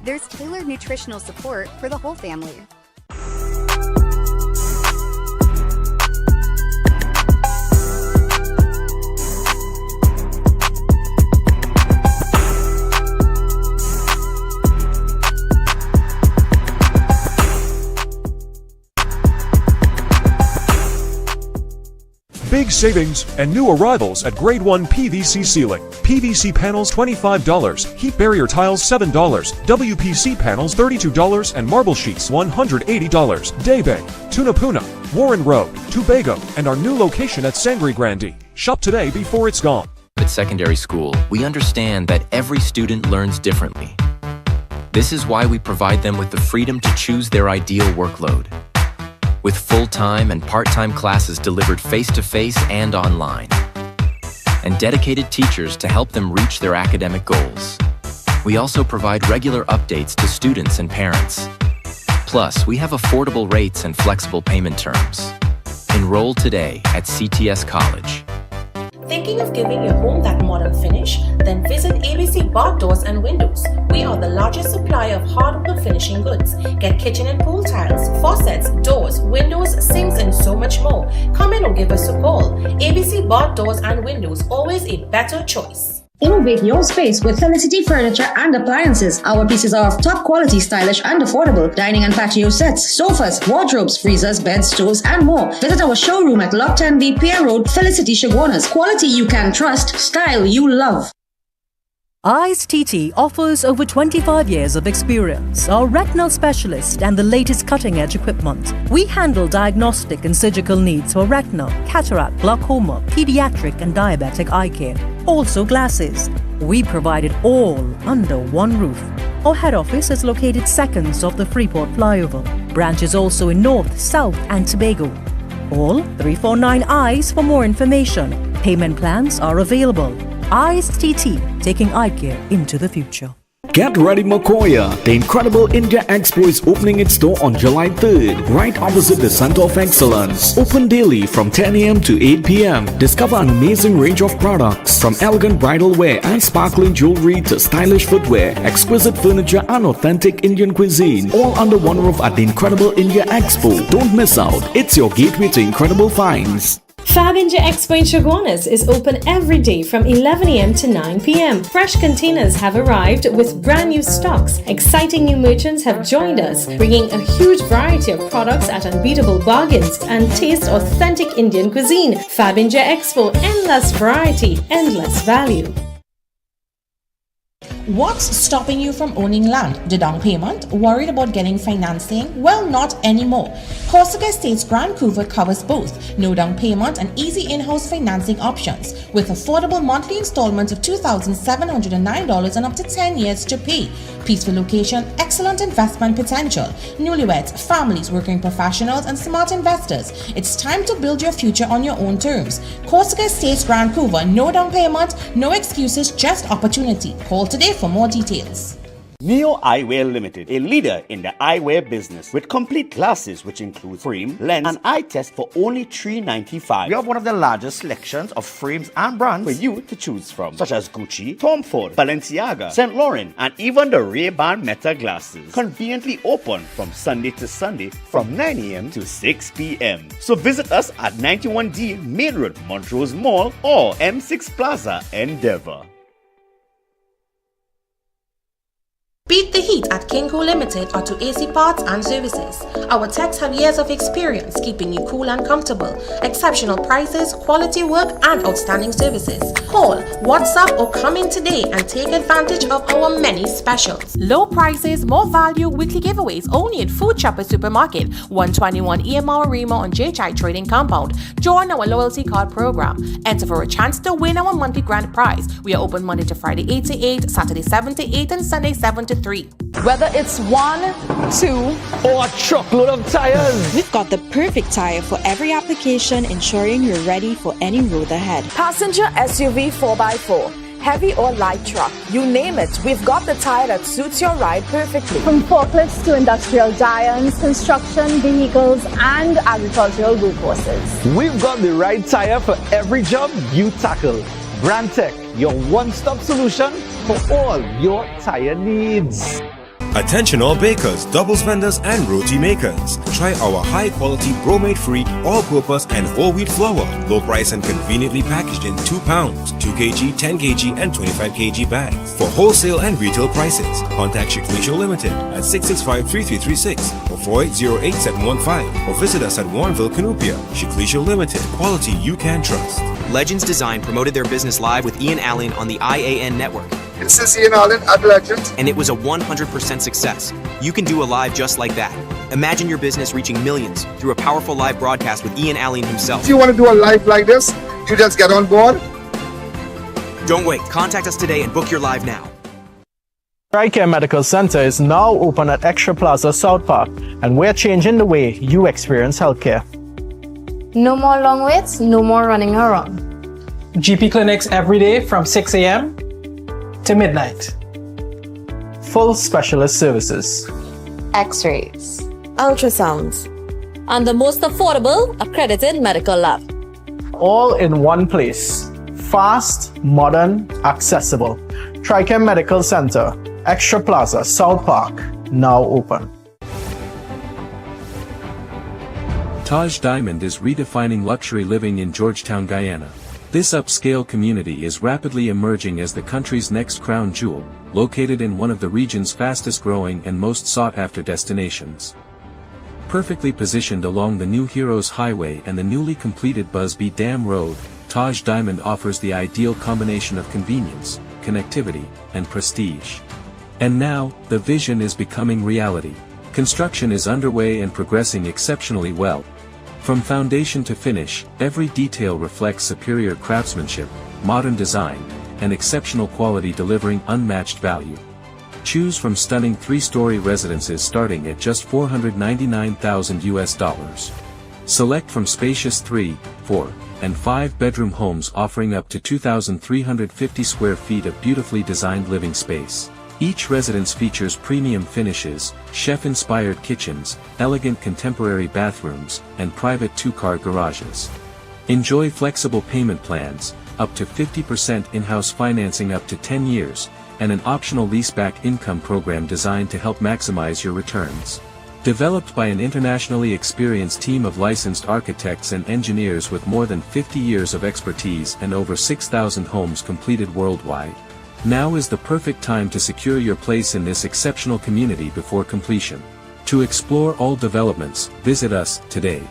there's tailored nutritional support for the whole family. Big savings and new arrivals at Grade 1 PVC ceiling. PVC panels $25, heat barrier tiles $7, WPC panels $32, and marble sheets $180. Daybay, Tunapuna, Warren Road, Tobago, and our new location at Sangre Grande. Shop today before it's gone. At secondary school, we understand that every student learns differently. This is why we provide them with the freedom to choose their ideal workload, with full-time and part-time classes delivered face-to-face and online, and dedicated teachers to help them reach their academic goals. We also provide regular updates to students and parents. Plus, we have affordable rates and flexible payment terms. Enroll today at CTS College. Thinking of giving your home that modern finish? Then visit ABC Bath Doors and Windows. We are the largest supplier of hardwood finishing goods. Get kitchen and pool tiles, faucets, doors, windows, sinks, and so much more. Come in or give us a call. ABC Bath Doors and Windows, always a better choice. Innovate your space with Felicity Furniture and Appliances. Our pieces are of top quality, stylish and affordable. Dining and patio sets, sofas, wardrobes, freezers, beds, stoves and more. Visit our showroom at Lot 10B Pier Road, Felicity Chaguanas. Quality you can trust, style you love. I.A.N TT offers over 25 years of experience, are retinal specialist and the latest cutting-edge equipment. We handle diagnostic and surgical needs for retina, cataract, glaucoma, pediatric and diabetic eye care. Also glasses. We provide it all under one roof. Our head office is located seconds off the Freeport flyover. Branches also in North, South and Tobago. Call 349-EYES for more information. Payment plans are available. I.A.N TT, taking eye care into the future. Get ready, Makoya! The incredible India Expo is opening its door on July 3rd, right opposite the Center of Excellence. Open daily from 10 a.m. to 8 p.m. Discover an amazing range of products, from elegant bridal wear and sparkling jewelry to stylish footwear, exquisite furniture and authentic Indian cuisine, all under one roof at the incredible India Expo. Don't miss out. It's your gateway to incredible finds. Fab India Expo in Chaguanas is open every day from 11 a.m. to 9 p.m. Fresh containers have arrived with brand new stocks. Exciting new merchants have joined us, bringing a huge variety of products at unbeatable bargains and taste authentic Indian cuisine. Fab India Expo, endless variety, endless value. What's stopping you from owning land? The down payment? Worried about getting financing? Well, not anymore. Corsica Estates Grand Couver covers both. No down payment and easy in-house financing options with affordable monthly installments of $2,709 and up to 10 years to pay. Peaceful location, excellent investment potential. Newlyweds, families, working professionals and smart investors. It's time to build your future on your own terms. Corsica Estates Grand Couver, no down payment, no excuses, just opportunity. Call today for more details. Neo Eyewear Limited, a leader in the eyewear business with complete glasses which include frame, lens, and eye test for only $395. We have one of the largest selections of frames and brands for you to choose from, such as Gucci, Tom Ford, Balenciaga, St. Laurent, and even the Ray-Ban Meta glasses. Conveniently open from Sunday to Sunday from 9 a.m. to 6 p.m. So visit us at 91D Main Road, Montrose Mall, or M6 Plaza, Endeavour. Beat the heat at Kinko Limited Auto AC Parts and Services. Our techs have years of experience keeping you cool and comfortable. Exceptional prices, quality work, and outstanding services. Call, WhatsApp, or come in today and take advantage of our many specials. Low prices, more value, weekly giveaways only at Food Chopper Supermarket, 121 EMR Rima on JHI Trading Compound. Join our loyalty card program. Enter for a chance to win our monthly grand prize. We are open Monday to Friday 8 to 8, Saturday 7 to 8, and Sunday 7 to 3. Whether it's 1, 2, or a truckload of tires, we've got the perfect tire for every application, ensuring you're ready for any road ahead. Passenger SUV 4x4, heavy or light truck, you name it, we've got the tire that suits your ride perfectly. From forklifts to industrial giants, construction vehicles, and agricultural workhorses, we've got the right tire for every job you tackle. Brand Tech, your one-stop solution for all your tire needs. Attention all bakers, doubles vendors and roti makers. Try our high quality bromate free all-purpose and whole wheat flour. Low price and conveniently packaged in 2 pounds, 2 kg, 10 kg and 25 kg bags. For wholesale and retail prices, contact Shiklisho Limited at 665-3336 or 4808-715 or visit us at Warrenville, Canupia. Shiklisho Limited, quality you can trust. Legends Design promoted their business live with I.A.N on the I.A.N network. This is I.A.N at Legends. And it was a 100% success. You can do a live just like that. Imagine your business reaching millions through a powerful live broadcast with I.A.N himself. If you want to do a live like this, you just get on board. Don't wait. Contact us today and book your live now. TriCare Medical Center is now open at Extra Plaza South Park, and we're changing the way you experience healthcare. No more long waits, no more running around. GP clinics every day from 6 a.m. to midnight. Full specialist services. X-rays. Ultrasounds. And the most affordable accredited medical lab. All in one place. Fast, modern, accessible. TriCare Medical Center, Extra Plaza, South Park, now open. Taj Diamond is redefining luxury living in Georgetown, Guyana. This upscale community is rapidly emerging as the country's next crown jewel, located in one of the region's fastest-growing and most sought-after destinations. Perfectly positioned along the New Heroes Highway and the newly completed Busby Dam Road, Taj Diamond offers the ideal combination of convenience, connectivity, and prestige. And now, the vision is becoming reality. Construction is underway and progressing exceptionally well. From foundation to finish, every detail reflects superior craftsmanship, modern design, and exceptional quality, delivering unmatched value. Choose from stunning 3-story residences starting at just $499,000. Select from spacious 3, 4, and 5-bedroom homes offering up to 2,350 square feet of beautifully designed living space. Each residence features premium finishes, chef-inspired kitchens, elegant contemporary bathrooms, and private 2-car garages. Enjoy flexible payment plans, up to 50% in-house financing up to 10 years, and an optional leaseback income program designed to help maximize your returns. Developed by an internationally experienced team of licensed architects and engineers with more than 50 years of expertise and over 6,000 homes completed worldwide. Now is the perfect time to secure your place in this exceptional community before completion. To explore all developments, visit us today.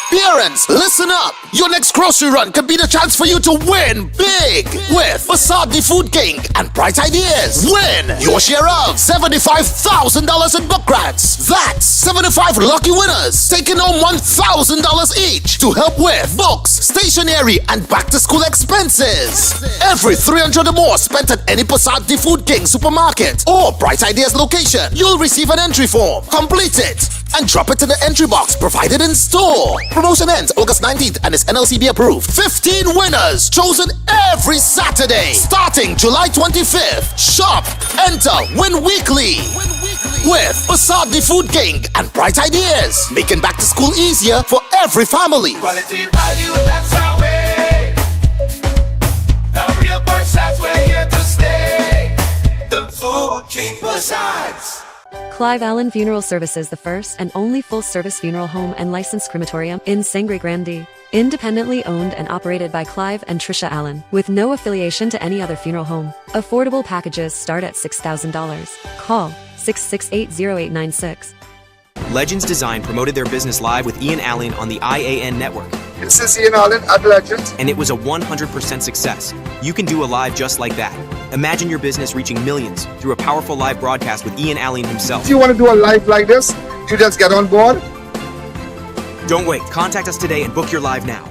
Parents, listen up! Your next grocery run could be the chance for you to win big with Facade the Food King and Bright Ideas. Win your share of $75,000 in book grants. That's 75 lucky winners taking home $1,000 each to help with books, stationery, and back-to-school expenses. Every $300 or more spent at any Facade the Food King supermarket or Bright Ideas location, you'll receive an entry form. Complete it and drop it in the entry box provided in store. Promotion ends August 19th and is NLCB approved. 15 winners chosen every Saturday starting July 25th. Shop, enter, win weekly with Facade the Food King and Bright Ideas, making back to school easier for every family. Quality value, that's our way. The real Versace, we're here to stay. The Food King Versace. Clive Allen Funeral Services, the first and only full-service funeral home and licensed crematorium in Sangre Grande. Independently owned and operated by Clive and Trisha Allen, with no affiliation to any other funeral home. Affordable packages start at $6,000. Call 668-0896. Legends Design promoted their business live with I.A.N on the I.A.N network. This is I.A.N at Legends. And it was a 100% success. You can do a live just like that. Imagine your business reaching millions through a powerful live broadcast with I.A.N himself. If you want to do a live like this, you just get on board. Don't wait. Contact us today and book your live now.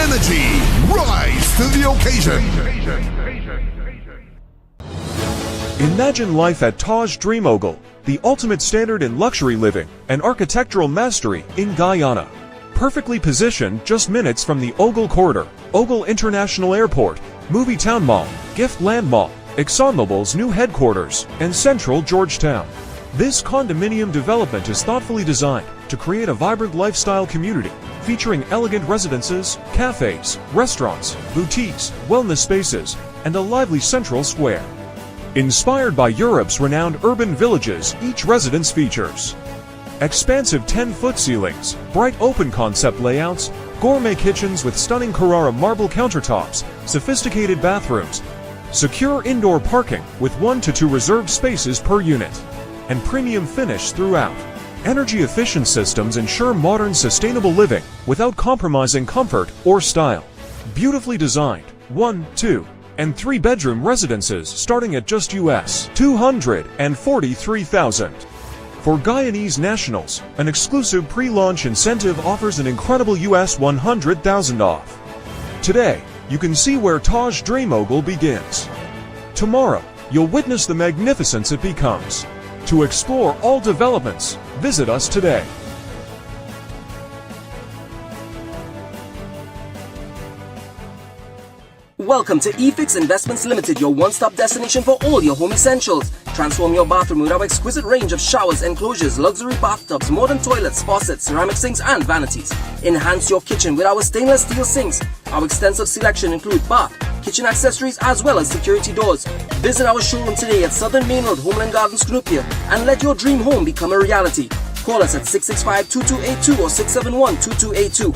Energy, rise to the occasion. Imagine life at Taj Dream Ogle, the ultimate standard in luxury living and architectural mastery in Guyana. Perfectly positioned just minutes from the Ogle Corridor, Ogle International Airport, Movie Town Mall, Gift Land Mall, ExxonMobil's new headquarters, and Central Georgetown. This condominium development is thoughtfully designed to create a vibrant lifestyle community featuring elegant residences, cafes, restaurants, boutiques, wellness spaces, and a lively central square. Inspired by Europe's renowned urban villages, each residence features expansive 10-foot ceilings, bright open concept layouts, gourmet kitchens with stunning Carrara marble countertops, sophisticated bathrooms, secure indoor parking with 1 to 2 reserved spaces per unit, and premium finish throughout. Energy-efficient systems ensure modern, sustainable living without compromising comfort or style. Beautifully designed 1, 2, and 3-bedroom residences starting at just US $243,000. For Guyanese nationals, an exclusive pre-launch incentive offers an incredible US $100,000 off. Today, you can see where Taj Dream Ogle begins. Tomorrow, you'll witness the magnificence it becomes. To explore all developments, visit us today. Welcome to eFix Investments Limited, your one-stop destination for all your home essentials. Transform your bathroom with our exquisite range of showers, enclosures, luxury bathtubs, modern toilets, faucets, ceramic sinks, and vanities. Enhance your kitchen with our stainless steel sinks. Our extensive selection includes bath, kitchen accessories, as well as security doors. Visit our showroom today at Southern Main Road, Homeland Gardens, Cunupia, and let your dream home become a reality. Call us at 665-2282 or 671-2282.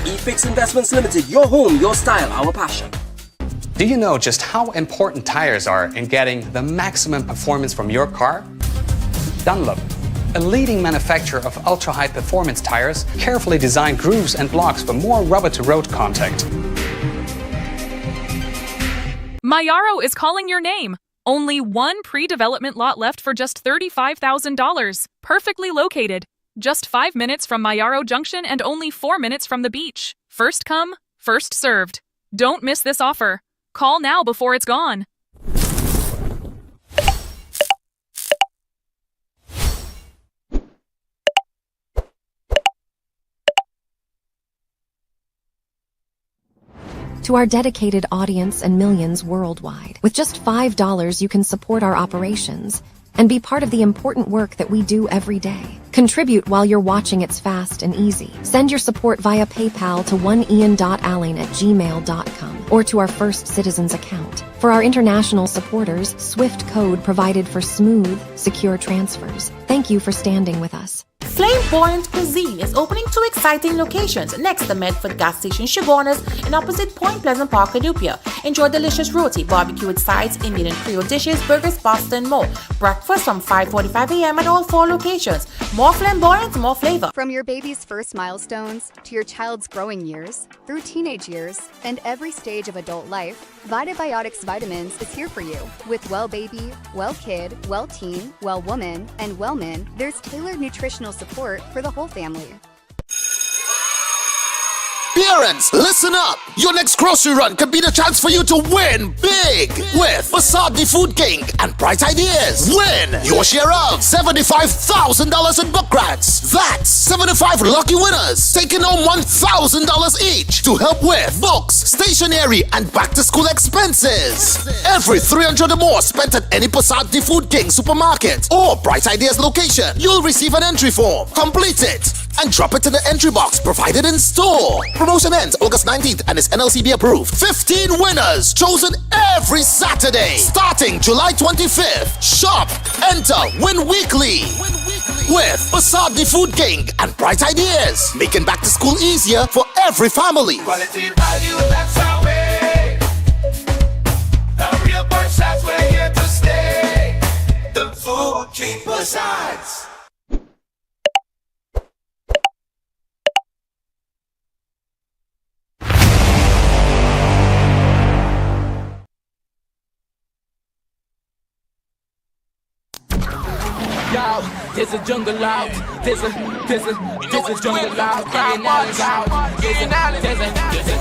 eFix Investments Limited, your home, your style, our passion. Do you know just how important tires are in getting the maximum performance from your car? Dunlop, a leading manufacturer of ultra-high performance tires, carefully designed grooves and blocks for more rubber-to-road contact. Mayaro is calling your name. Only one pre-development lot left for just $35,000. Perfectly located. Just 5 minutes from Mayaro Junction and only 4 minutes from the beach. First come, first served. Don't miss this offer. Call now before it's gone. To our dedicated audience and millions worldwide, with just $5 you can support our operations and be part of the important work that we do every day. Contribute while you're watching. It's fast and easy. Send your support via PayPal to oneian.allen@gmail.com or to our First Citizens account. For our international supporters, Swift code provided for smooth, secure transfers. Thank you for standing with us. Flamboyant Cuisine is opening 2 exciting locations next to Medford Gas Station Sugarners in opposite Point Pleasant Park, Cunupia. Enjoy delicious roti, barbecue with sides, Indian and Creole dishes, burgers, pasta, and more. Breakfast from 5:45 a.m. at all 4 locations. More flamboyance, more flavor. From your baby's first milestones to your child's growing years, through teenage years, and every stage of adult life, Vitibiotics Vitamins is here for you. With Well Baby, Well Kid, Well Teen, Well Woman, and Well Men, there's tailored nutritional support for the whole family. Parents, listen up! Your next grocery run could be the chance for you to win big with Facade the Food King and Bright Ideas. Win your share of $75,000 in book grants. That's 75 lucky winners taking home $1,000 each to help with books, stationery, and back-to-school expenses. Every $300 or more spent at any Facade the Food King supermarket or Bright Ideas location, you'll receive an entry form. Complete it and drop it in the entry box provided in store. Promotion ends August 19th and is NLCB approved. 15 winners chosen every Saturday starting July 25th. Shop, enter, win weekly with Facade the Food King and Bright Ideas, making back to school easier for every family. Quality value, that's our way. The real Versace, we're here to stay. The Food King Versace. Yo, there's a jungle out. There's a jungle out. There's a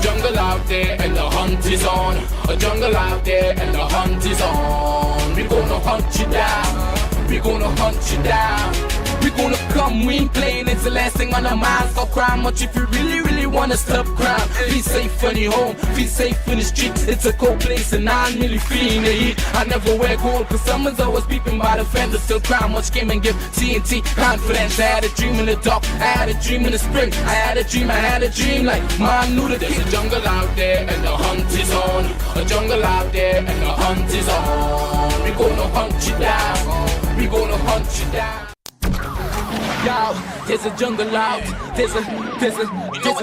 jungle out there and the hunt is on. A jungle out there and the hunt is on. We're gonna hunt you down. We're gonna hunt you down. We gonna come, we ain't playing, it's the last thing on our minds. Stop crime much if you really wanna stop crime. Be safe when you're home, be safe in the street. It's a cold place and I'm really feeling the heat. I never wear gold cause someone's always peeping by the fender. Still crime much came and give TNT confidence. I had a dream in the dark, I had a dream in the spring. I had a dream like mom knew that there's a jungle out there and the hunt is on. A jungle out there and the hunt is on. We gonna hunt you down, we gonna hunt you down. Yo, there's a jungle out, there's a jungle out, there's a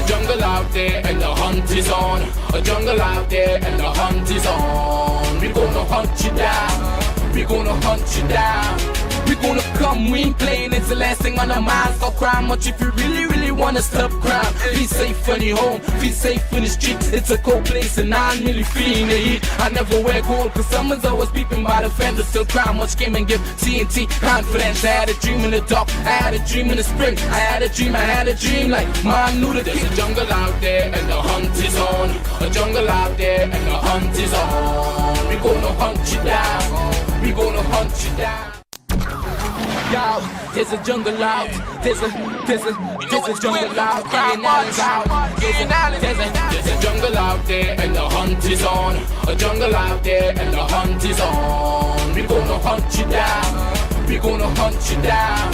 jungle out there and the hunt is on. A jungle out there and the hunt is on. We gonna hunt you down, we gonna hunt you down. We gonna come, we ain't playing, it's the last thing on our minds. Stop crime much if you really wanna stop crime. Be safe when you're home, be safe in the street. It's a cold place and I'm really feeling the heat. I never wear gold cause someone's always peeping by the fender. Still crime much came and give TNT confidence. I had a dream in the dark, I had a dream in the spring. I had a dream like mom knew that there's a jungle out there and the hunt is on. A jungle out there and the hunt is on. We gonna hunt you down, we gonna hunt you down. Yo, there's a jungle out, there's a jungle out, there's a jungle out there and the hunt is on. A jungle out there and the hunt is on. We gonna hunt you down, we gonna hunt you down.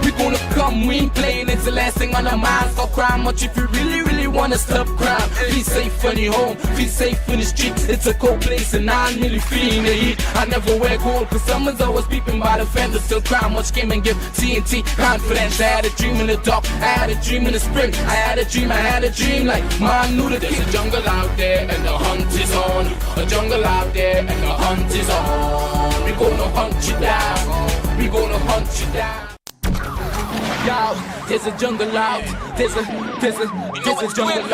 We gonna come, we ain't playing, it's the last thing on our minds. Stop crime much if you really wanna stop crime. Be safe when you're home, be safe in the street. It's a cold place and I'm really feeling the heat. I never wear gold cause someone's always peeping by the fender. Still crime much came and give TNT confidence. I had a dream in the dark, I had a dream in the spring. I had a dream like mom knew that there's a jungle out there and the hunt is on. A jungle out there and the hunt is on. We gonna hunt you down, we gonna hunt you down. Yo, there's a jungle out, there's a jungle out, there's a jungle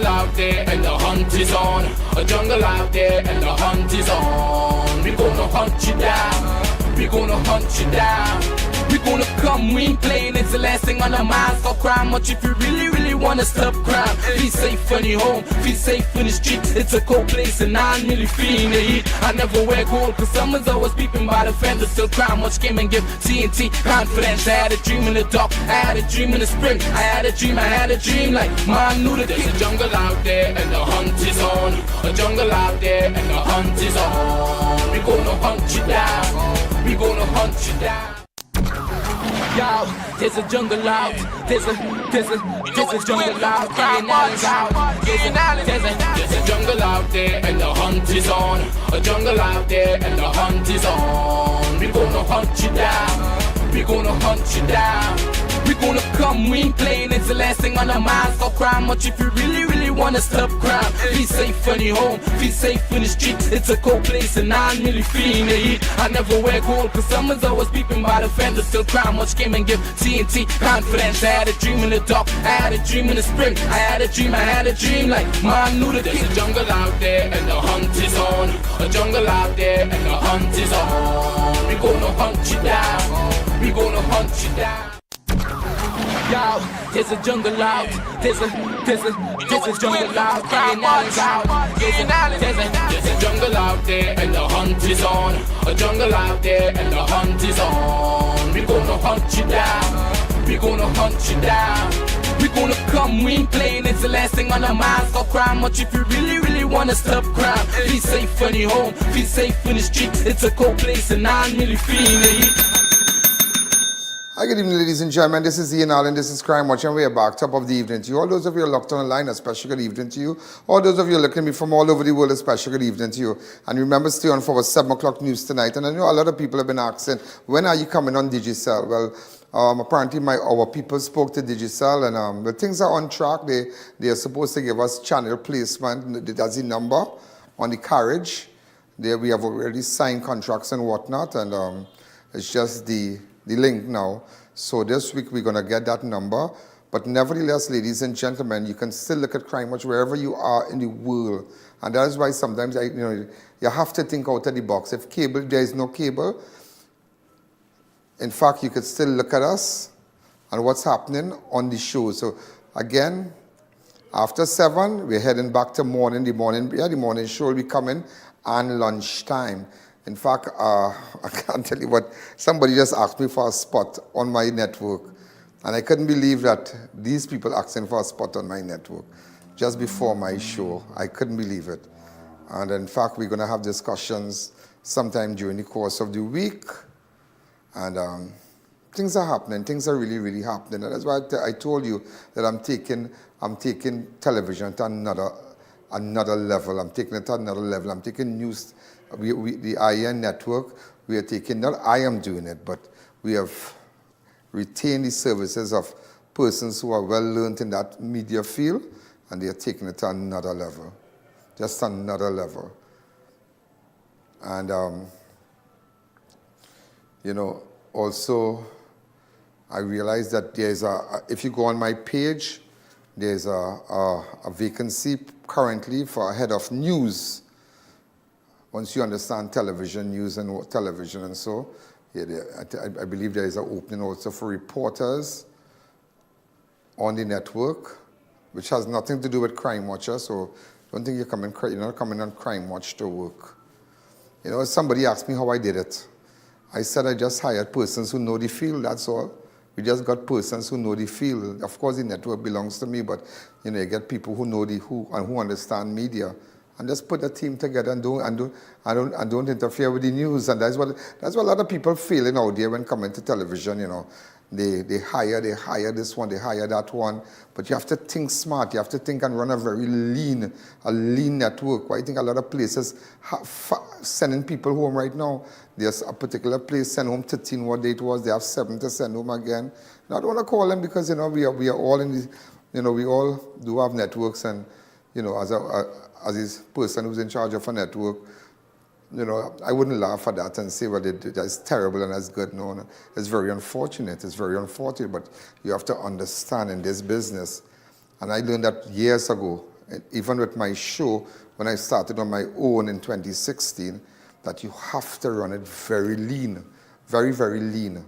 out there and the hunt is on. A jungle out there and the hunt is on. We gonna hunt you down, we gonna hunt you down. We gonna come, we ain't playing, it's the last thing on our minds. Stop crime much if you really wanna stop crime. Be safe when you're home, be safe in the street. It's a cold place and I'm really feeling the heat. I never wear gold cause someone's always peeping by the fender. Still crime much came and give TNT confidence. I had a dream in the dark, I had a dream in the spring. I had a dream like mom knew that there's a jungle out there and the hunt is on. A jungle out there and the hunt is on. We gonna hunt you down, we gonna hunt you down. Yo, there's a jungle out, there's a jungle out, there's a jungle out there and the hunt is on. A jungle out there and the hunt is on. We gonna hunt you down, we gonna hunt you down. We gonna come, we ain't playing, it's the last thing on our minds. Stop crime much if you really wanna stop crime. Be safe when you're home, be safe in the street. It's a cold place and I'm really feeling the heat. I never wear gold cause someone's always peeping by the fender. Still crime much came and give TNT confidence. I had a dream in the dark, I had a dream in the spring. I had a dream like mom knew that there's a jungle out there and the hunt is on. A jungle out there and the hunt is on. We gonna hunt you down, we gonna hunt you down. Yo, there's a jungle out, there's a jungle out, there's a jungle out there and the hunt is on. A jungle out there and the hunt is on. We gonna hunt you down, we gonna hunt you down. We gonna come, we ain't playing, it's the last thing on our minds. Stop crime much if you really wanna stop crime. Be safe when you're home, be safe in the street. It's a cold place and I'm really feeling the heat. Hi, good evening, ladies and gentlemen. This is I.A.N, and this is Crime Watch, and we are back, top of the evening to you. All those of you locked on the line, a special good evening to you. All those of you looking at me from all over the world, a special good evening to you. And remember, stay on for our 7 o'clock news tonight. And I know a lot of people have been asking, when are you coming on Digicel? Well, apparently our people spoke to Digicel, and the things are on track. They are supposed to give us channel placement. That's the number on the carriage. There we have already signed contracts and whatnot, and it's just the link now. So this week we're going to get that number. But nevertheless, ladies and gentlemen, you can still look at Crime Watch wherever you are in the world. And that is why sometimes you have to think out of the box. If there is no cable, in fact, you could still look at us and what's happening on the show. So again, After 7, we're heading back to morning. The morning show will be coming, and lunchtime. In fact, I can't tell you what, somebody just asked me for a spot on my network, and I couldn't believe that these people asking for a spot on my network just before my show. I couldn't believe it. And in fact, we're going to have discussions sometime during the course of the week, and things are happening. Things are really, really happening. And that's why I told you that I'm taking television to another level. I'm taking it to another level. I'm taking news. The I.A.N network, we are taking, not I am doing it, but we have retained the services of persons who are well learned in that media field, and they are taking it to another level, just another level. And, you know, also, I realized that there's if you go on my page, there's a vacancy currently for a head of news. Once you understand television, news and television and so, yeah, I believe there is an opening also for reporters on the network, which has nothing to do with Crime Watcher, so don't think you're not coming on Crime Watch to work. You know, somebody asked me how I did it. I said I just hired persons who know the field, that's all. We just got persons who know the field. Of course, the network belongs to me, but you know, you get people who know who understand media, and just put a team together and don't interfere with the news. And that's what a lot of people feeling out there when coming to television. You know, they hire this one, they hire that one, but you have to think smart. You have to think and run a very lean network. I think a lot of places sending people home right now. There's a particular place send home 13 what day it was. They have 7 to send home again. Now, I don't want to call them because you know we are all in the, you know, we all do have networks, and you know, as this person who's in charge of a network, you know, I wouldn't laugh at that and say, well, that's terrible and that's good. No, it's very unfortunate. It's very unfortunate, but you have to understand in this business. And I learned that years ago, even with my show, when I started on my own in 2016, that you have to run it very lean, very, very lean.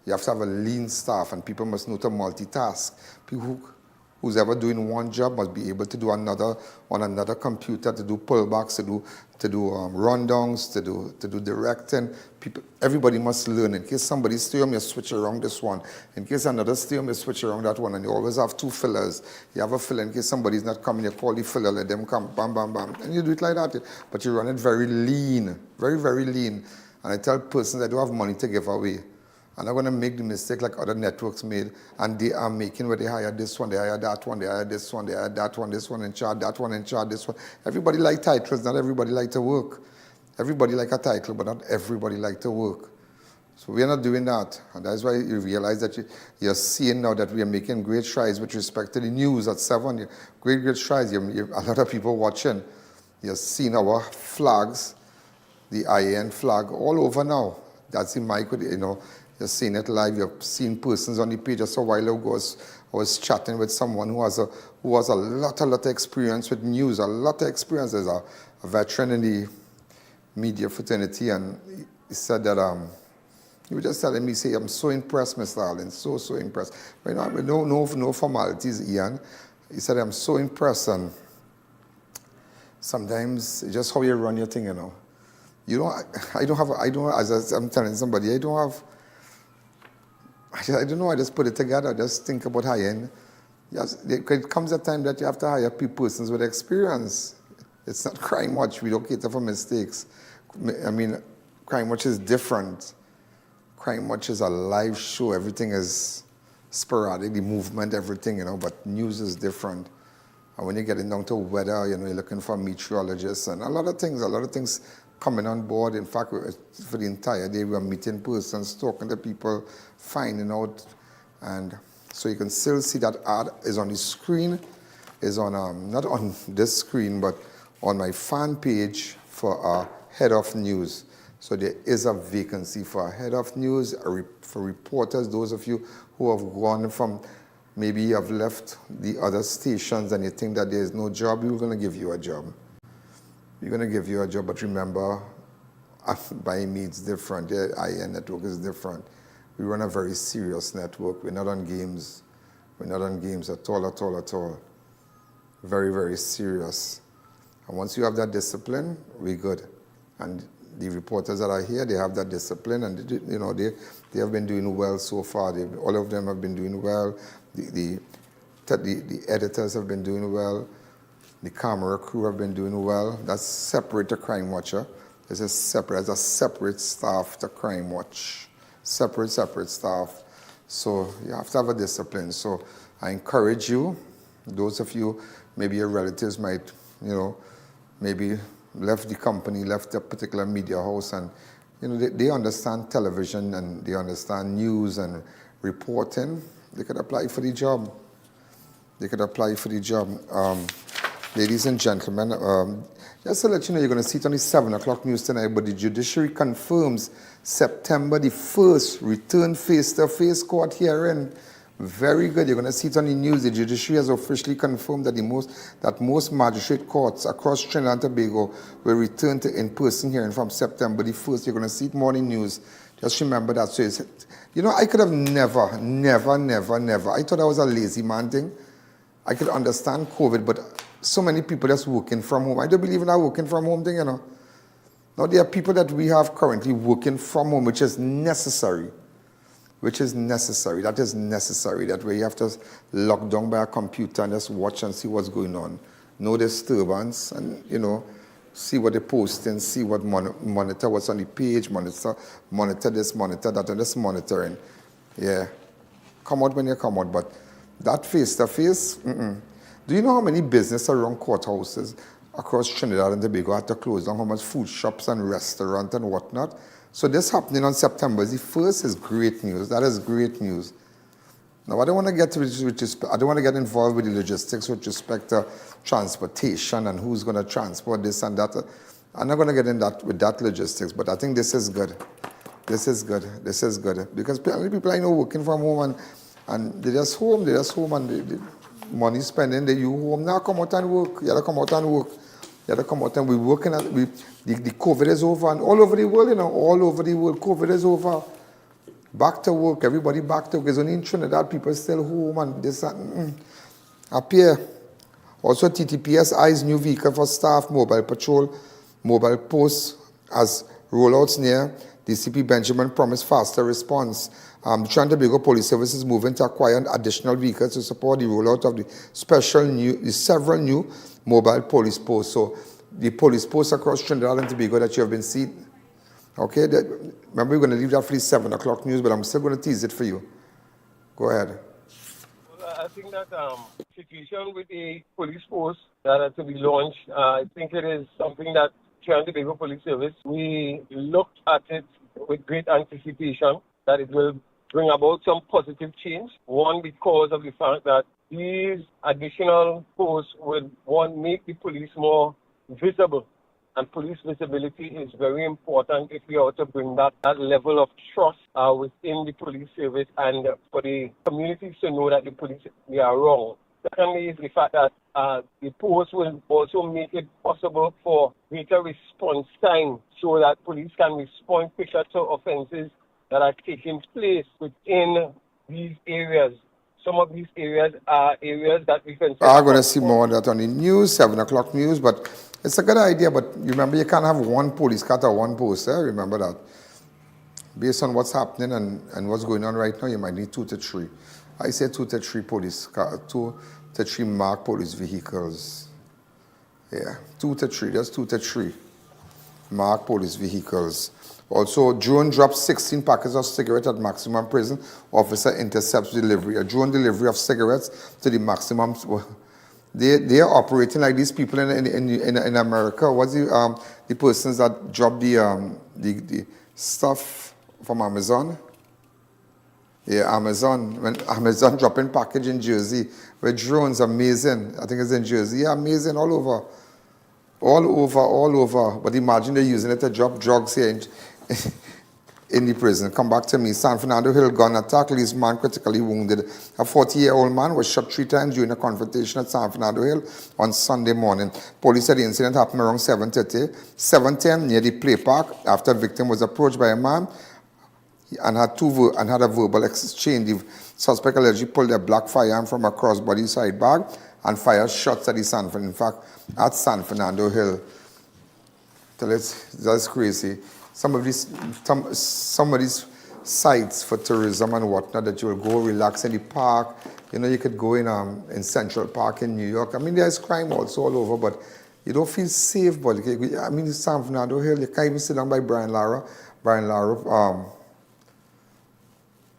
You have to have a lean staff, and people must know to multitask. People who's ever doing one job must be able to do another on another computer, to do pullbacks, to do rundowns, to do directing. Everybody must learn. In case somebody stay on, you switch around this one. In case another stay on, you switch around that one. And you always have 2 fillers. You have a filler in case somebody's not coming, you call the filler, let them come, bam, bam, bam. And you do it like that. But you run it very lean, very, very lean. And I tell persons I don't have money to give away. I'm not going to make the mistake like other networks made, and they are making where they hire this one, they hire that one, they hire this one, they hire that one, this one in charge, that one in charge, this one. Everybody like titles, not everybody like to work. Everybody like a title, but not everybody like to work. So we are not doing that, and that's why you realize that you're seeing now that we are making great strides with respect to the news at 7. Great strides. A lot of people watching. You're seeing our flags, the I.A.N flag all over now. That's in my, you know, you're seeing it live. You're seeing persons on the page. Just a while ago, I was chatting with someone who has a lot of experience with news, a lot of experience. There's a veteran in the media fraternity, and he said that he was just telling me, say, I'm so impressed, Mr. Allen, so impressed. But no formalities, I.A.N. He said, I'm so impressed, and sometimes it's just how you run your thing, you know. As I'm telling somebody, I don't know, I just put it together. I just think about I.A.N. Yes, it comes a time that you have to hire persons with experience. It's not Crime Watch. We don't cater for mistakes. I mean, Crime Watch is different. Crime Watch is a live show. Everything is sporadic, the movement, everything, you know, but news is different. And when you're getting down to weather, you know, you're looking for meteorologists and a lot of things coming on board. In fact, for the entire day, we were meeting persons, talking to people, finding out. And so you can still see that ad is on the screen, is on, not on this screen, but on my fan page for a head of news. So there is a vacancy for a head of news, for reporters, those of you who have gone from, maybe you have left the other stations and you think that there is no job, we're going to give you a job. We're going to give you a job, but remember, by me it's different. The I.A.N network is different. We run a very serious network. We're not on games. We're not on games at all. Very, very serious. And once you have that discipline, we're good. And the reporters that are here, they have that discipline, and they have been doing well so far. All of them have been doing well. The editors have been doing well. The camera crew have been doing well. That's separate to Crime Watcher. It's a separate staff to Crime Watch. Separate staff. So you have to have a discipline. So I encourage you, those of you, maybe your relatives might, maybe left the company, left a particular media house, and they understand television and they understand news and reporting. They could apply for the job. Ladies and gentlemen, just to let you know, you're going to see it on the 7 o'clock news tonight, but the judiciary confirms September the 1st, return face-to-face court hearing. Very good. You're going to see it on the news. The judiciary has officially confirmed that most magistrate courts across Trinidad and Tobago will return to in-person hearing from September the 1st. You're going to see it morning news. Just remember that. So I could have never, I thought I was a lazy man thing. I could understand COVID, but so many people just working from home. I don't believe in that working from home thing, Now, there are people that we have currently working from home, which is necessary. That is necessary. That way you have to lock down by a computer and just watch and see what's going on. No disturbance, and, see what they're posting, see what monitor what's on the page, monitor this, monitor that, and just monitoring. Yeah. Come out when you come out, but that face-to-face, Do you know how many businesses around courthouses across Trinidad and Tobago had to close down, how much food shops and restaurants and whatnot? So this happening on September the 1st is great news. That is great news. Now, I don't want to get involved with the logistics with respect to transportation and who's going to transport this and that. I'm not going to get in with that logistics, but I think this is good. This is good. Because people I know working from home and they're just home and they money spending, you home now, come out and work. You gotta come out and we're working the COVID is over, and all over the world, COVID is over. Back to work, everybody back to work. It's only in Trinidad, people still home and this and up here. Also, TTPS eyes new vehicle for staff, mobile patrol, mobile posts as rollouts near. DCP Benjamin promised faster response. The Trinidad and Tobago Police Service is moving to acquire additional vehicles to support the rollout of the several new mobile police posts. So the police posts across Trinidad and Tobago that you have been seeing. Okay, remember we're going to leave that for the 7 o'clock news, but I'm still going to tease it for you. Go ahead. Well, I think that situation with the police force that are to be launched, I think it is something that Trinidad and Tobago Police Service, we looked at it with great anticipation that it will bring about some positive change. One, because of the fact that these additional posts will, make the police more visible. And police visibility is very important if we are to bring that level of trust within the police service and for the communities to know that the police, they are wrong. Secondly is the fact that the post will also make it possible for greater response time so that police can respond quicker to offences that are taking place within these areas. Some of these areas are areas that we can... I'm going to see more of that on the news, 7 o'clock news, but it's a good idea, but remember you can't have one police car to one post, remember that. Based on what's happening and what's going on right now, you might need 2 to 3. I say 2 to 3 police cars, 2 to 3 marked police vehicles. Yeah, 2 to 3, just 2 to 3 marked police vehicles. Also, drone drops 16 packets of cigarettes at maximum prison. Officer intercepts delivery. A drone delivery of cigarettes to the maximum. They are operating like these people in America. What's the persons that drop the stuff from Amazon? Yeah, Amazon. When Amazon dropping package in Jersey with drones, amazing. I think it's in Jersey. Yeah, amazing all over. All over. But imagine they're using it to drop drugs here in the prison. Come back to me. San Fernando Hill gun attack leaves man critically wounded. A 40-year-old man was shot 3 times during a confrontation at San Fernando Hill on Sunday morning. Police said the incident happened around 7:10 near the play park after the victim was approached by a man and had a verbal exchange. The suspect allegedly pulled a black firearm from a crossbody side bag and fired shots at the San Fernando. In fact, at San Fernando Hill. That's crazy. Some of these sites for tourism and whatnot that you will go relax in the park. You know, you could go in Central Park in New York. I mean, there's crime also all over, but you don't feel safe. But I mean, San Fernando Hill, you can't even sit down by Brian Lara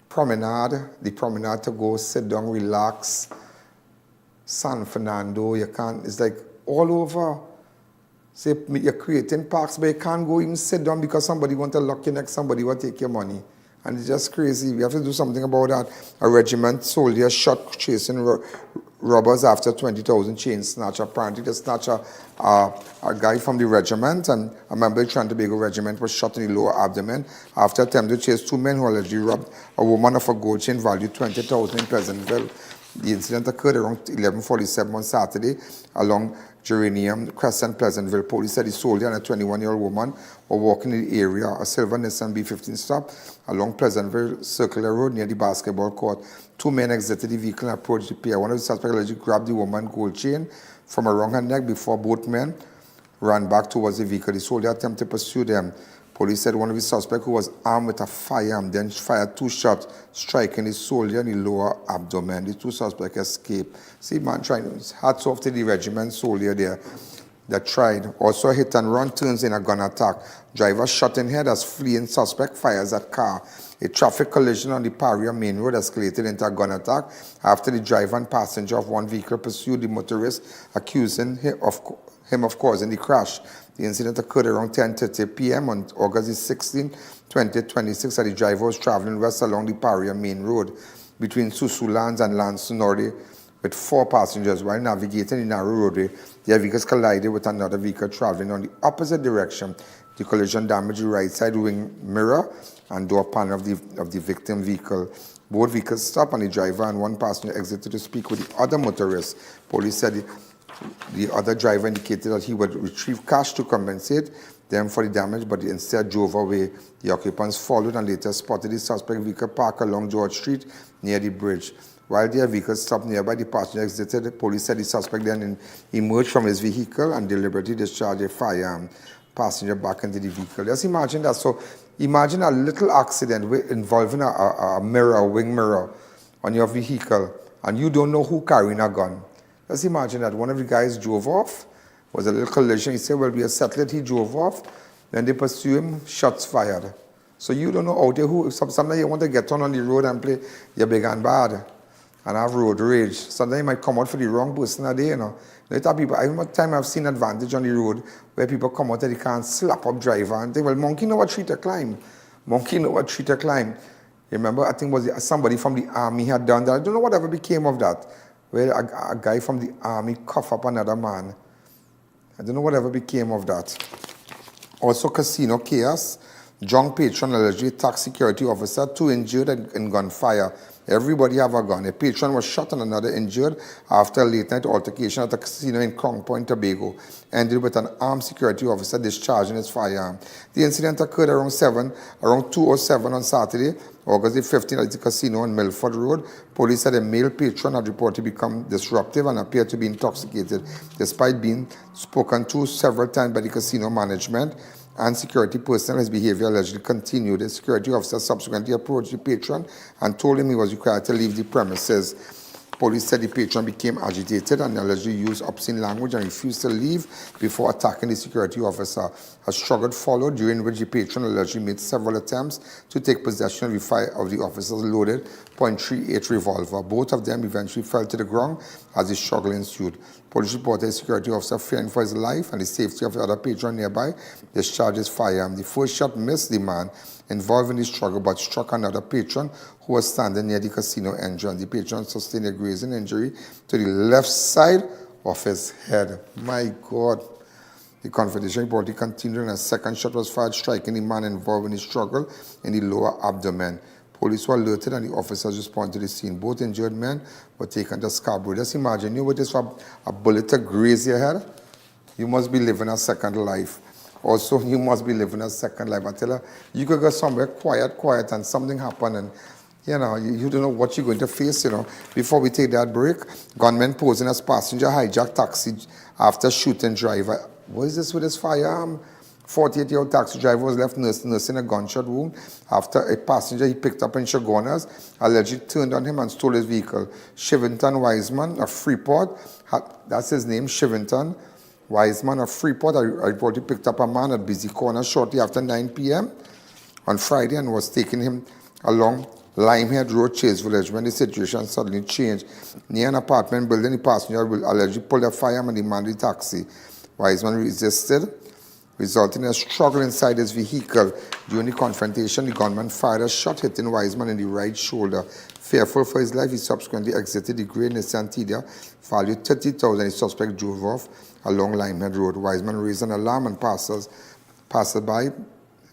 promenade, the promenade to go sit down, relax. San Fernando, you can't, it's like all over. Say you're creating parks, but you can't go even sit down because somebody want to lock you next, somebody will take your money. And it's just crazy. We have to do something about that. A regiment soldier shot chasing robbers after 20,000 chain snatch. Apparently they snatched a guy from the regiment, and a member of the Trendingshorts regiment was shot in the lower abdomen after attempting to chase two men who allegedly robbed a woman of a gold chain valued $20,000 in Pleasantville. The incident occurred around 11:47 on Saturday along Geranium Crescent, Pleasantville. Police said the soldier and a 21-year-old woman were walking in the area. A silver Nissan B15 stopped along Pleasantville Circular Road near the basketball court. Two men exited the vehicle and approached the pair. One of the suspects allegedly grabbed the woman's gold chain from around her neck before both men ran back towards the vehicle. The soldier attempted to pursue them. Police said one of the suspects, who was armed with a firearm, then fired 2 shots, striking the soldier in the lower abdomen. The 2 suspects escaped. See, man, hats off to the regiment soldier there that tried. Also, a hit and run turns in a gun attack. Driver shot in head as fleeing suspect fires at car. A traffic collision on the Paria main road escalated into a gun attack after the driver and passenger of one vehicle pursued the motorist, accusing him of causing the crash. The incident occurred around 10:30 p.m. on August 16, 2026, as the driver was traveling west along the Paria main road between Susulans and Lansunori with 4 passengers. While navigating the narrow roadway, their vehicles collided with another vehicle traveling on the opposite direction. The collision damaged the right side wing mirror and door panel of the victim vehicle. Both vehicles stopped and the driver and one passenger exited to speak with the other motorist. Police said the other driver indicated that he would retrieve cash to compensate them for the damage, but instead drove away. The occupants followed and later spotted the suspect vehicle parked along George Street near the bridge. While their vehicle stopped nearby, the passenger exited. The police said the suspect then emerged from his vehicle and deliberately discharged a firearm. Passenger back into the vehicle. Just imagine that. So imagine a little accident involving a mirror, a wing mirror on your vehicle, and you don't know who carrying a gun. Let's imagine that one of the guys drove off, was a little collision. He said, well, we settled it. He drove off. Then they pursue him, shots fired. So you don't know out there who, sometimes you want to get on the road and play you're big and bad and have road rage. Sometimes you might come out for the wrong person a day, you know. Later people, I remember time I've seen advantage on the road where people come out and they can't slap up driver and think, well, monkey know what tree to climb. Monkey know what tree to climb. You remember, I think it was somebody from the army had done that. I don't know whatever became of that. Where a guy from the army cuffed up another man. I don't know whatever became of that. Also, casino chaos. Drunk patron allegedly attacked security officer, 2 injured in gunfire. Everybody have a gun. A patron was shot and another injured after a late-night altercation at a casino in Crown Point, Tobago, ended with an armed security officer discharging his firearm. The incident occurred around 2:07 on Saturday, August the 15th, at the casino on Milford Road. Police said a male patron had reported become disruptive and appeared to be intoxicated, despite being spoken to several times by the casino management and security personnel. His behavior allegedly continued. The security officer subsequently approached the patron and told him he was required to leave the premises. Police said the patron became agitated and allegedly used obscene language and refused to leave before attacking the security officer. A struggle followed, during which the patron allegedly made several attempts to take possession of the officer's loaded .38 revolver. Both of them eventually fell to the ground as the struggle ensued. Police reported a security officer, fearing for his life and the safety of the other patron nearby, discharged his firearm. The first shot missed the man involved in the struggle but struck another patron who was standing near the casino entrance. The patron sustained a grazing injury to the left side of his head. My God. The confidential report continued and a second shot was fired, striking the man involved in the struggle in the lower abdomen. Police were alerted and the officers responded to the scene. Both injured men were taken to Scarborough. Just imagine, you with this for a bullet to graze your head. You must be living a second life. Also, you must be living a second life. I tell her, you could go somewhere quiet, and something happen and You know, you don't know what you're going to face, you know. Before we take that break, gunmen posing as passenger hijack taxi after shooting driver. What is this with his firearm? 48-year-old taxi driver was left nursing a gunshot wound after a passenger he picked up in Chaguanas allegedly turned on him and stole his vehicle. Shivington Wiseman of Freeport, that's his name, Shivington Wiseman of Freeport, I reported picked up a man at Busy Corner shortly after 9 p.m. on Friday and was taking him along Limehead Road, Chase Village, when the situation suddenly changed. Near an apartment building, the passenger allegedly pulled a firearm and demanded a taxi. Wiseman resisted, resulting in a struggle inside his vehicle. During the confrontation, the gunman fired a shot, hitting Wiseman in the right shoulder. Fearful for his life, he subsequently exited the grey Nissan Tidia, valued $30,000. The suspect drove off along Limehead Road. Wiseman raised an alarm and passersby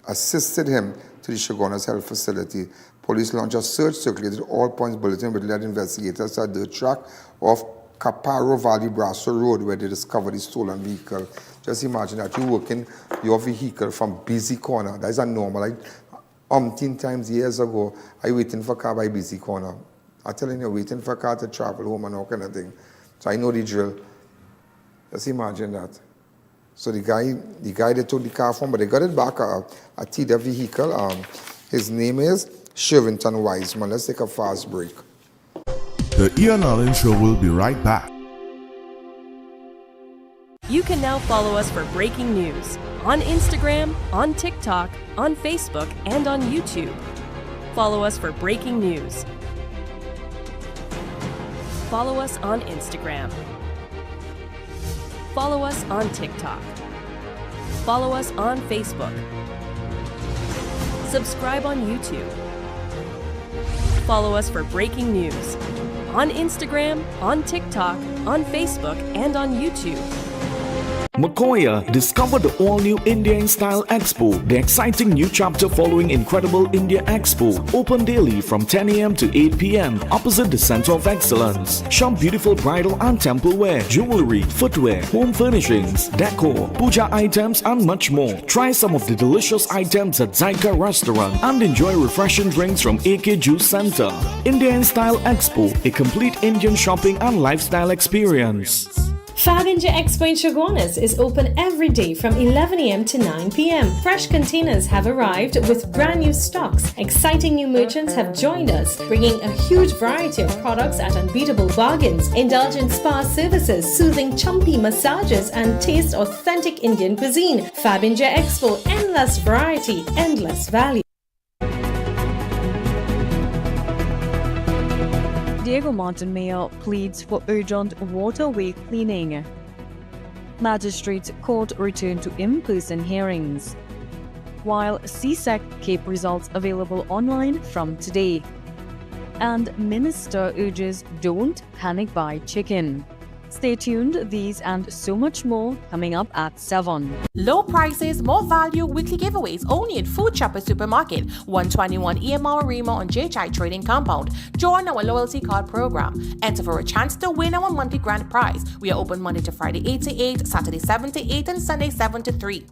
assisted him to the Chaguanas Health Facility. Police launched a search, circulated all points bulletin which led investigators to a dirt track off Caparo Valley Brasso Road where they discovered the stolen vehicle. Just imagine that you're working your vehicle from Busy Corner. That is a normal. Like, umpteen times years ago, I waiting for a car by Busy Corner. I'm telling you, waiting for a car to travel home and all kind of thing. So I know the drill. Just imagine that. So the guy they took the car from, but they got it back, a Tida vehicle. His name is Shivington Wiseman. Let's take a fast break. The I.A.N Show will be right back. You can now follow us for breaking news on Instagram, on TikTok, on Facebook, and on YouTube. Follow us for breaking news. Follow us on Instagram. Follow us on TikTok. Follow us on Facebook. Subscribe on YouTube. Follow us for breaking news on Instagram, on TikTok, on Facebook, and on YouTube. Makoya, discover the all-new India in Style Expo, the exciting new chapter following Incredible India Expo. Open daily from 10 a.m. to 8 p.m. opposite the Center of Excellence. Shop beautiful bridal and temple wear, jewelry, footwear, home furnishings, decor, puja items, and much more. Try some of the delicious items at Zyka Restaurant and enjoy refreshing drinks from AK Juice Center. India in Style Expo, a complete Indian shopping and lifestyle experience. Fab India Expo in Chaguanas is open every day from 11 a.m. to 9 p.m. Fresh containers have arrived with brand new stocks. Exciting new merchants have joined us, bringing a huge variety of products at unbeatable bargains. Indulge in spa services, soothing chumpy massages, and taste authentic Indian cuisine. Fab India Expo, endless variety, endless value. Diego Martin Mayor pleads for urgent waterway cleaning. Magistrates Court return to in-person hearings. While CSEC Cape results available online from today. And Minister urges don't panic buy chicken. Stay tuned, these and so much more coming up at 7. Low prices, more value, weekly giveaways only at Food Chopper Supermarket, 121 EMR Rima on JHI Trading Compound. Join our loyalty card program. Enter for a chance to win our monthly grand prize. We are open Monday to Friday 8 to 8, Saturday 7 to 8, and Sunday 7 to 3.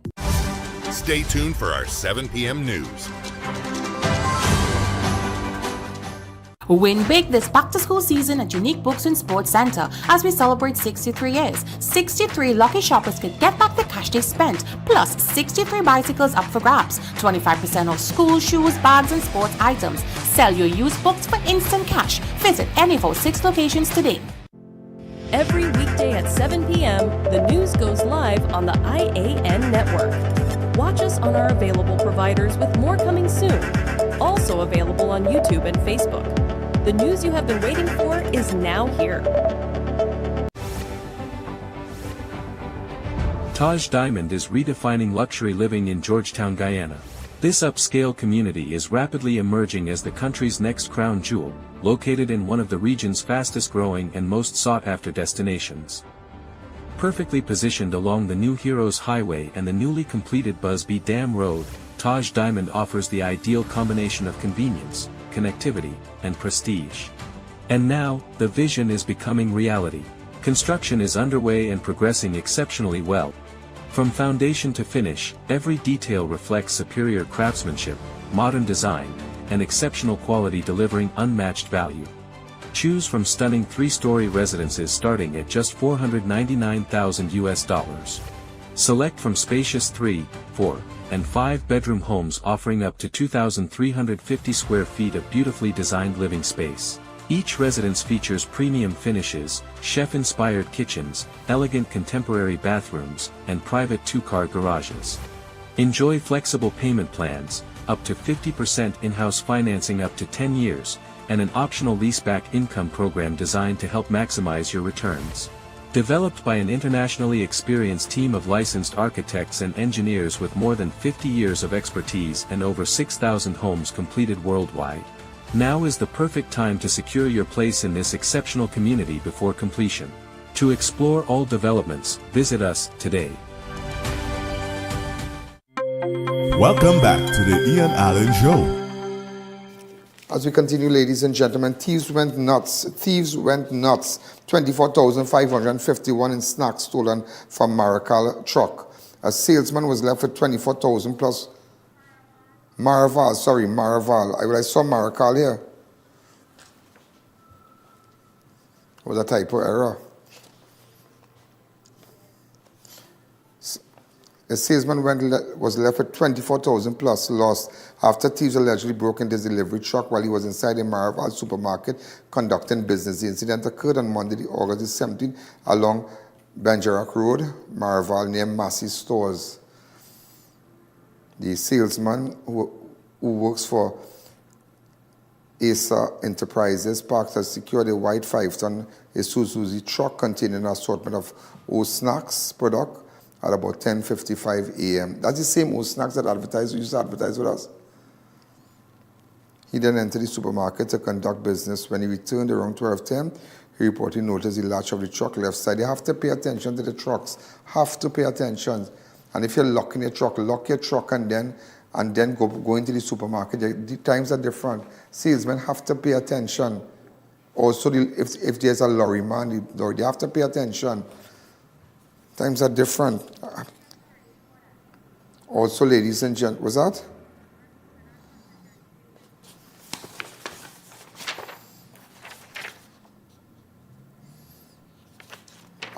Stay tuned for our 7 p.m. news. Win big this back-to-school season at Unique Books and Sports Center as we celebrate 63 years. 63 lucky shoppers could get back the cash they spent, plus 63 bicycles up for grabs, 25% off school shoes, bags, and sports items. Sell your used books for instant cash. Visit any of our 6 locations today. Every weekday at 7 p.m., the news goes live on the I.A.N network. Watch us on our available providers with more coming soon. Also available on YouTube and Facebook. The news you have been waiting for is now here. Taj Diamond is redefining luxury living in Georgetown, Guyana. This upscale community is rapidly emerging as the country's next crown jewel, located in one of the region's fastest growing and most sought-after destinations. Perfectly positioned along the New Heroes Highway and the newly completed Busby Dam Road, Taj Diamond offers the ideal combination of convenience, connectivity, and prestige. And now, the vision is becoming reality. Construction is underway and progressing exceptionally well. From foundation to finish, every detail reflects superior craftsmanship, modern design, and exceptional quality delivering unmatched value. Choose from stunning 3-story residences starting at just $499,000. Select from spacious 3, 4, and 5-bedroom homes offering up to 2,350 square feet of beautifully designed living space. Each residence features premium finishes, chef-inspired kitchens, elegant contemporary bathrooms, and private 2-car garages. Enjoy flexible payment plans, up to 50% in-house financing up to 10 years, and an optional leaseback income program designed to help maximize your returns. Developed by an internationally experienced team of licensed architects and engineers with more than 50 years of expertise and over 6,000 homes completed worldwide. Now is the perfect time to secure your place in this exceptional community before completion. To explore all developments, visit us today. Welcome back to the I.A.N Show. As we continue, ladies and gentlemen, thieves went nuts. 24,551 in snacks stolen from Marical truck. A salesman was left with 24,000 plus. Maraval. I saw Marical here. It was a typo error. A salesman was left with 24,000 plus lost after thieves allegedly broke into his delivery truck while he was inside a Maraval supermarket conducting business. The incident occurred on Monday, August 17th, along Banjarak Road, Maraval, near Massey Stores. The salesman, who works for A.S.A. Enterprises, parked and secured a white 5-ton Isuzu truck containing an assortment of O-Snacks product at about 10:55 a.m. That's the same O-Snacks that used to advertise with us. He then entered the supermarket to conduct business. When he returned around 12:10, he reportedly noticed the latch of the truck left side. You have to pay attention to the trucks. Have to pay attention. And if you're locking your truck, lock your truck and then go into the supermarket. The times are different. Salesmen have to pay attention. Also, if there's a lorry man, they have to pay attention. Times are different. Also, ladies and gentlemen, was that?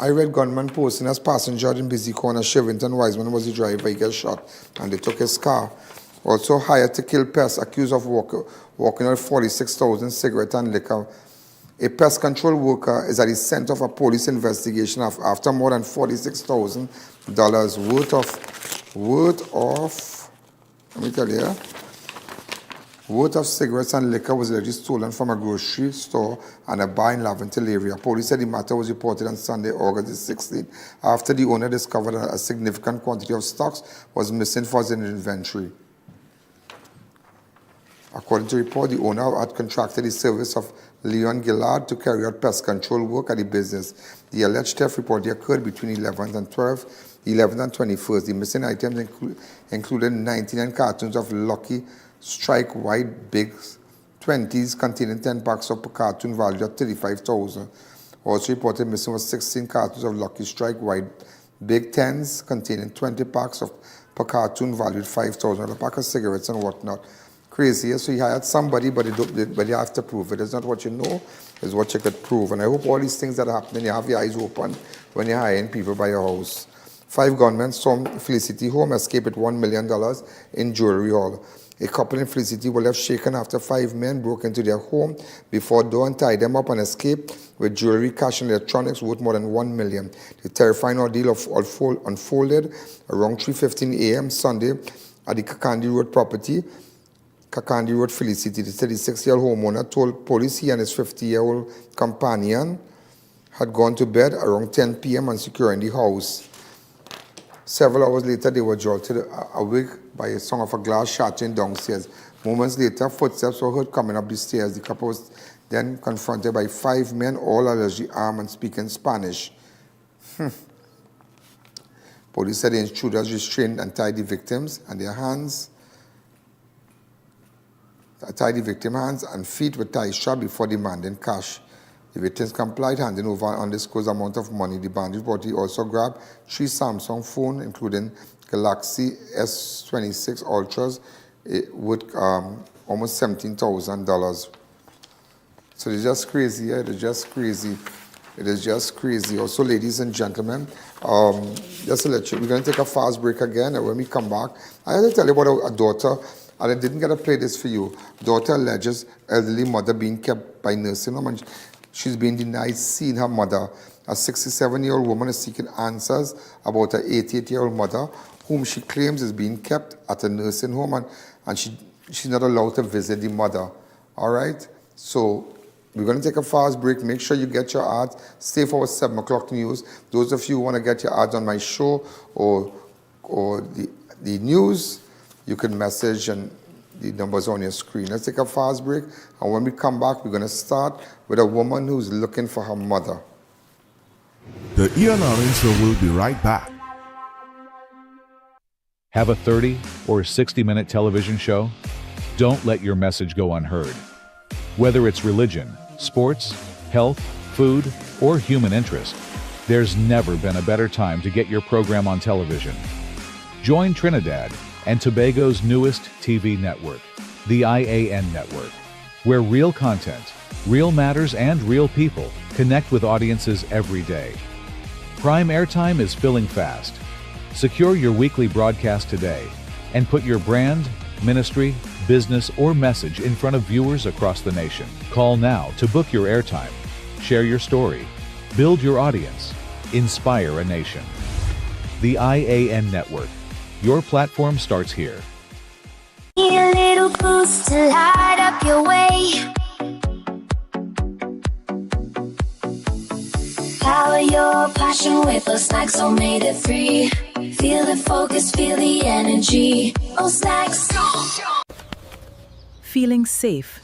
I read gunman posting as passenger in busy corner. Shivington Wiseman was the driver. He got shot and they took his car. Also hired to kill pests, accused of walking out 46,000 cigarettes and liquor. A pest control worker is at the center of a police investigation after more than $46,000 worth of cigarettes and liquor was allegedly stolen from a grocery store and a bar in Laventille area. Police said the matter was reported on Sunday, August 16th, after the owner discovered that a significant quantity of stocks was missing from his inventory. According to the report, the owner had contracted the service of Leon Gillard to carry out pest control work at the business. The alleged theft reportedly occurred between 11th and 21st. The missing items included 99 cartons of Lucky Strike White Big 20s containing 10 packs of per carton valued at $35,000. Also reported missing was 16 cartons of Lucky Strike White Big 10s containing 20 packs of per carton valued $5,000. A pack of cigarettes and whatnot. Crazy. So you hired somebody, but you have to prove it. It's not what you know, it's what you could prove. And I hope all these things that happen, you have your eyes open when you're hiring people by your house. 5 gunmen stormed Felicity home, escaped with $1 million in jewelry haul. A couple in Felicity were left shaken after 5 men broke into their home before dawn, tied them up and escaped with jewelry, cash and electronics worth more than $1 million. The terrifying ordeal unfolded around 3:15 a.m. Sunday at the Kakandi Road property. Kakandi Road, Felicity. The 36-year-old homeowner told police he and his 50-year-old companion had gone to bed around 10 p.m. and securing the house. Several hours later, they were jolted awake by a sound of a glass shattering downstairs. Moments later, footsteps were heard coming up the stairs. The couple was then confronted by 5 men, all allegedly armed and speaking Spanish. Police said the intruders restrained and tied the victims and their hands. Tied the victim's hands and feet with tie strap before demanding cash. The victims complied, handing over an undisclosed amount of money. The bandit party also grabbed 3 Samsung phones, including Galaxy S26 Ultras, with almost $17,000. So it's just crazy. Yeah? It is just crazy. It is just crazy. Also, ladies and gentlemen, just to let you, we're going to take a fast break again, and when we come back, I have to tell you about a daughter, and I didn't get to play this for you. Daughter alleges elderly mother being kept by nursing home, and she's been denied seeing her mother. A 67-year-old woman is seeking answers about her 88-year-old mother, whom she claims is being kept at a nursing home, and she's not allowed to visit the mother. All right? So we're going to take a fast break. Make sure you get your ads. Stay for our 7 o'clock news. Those of you who want to get your ads on my show or the news, you can message, and the numbers on your screen. Let's take a fast break, and when we come back, we're going to start with a woman who's looking for her mother. The I.A.N show will be right back. Have a 30 or 60-minute television show? Don't let your message go unheard. Whether it's religion, sports, health, food, or human interest, there's never been a better time to get your program on television. Join Trinidad and Tobago's newest TV network, the I.A.N Network, where real content, real matters, and real people connect with audiences every day. Prime airtime is filling fast. Secure your weekly broadcast today and put your brand, ministry, business, or message in front of viewers across the nation. Call now to book your airtime, share your story, build your audience, inspire a nation. The I.A.N Network. Your platform starts here. A little boost to light up your way. Power your passion with a snack so made it free. Feel the focus, feel the energy. Oh, snacks. Feeling safe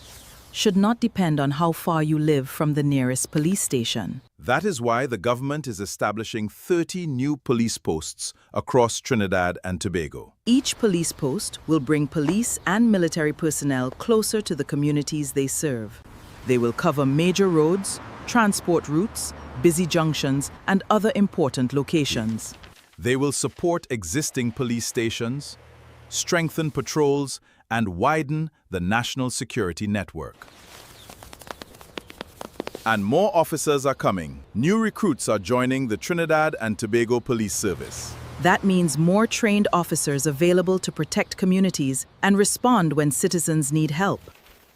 should not depend on how far you live from the nearest police station. That is why the government is establishing 30 new police posts across Trinidad and Tobago. Each police post will bring police and military personnel closer to the communities they serve. They will cover major roads, transport routes, busy junctions, and other important locations. They will support existing police stations, strengthen patrols, and widen the national security network. And more officers are coming. New recruits are joining the Trinidad and Tobago Police Service. That means more trained officers available to protect communities and respond when citizens need help.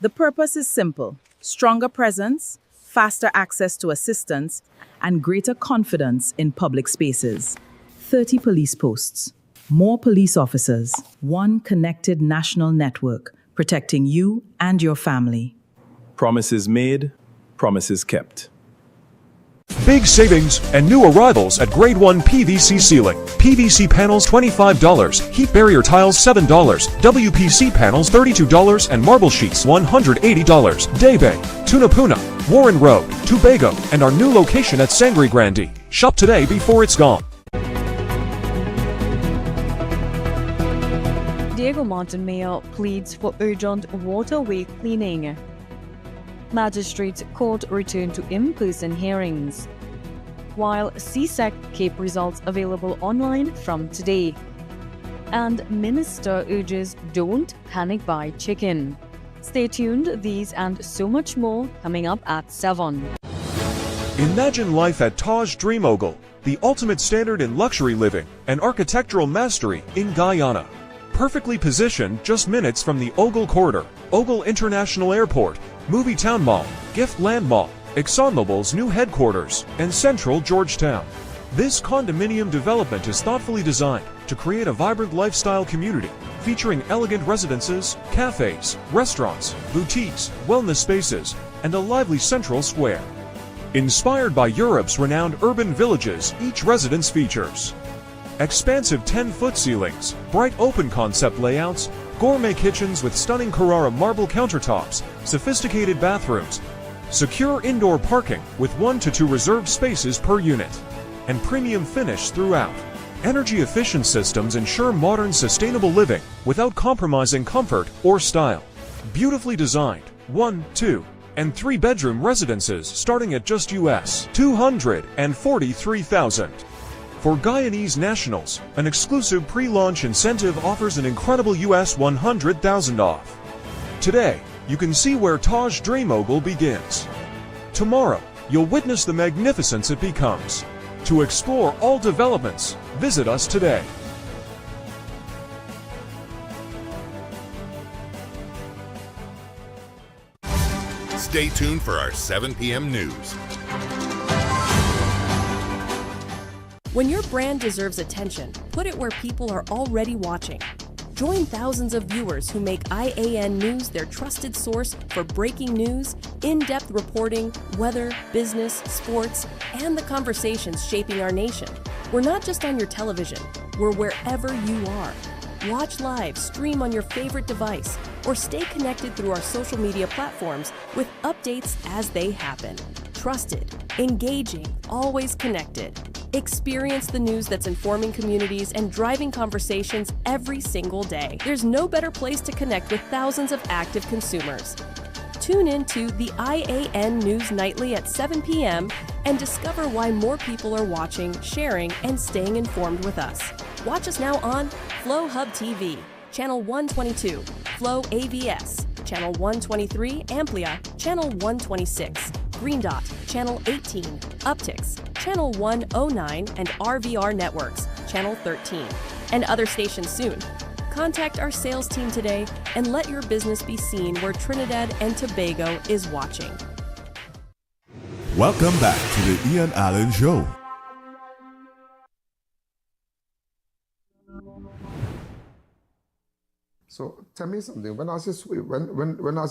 The purpose is simple: stronger presence, faster access to assistance, and greater confidence in public spaces. 30 police posts, more police officers, one connected national network protecting you and your family. Promises made, promises kept. Big savings and new arrivals at Grade 1 PVC ceiling. PVC panels $25, heat barrier tiles $7, WPC panels $32, and marble sheets $180. Day Bay, Tunapuna, Warren Road, Tobago, and our new location at Sangre Grande. Shop today before it's gone. Diego Mountain Mayor pleads for urgent waterway cleaning. Magistrates Court return to in-person hearings, while CSEC Cape results available online from today. And Minister urges don't panic buy chicken. Stay tuned, these and so much more coming up at 7. Imagine life at Taj Dream Ogle, the ultimate standard in luxury living and architectural mastery in Guyana. Perfectly positioned just minutes from the Ogle Corridor, Ogle International Airport, Movie Town Mall, Gift Land Mall, ExxonMobil's new headquarters, and Central Georgetown. This condominium development is thoughtfully designed to create a vibrant lifestyle community featuring elegant residences, cafes, restaurants, boutiques, wellness spaces, and a lively central square. Inspired by Europe's renowned urban villages, each residence features expansive 10-foot ceilings, bright open concept layouts, gourmet kitchens with stunning Carrara marble countertops, sophisticated bathrooms, secure indoor parking with 1 to 2 reserved spaces per unit, and premium finish throughout. Energy-efficient systems ensure modern, sustainable living without compromising comfort or style. Beautifully designed 1, 2, and 3-bedroom residences starting at just US $243,000. For Guyanese nationals, an exclusive pre-launch incentive offers an incredible US $100,000 off. Today, you can see where Taj Dre Mogul begins. Tomorrow, you'll witness the magnificence it becomes. To explore all developments, visit us today. Stay tuned for our 7 p.m. news. When your brand deserves attention, put it where people are already watching. Join thousands of viewers who make I.A.N. News their trusted source for breaking news, in-depth reporting, weather, business, sports, and the conversations shaping our nation. We're not just on your television, we're wherever you are. Watch live, stream on your favorite device, or stay connected through our social media platforms with updates as they happen. Trusted, engaging, always connected. Experience the news that's informing communities and driving conversations every single day. There's no better place to connect with thousands of active consumers. Tune in to the I.A.N. News Nightly at 7 p.m. and discover why more people are watching, sharing, and staying informed with us. Watch us now on Flow Hub TV, Channel 122, Flow AVS, Channel 123, Amplia, Channel 126, Green Dot, Channel 18, Uptix, Channel 109, and RVR Networks, Channel 13, and other stations soon. Contact our sales team today and let your business be seen where Trinidad and Tobago is watching. Welcome back to the I.A.N Show. So tell me something. When last you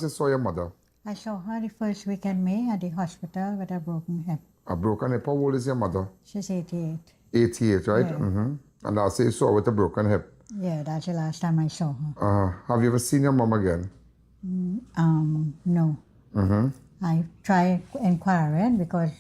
saw your mother? I saw her the first week in May at the hospital with a broken hip. A broken hip. How old is your mother? She's 88. 88, right? Yeah. Mm-hmm. And last you saw her with a broken hip. Yeah, that's the last time I saw her. Have you ever seen your mom again? No. Mm-hmm. I tried inquiring because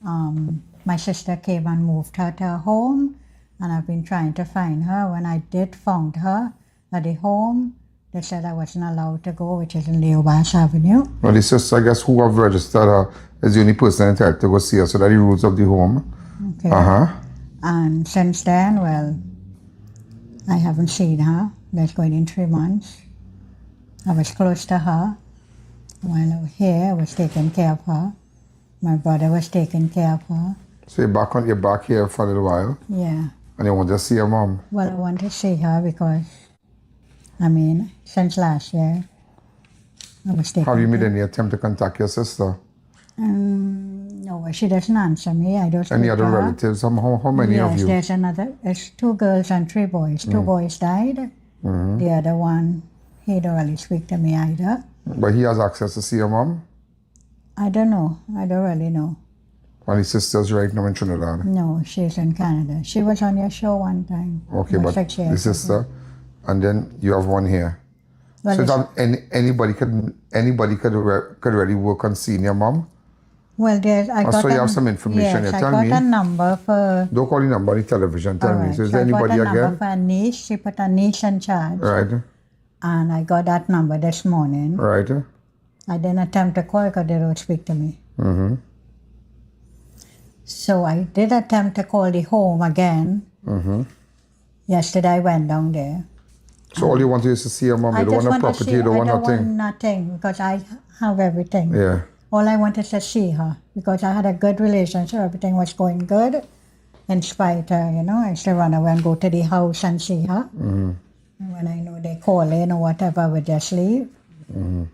my sister came and moved her to her home, and I've been trying to find her. When I did find her at the home, they said I wasn't allowed to go, which is in Leobass Avenue. Well, the sister, I guess, who have registered her is the only person entitled to go see her, so that the rules of the home. Okay. And since then, well, I haven't seen her. That's going in 3 months. I was close to her. While I was here, I was taking care of her. My brother was taking care of her. So you're back here for a little while? Yeah. And you want to see your mom? Well, I want to see her because, since last year, I was taking Have you made care. any attempt to contact your sister? No, she doesn't answer me. I don't. Any other relatives? How many of you? Yes, there's another. It's 2 girls and 3 boys. 2 boys died. Mm-hmm. The other one, he don't really speak to me either. But he has access to see your mom? I don't know. I don't really know. And his sister's right now in Trinidad? No, she's in Canada. She was on your show one time. Okay, about but 6 years the sister, ago. and then you have one here. Well, So that anybody could already work on seeing your mom? Well, I got so you have some information yes, here. Tell I me. got a number for... Don't call the number on the television. Tell me. Right. So is there anybody I got a number again? for a niece. She put a niece in charge. Right. And I got that number this morning. Right. I didn't attempt to call because they don't speak to me. Mm-hmm. So I did attempt to call the home again. Mm-hmm. Yesterday I went down there. So all you want is to see your mom. You don't want a property. You don't want I don't want nothing. nothing because I have everything. Yeah. All I want is to see her because I had a good relationship. Everything was going good. In spite of, I used to run away and go to the house and see her. Mm-hmm. And when I know they call in or whatever, I would just leave. Mm-hmm.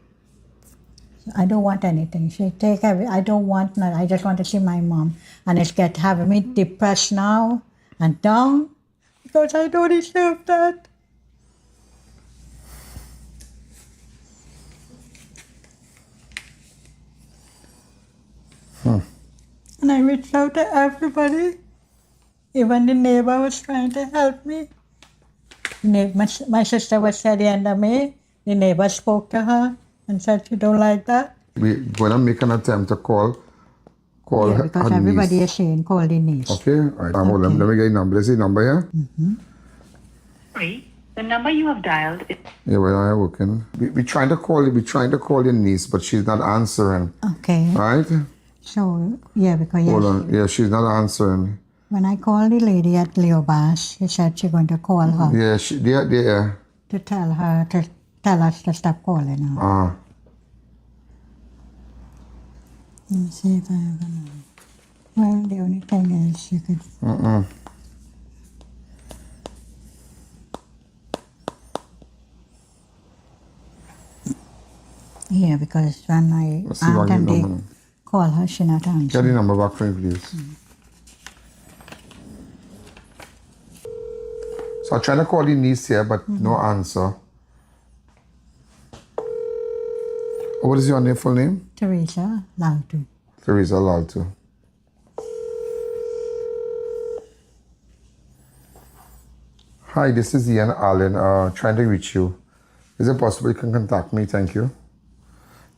So I don't want anything. She take I don't want nothing. I just want to see my mom. And it's having me depressed now and down because I don't deserve that. And I reached out to everybody. Even the neighbor was trying to help me. My sister was at the end of me. The neighbor spoke to her and said she don't like that. We're going to make an attempt to call her Because her everybody niece. is saying call the niece. Okay? All right. Hold on. Let me get your number. Is the number here? Mm-hmm. The number you have dialed is... Yeah, well, I'm working. We're trying to call your niece, but she's not answering. Okay. Right? So, yeah, because Hold on. Yeah, she's not answering. when I called the lady at Leobass, she said she's going to call her Yeah, to tell her to tell us to stop calling her. Let me see if I have another. Well, the only thing is you could... Yeah, because when my aunt and they call her, she not answering. Get the number back for me, please. So I'm trying to call the niece here, but no answer. What is your full name? Teresa Laltu. Teresa Laltu. Hi, this is I.A.N, trying to reach you. Is it possible you can contact me? Thank you.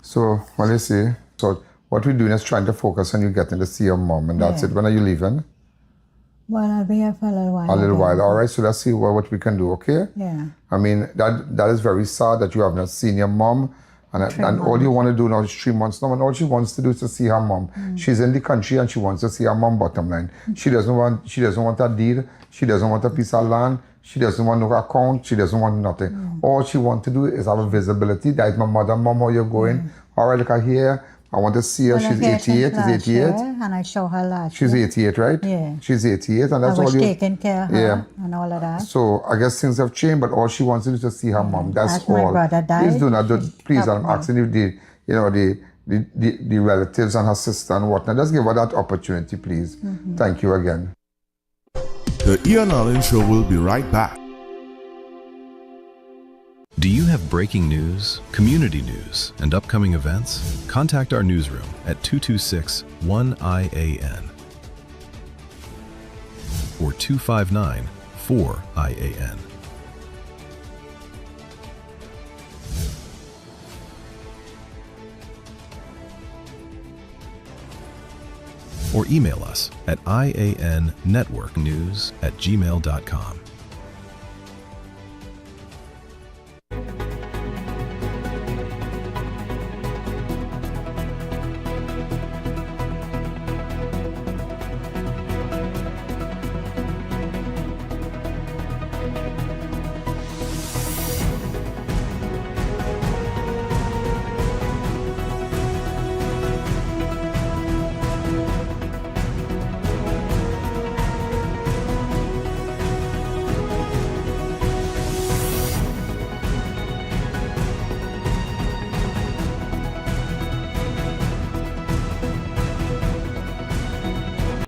So, what do you say? So, what we're doing is trying to focus on you getting to see your mom, and that's it. When are you leaving? Well, I'll be here for a little while. A little while, all right? So let's see what we can do, okay? Yeah. I mean, that is very sad that you have not seen your mom, and all you want to do now is 3 months now, and all she wants to do is to see her mom. She's in the country and she wants to see her mom, bottom line. She doesn't want a deed, she doesn't want a piece of land, she doesn't want no account, she doesn't want nothing. All she wants to do is have a visibility. That is my mother, mom, how you're going. All right, look at here. I want to see her. Well, She's 88. Is 88? Year, and I saw her last She's year. 88, right? Yeah. She's 88, and that's I was all you... taking care of her and all of that. So I guess things have changed, but all she wants to do is to see her mom. That's As all. my brother died, Please do not do. Please, I'm me. asking you the relatives and her sister and whatnot. Just give her that opportunity, please. Thank you again. The I.A.N Show will be right back. Do you have breaking news, community news, and upcoming events? Contact our newsroom at 226-1-IAN or 259-4-IAN. Or email us at iannetworknews@gmail.com.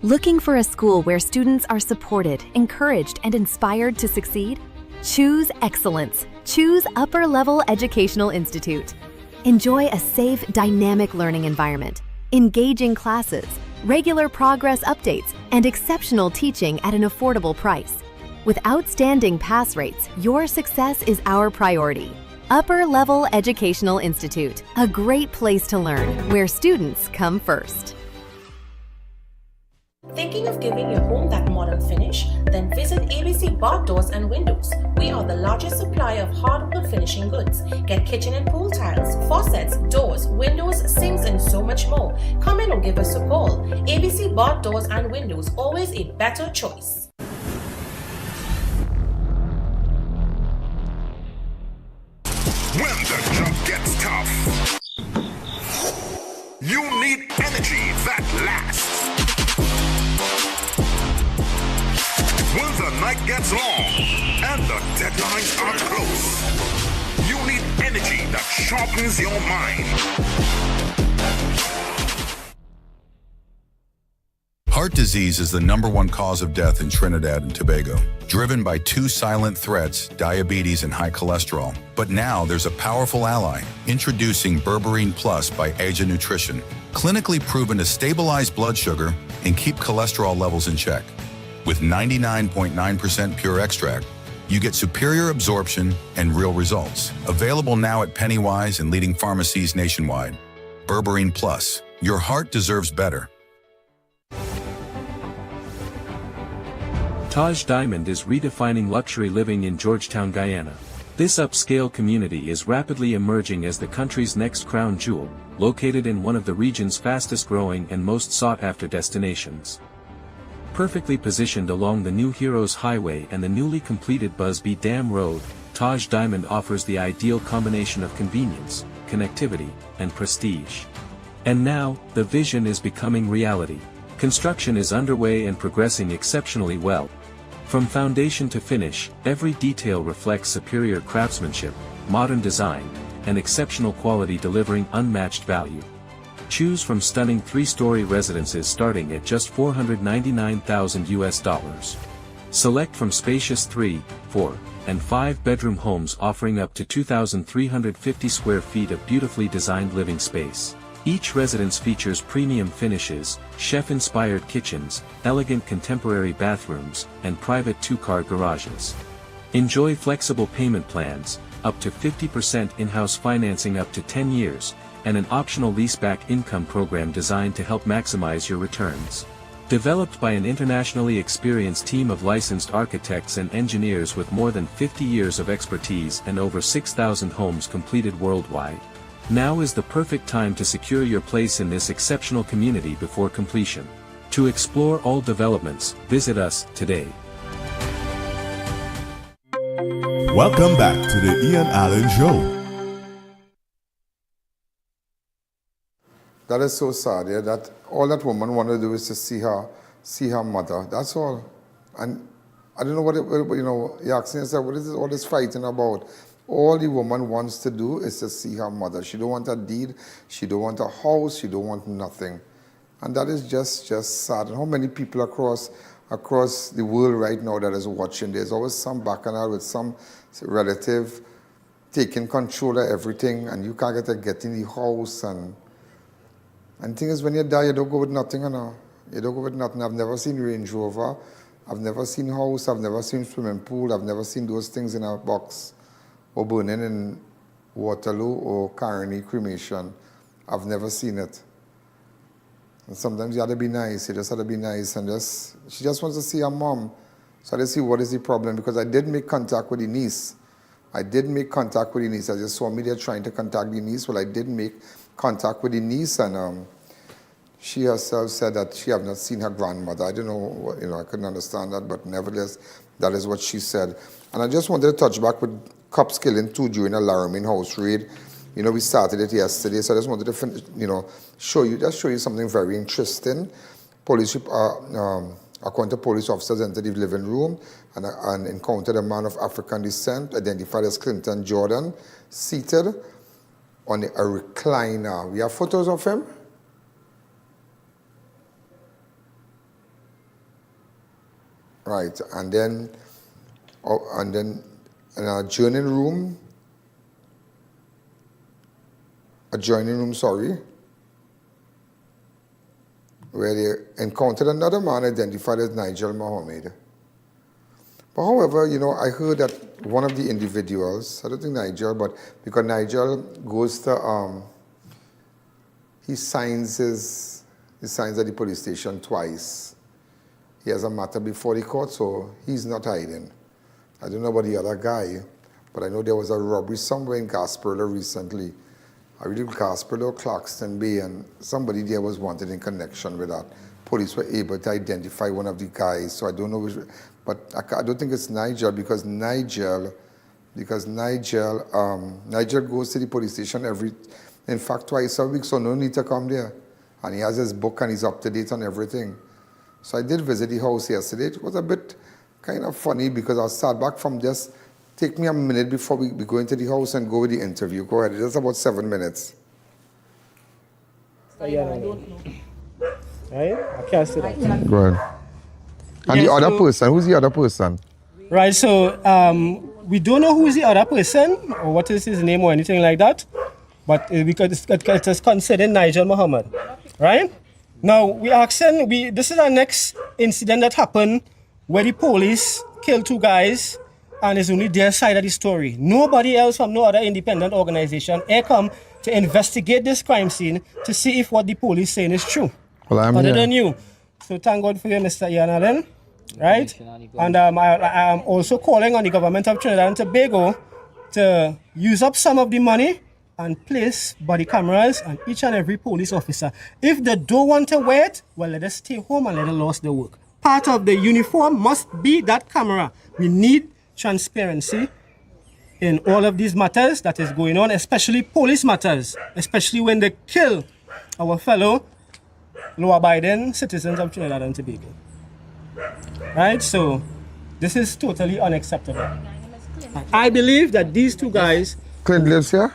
Looking for a school where students are supported, encouraged, and inspired to succeed? Choose excellence. Choose Upper Level Educational Institute. Enjoy a safe, dynamic learning environment, engaging classes, regular progress updates, and exceptional teaching at an affordable price. With outstanding pass rates, your success is our priority. Upper Level Educational Institute, a great place to learn, where students come first. Thinking of giving your home that modern finish? Then visit ABC Bath Doors and Windows. We are the largest supplier of hardwood finishing goods. Get kitchen and pool tiles, faucets, doors, windows, sinks, and so much more. Come in or give us a call. ABC Bath Doors and Windows, always a better choice. When the job gets tough, you need energy that lasts. When the night gets long and the deadlines are close, you need energy that sharpens your mind. Heart disease is the #1 cause of death in Trinidad and Tobago, driven by 2 silent threats, diabetes and high cholesterol. But now there's a powerful ally, introducing Berberine Plus by A.D.VERTISE Nutrition, clinically proven to stabilize blood sugar and keep cholesterol levels in check. With 99.9% pure extract, you get superior absorption and real results. Available now at Pennywise and leading pharmacies nationwide. Berberine Plus, your heart deserves better. Taj Diamond is redefining luxury living in Georgetown, Guyana. This upscale community is rapidly emerging as the country's next crown jewel, located in one of the region's fastest growing and most sought-after destinations. Perfectly positioned along the New Heroes Highway and the newly completed Busby Dam Road, Taj Diamond offers the ideal combination of convenience, connectivity, and prestige. And now, the vision is becoming reality. Construction is underway and progressing exceptionally well. From foundation to finish, every detail reflects superior craftsmanship, modern design, and exceptional quality delivering unmatched value. Choose from stunning 3-story residences starting at just $499,000. Select from spacious 3, 4, and 5-bedroom homes offering up to 2,350 square feet of beautifully designed living space. Each residence features premium finishes, chef-inspired kitchens, elegant contemporary bathrooms, and private 2-car garages. Enjoy flexible payment plans, up to 50% in-house financing up to 10 years, and an optional leaseback income program designed to help maximize your returns. Developed by an internationally experienced team of licensed architects and engineers with more than 50 years of expertise and over 6,000 homes completed worldwide. Now is the perfect time to secure your place in this exceptional community before completion. To explore all developments, visit us today. Welcome back to the I.A.N Show. That is so sad, yeah, that all that woman wanted to do is to see her mother. That's all. And I don't know what you're asking yourself, what is all this fighting about? All the woman wants to do is to see her mother. She don't want a deed, she don't want a house, she don't want nothing. And that is just sad. And how many people across the world right now that is watching, there's always some bacchanal with some relative taking control of everything, and you can't get in the house. And the thing is, when you die, you don't go with nothing, you know. You don't go with nothing. I've never seen Range Rover, I've never seen house, I've never seen swimming pool, I've never seen those things in a box, or burning in Waterloo or Carney cremation. I've never seen it. And sometimes you have to be nice, you just have to be nice, and she just wants to see her mom. So I just see what is the problem, because I did make contact with the niece. I just saw me there trying to contact the niece. Well, I did make contact with the niece, and she herself said that she have not seen her grandmother. I don't know, I couldn't understand that, but nevertheless, that is what she said. And I just wanted to touch back with cops killing 2 during a Laramie house raid. We started it yesterday, so I just wanted to finish, show you something very interesting. Police, according to police officers, entered the living room and encountered a man of African descent, identified as Clinton Jordan, seated on a recliner. We have photos of him. Right, and then in an adjoining room, where they encountered another man identified as Nigel Mohammed. But however, I heard that one of the individuals, I don't think Nigel, but because Nigel goes to, he signs at the police station twice. He has a matter before the court, so he's not hiding. I don't know about the other guy, but I know there was a robbery somewhere in Gasperla recently. I believe Gasperla or Clarkston Bay, and somebody there was wanted in connection with that. Police were able to identify one of the guys, so I don't know which, but I don't think it's Nigel, because Nigel goes to the police station in fact, twice a week, so no need to come there. And he has his book and he's up to date on everything. So I did visit the house yesterday. It was a bit kind of funny, because I sat back from just, take me a minute before we go into the house and go with the interview. Go ahead, it's just about 7 minutes. I can't say that. Go ahead. And the other person, who's the other person? Right, so we don't know who's the other person, or what is his name or anything like that, but because it is considered Nigel Mohammed, right? Now, this is our next incident that happened where the police killed 2 guys, and it's only their side of the story. Nobody else from no other independent organization come to investigate this crime scene to see if what the police saying is true. Well, I'm other here. than you. So thank God for you, Mr. I.A.N, right? And I am also calling on the government of Trinidad and Tobago to use up some of the money and place body cameras on each and every police officer. If they don't want to wear it, well, let us stay home and let us lose the work. Part of the uniform must be that camera. We need transparency in all of these matters that is going on, especially police matters, especially when they kill our fellow law-abiding citizens of Trinidad and Tobago. Right? So this is totally unacceptable. I believe that these two guys... Clint lives here?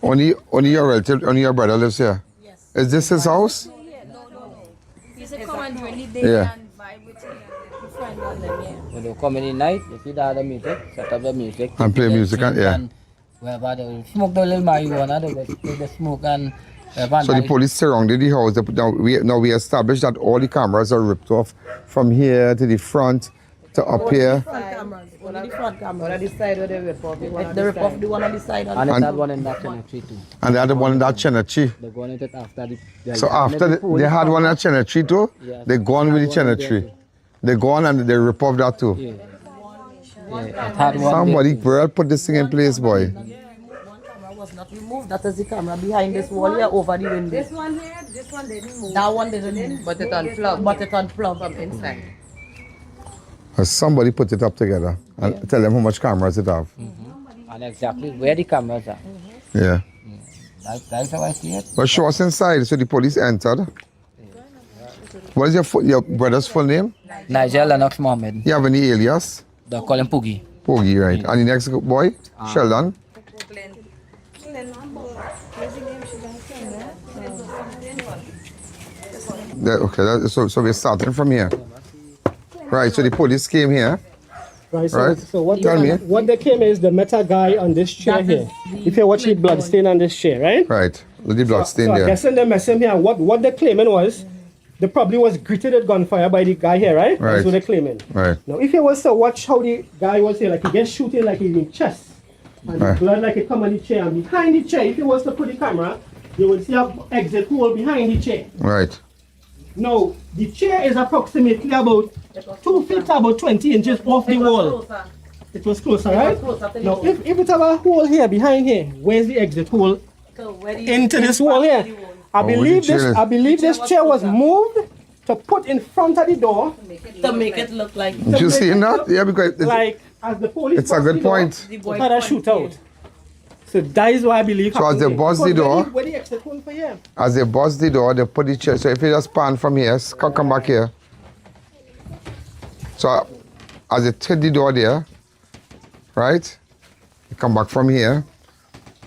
Only your relative, only your brother lives here? Yes. Is this his house? He said come and during the day and vibe with his friend on them, yeah. When they come in the night, they see the other music, set up the music. And play music, and wherever they smoke the little marijuana, they take the smoke and... So the police surrounded the house. Now we established that all the cameras are ripped off from here to the front to up here. Only the front camera. One on the side where they rip off. They rip off the one on the side. And they have one in that cemetery too. And they had the one in that cemetery. They go on it after the... So after they had one in that cemetery too, yes. They go on with the cemetery. They go on and they rip off that too. Yeah. Somebody, bro, put this thing in place, boy. Was not removed. That is the camera behind this wall here over the window. This one here, this one didn't move. That one didn't move, but it unplugged. But it unplugged from inside. Somebody put it up together and tell them how much cameras it have. And exactly where the cameras are. Yeah. That's how I see it. But show us inside. So the police entered. What is your brother's full name? Nigel Lennox Mohammed. You have any alias? They call him Poogie. Poogie, right. And the next boy? Sheldon? Okay, so we're starting from here. Right, so the police came here. Right, right? So what they came is they met a guy on this chair here. If you watch the blood stain on this chair, right? Right, the blood stain so there. I guess they met him here. What they're claiming was, they probably was greeted at gunfire by the guy here, right? Right. That's what they're claiming. Right. Now, if you was to watch how the guy was here, like he gets shooting like he's in chest. And the blood like it come on the chair. And behind the chair, if you was to put the camera, you will see an exit hole behind the chair. Right. Now, the chair is approximately about 2 feet, about 20 inches off the wall. It was closer, right? Now, if it have a hole here, behind here, where's the exit hole into this wall here? I believe this chair was moved to put in front of the door. To make it look like... Did you see that? Yeah, because... Like, as the police... It's a good point. Had a shootout. So that is what I believe. So as they bust the door, where the exit hole for here? As they bust the door, they put the chair. So if you just pan from here, come back here. So as they hit the door there, right? You come back from here.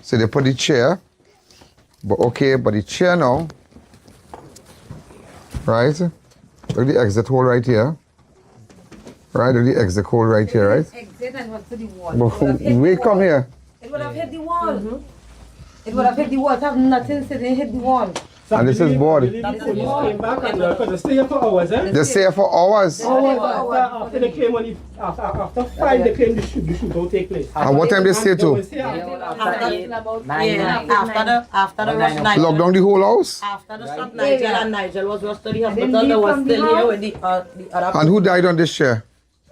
So they put the chair. But the chair now, right? Look at the exit hole right here. Right, look at the exit hole right here, right? Exit and what's the wall? Wait, come here. It would have hit the wall. It would have hit the wall. It have nothing sitting, hit the wall. So and this is board. Came back and they stay here for hours, eh? They stay here for hours. After they came on after 5 they came the shootout take place. And what time they stay to? After the rush Nigel. Lock down the whole house? After the shot Nigel and Nigel was rushed to the hospital, they was still here with the other. And who died on this chair?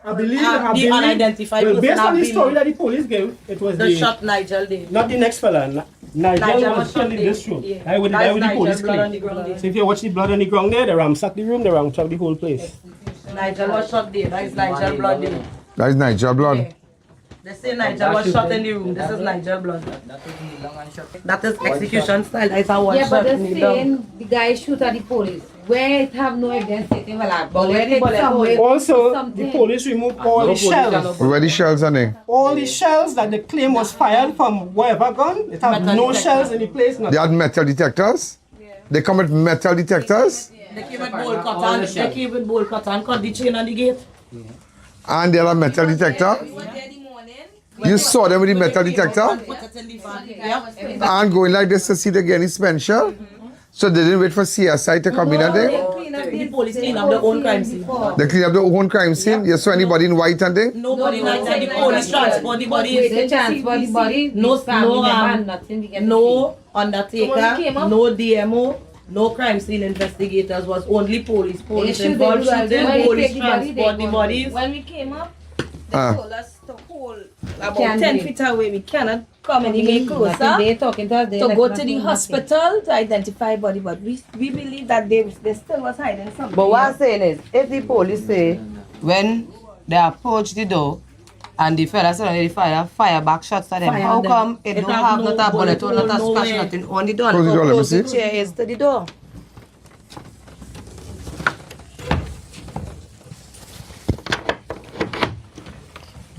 I believe the unidentified person. Based on the story that the police gave, it was the shot Nigel did. Not the next fella. Nigel was shot in this room. I would the police claim. So if you watch the blood on the ground there, they ransacked the room, they ransacked the whole place. Nigel was shot there. That is Nigel blood there. That is Nigel blood. Yeah. They say Nigel was shot in the room. This is Nigel blood. That is execution style. That is a one shot. Yeah, but they're saying the guy shoot at the police. Where it have no evidence taken Also, the police removed all the shells. Where the shells are there? All the shells that the claim was fired from wherever gun, it have no shells in the place. They had metal detectors? Yeah. They come with metal detectors? They came with bolt cutter. They came with bolt cutter and cut the chain on the gate. And they had a metal detector? You saw them with the metal detector? And going like this to see they get any special? So they didn't wait for CSI to come in and they? The police clean up their own crime scene. They clean up their own crime scene? You saw anybody in white and they? Nobody in white. The police transport the body. They transport the body. No undertaker, no DMO, no crime scene investigators. Was only police. Police involved shooting, police transport the bodies. When we came up, they told us to hold about 10 feet away. We cannot come any closer to go to the hospital to identify body, but we believe that they still was hiding something. But what I'm saying is, if the police say when they approach the door, And the fella said they fire back shots at them. How come it don't have not a bullet or not a splash, nothing on the door? Close the door, let me see. The chair is to the door.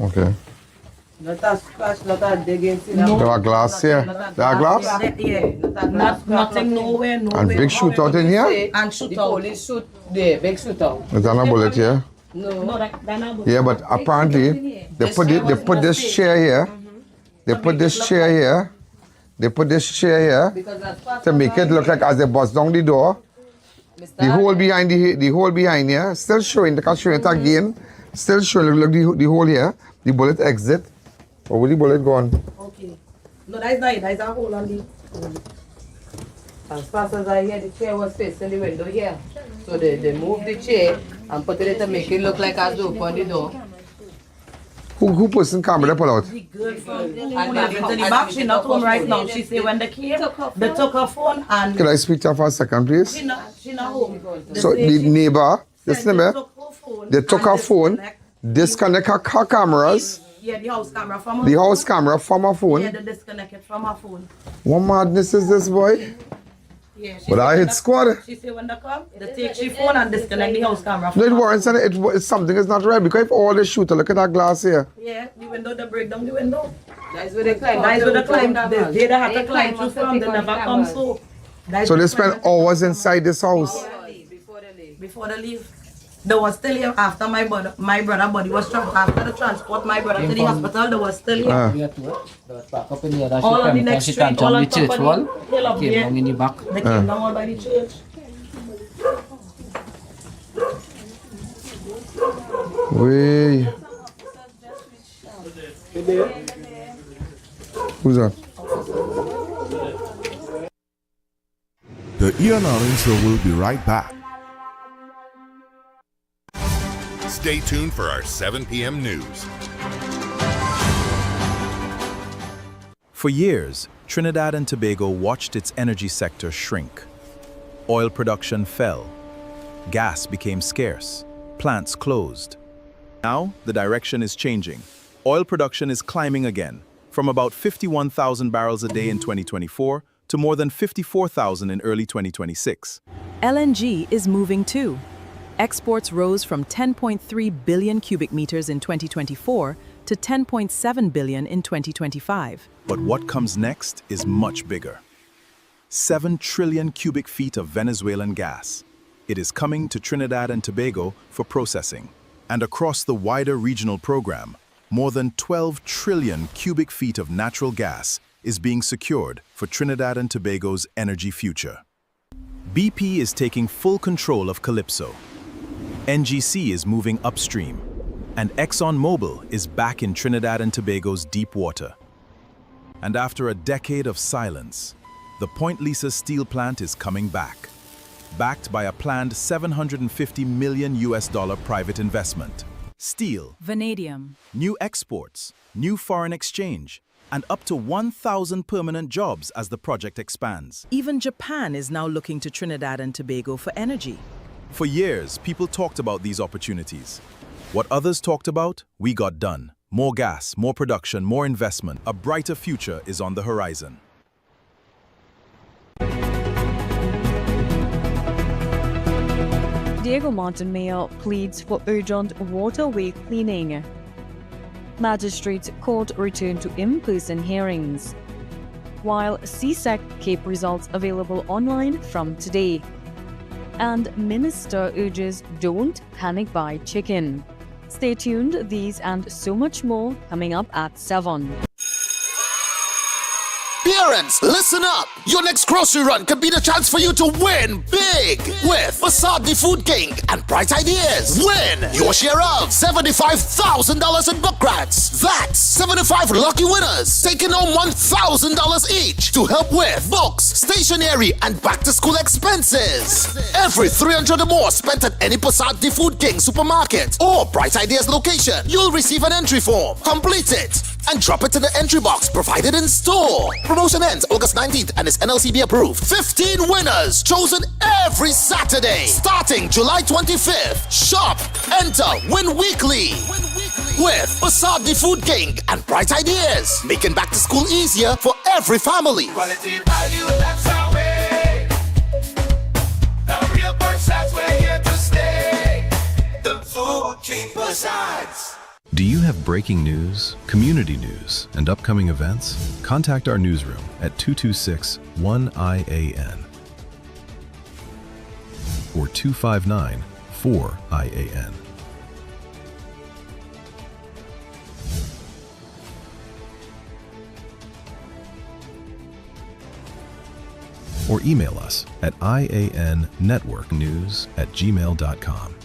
Okay. Not a splash, not a digging. No. There are glass here. There are glass? Yeah, nothing, nowhere. And big shootout in here? And shootout. The police shoot there, big shootout. Is there no bullet here? No, that's not bullet. Yeah, but apparently they put this chair here. They put this chair here. They put this chair here to make it look like as they bust down the door. The hole behind the hole behind here, still showing. They can show it again. Still showing. Look the hole here. The bullet exit. Or will the bullet gone? Okay. No, that is not it. That is a hole on the. As fast as I hear, the chair was facing the window here. So they moved the chair and put it to make it look like as they open the door. Who puts in camera they pull out? The girl from the back, she's not home right now. She said when they came, they took her phone and... Can I speak to her for a second, please? She's not home. So the neighbor, listen to me, they took her phone, disconnect her cameras. Yeah, the house camera from her The house camera from her phone. Yeah, they disconnected from her phone. What madness is this, boy? Yeah, But I hit squad. She said when they come, they take her phone and disconnect the house camera from No, it her warrants it's something is not right because if all the shooter, look at that glass here. Yeah, the window, they break down the window. That's where they climb. That's where they climb. They have to climb through from, they never come so. So they spend hours inside this house. Before they leave. They was still here after my brother body was after the transport my brother to the hospital. They was still here. All on the next street, all on top of the hill up here. in the back. They came down all by the church. Way. Who's that? The I.A.N Show will be right back. Stay tuned for our 7 p.m. news. For years, Trinidad and Tobago watched its energy sector shrink. Oil production fell. Gas became scarce. Plants closed. Now, the direction is changing. Oil production is climbing again, from about 51,000 barrels a day in 2024 to more than 54,000 in early 2026. LNG is moving too. Exports rose from 10.3 billion cubic meters in 2024 to 10.7 billion in 2025. But what comes next is much bigger. 7 trillion cubic feet of Venezuelan gas. It is coming to Trinidad and Tobago for processing. And across the wider regional program, more than 12 trillion cubic feet of natural gas is being secured for Trinidad and Tobago's energy future. BP is taking full control of Calypso. NGC is moving upstream, and ExxonMobil is back in Trinidad and Tobago's deep water. And after a decade of silence, the Point Lisa steel plant is coming back, backed by a planned $750 million private investment. Steel, vanadium, new exports, new foreign exchange, and up to 1,000 permanent jobs as the project expands. Even Japan is now looking to Trinidad and Tobago for energy. For years, people talked about these opportunities. What others talked about, we got done. More gas, more production, more investment. A brighter future is on the horizon. Diego Montemayor pleads for urgent waterway cleaning. Magistrates Court return to in-person hearings, while CSEC CAPE results available online from today. And Minister urges don't panic buy chicken. Stay tuned, these and so much more coming up at 7. Parents, listen up! Your next grocery run could be the chance for you to win big with Facade the Food King and Bright Ideas. Win your share of $75,000 in book grants. That's 75 lucky winners taking home $1,000 each to help with books, stationery, and back-to-school expenses. Every $300 or more spent at any Facade the Food King supermarket or Bright Ideas location, you'll receive an entry form. Complete it and drop it in the entry box provided in store. Promotion ends August 19th and is NLCB approved. 15 winners chosen every Saturday starting July 25th. Shop, enter, win weekly. with Facade the Food King and Bright Ideas, making back to school easier for every family. Quality value, that's our way. The real Versace, we're here to stay. The Food King Versace. Do you have breaking news, community news, and upcoming events? Contact our newsroom at 226-1-I.A.N. or 259-4-I.A.N. or email us at iannetworknews@gmail.com.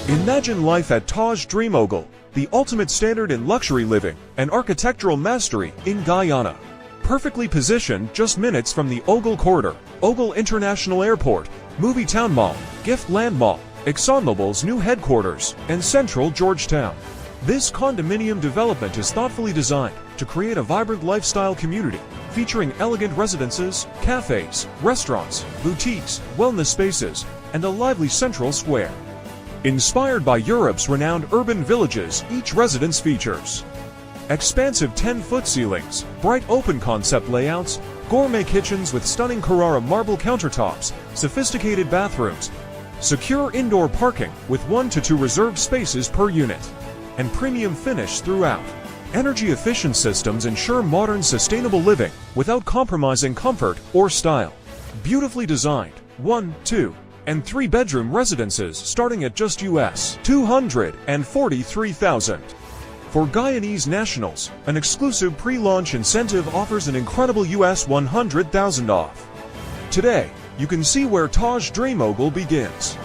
Imagine life at Taj Dream Ogle, the ultimate standard in luxury living and architectural mastery in Guyana. Perfectly positioned just minutes from the Ogle Corridor, Ogle International Airport, Movie Town Mall, Gift Land Mall, ExxonMobil's new headquarters, and central Georgetown. This condominium development is thoughtfully designed to create a vibrant lifestyle community featuring elegant residences, cafes, restaurants, boutiques, wellness spaces, and a lively central square. Inspired by Europe's renowned urban villages, each residence features expansive 10-foot ceilings, bright open concept layouts, gourmet kitchens with stunning Carrara marble countertops, sophisticated bathrooms, secure indoor parking with 1 to 2 reserved spaces per unit, and premium finish throughout. Energy-efficient systems ensure modern, sustainable living without compromising comfort or style. Beautifully designed 1, 2, and 3-bedroom residences starting at just US $243,000. For Guyanese nationals, an exclusive pre-launch incentive offers an incredible US $100,000 off. Today, you can see where Taj Dream Ogle begins.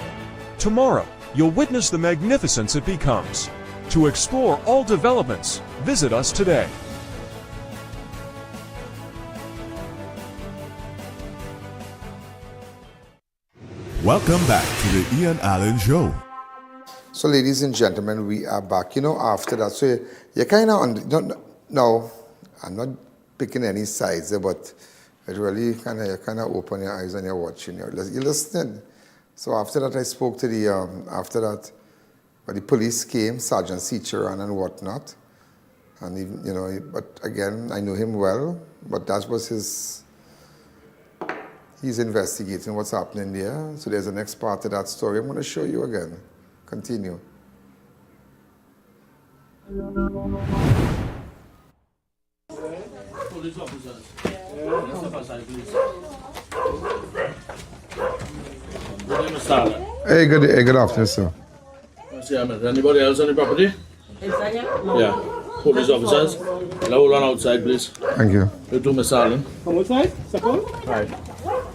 Tomorrow, you'll witness the magnificence it becomes. To explore all developments, visit us today. Welcome back to the I.A.N Show. So, ladies and gentlemen, we are back. You know, after that, so you're kind of no, I'm not picking any sides there, but it really you kind of open your eyes and you're watching, you're listening. So after that, I spoke to the police came, Sergeant Cicheran and whatnot, and even, you know, but again, I know him well, but that was he's investigating what's happening there. So there's the next part of that story I'm going to show you again. Continue. Police officers. Hey, good afternoon, sir. Anybody else on the property? Yeah. Police officers. Hold on outside, please. Thank you. You two, Miss Allen. Come outside, suppose? Right.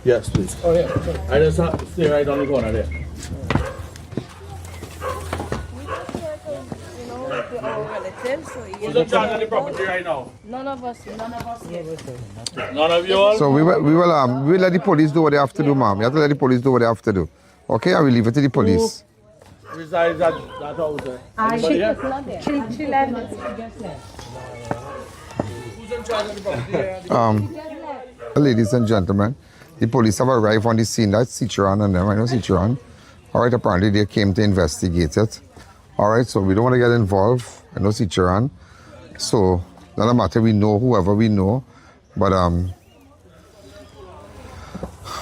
Yes, please. Oh, yeah. I just stay right on the corner there. Who's in charge of the property right now? None of us. None of you all? So we will let the police do what they have to do, ma'am. You have to let the police do what they have to do. Okay, I will leave it to the police. Who resides at that house there? Anybody here? She left. Who's in charge of the property here? Ladies and gentlemen, the police have arrived on the scene. That's Cicheran and them. I know Cicheran. All right, apparently they came to investigate it. All right, so we don't want to get involved. I know Cicheran. So, doesn't matter, we know whoever we know. But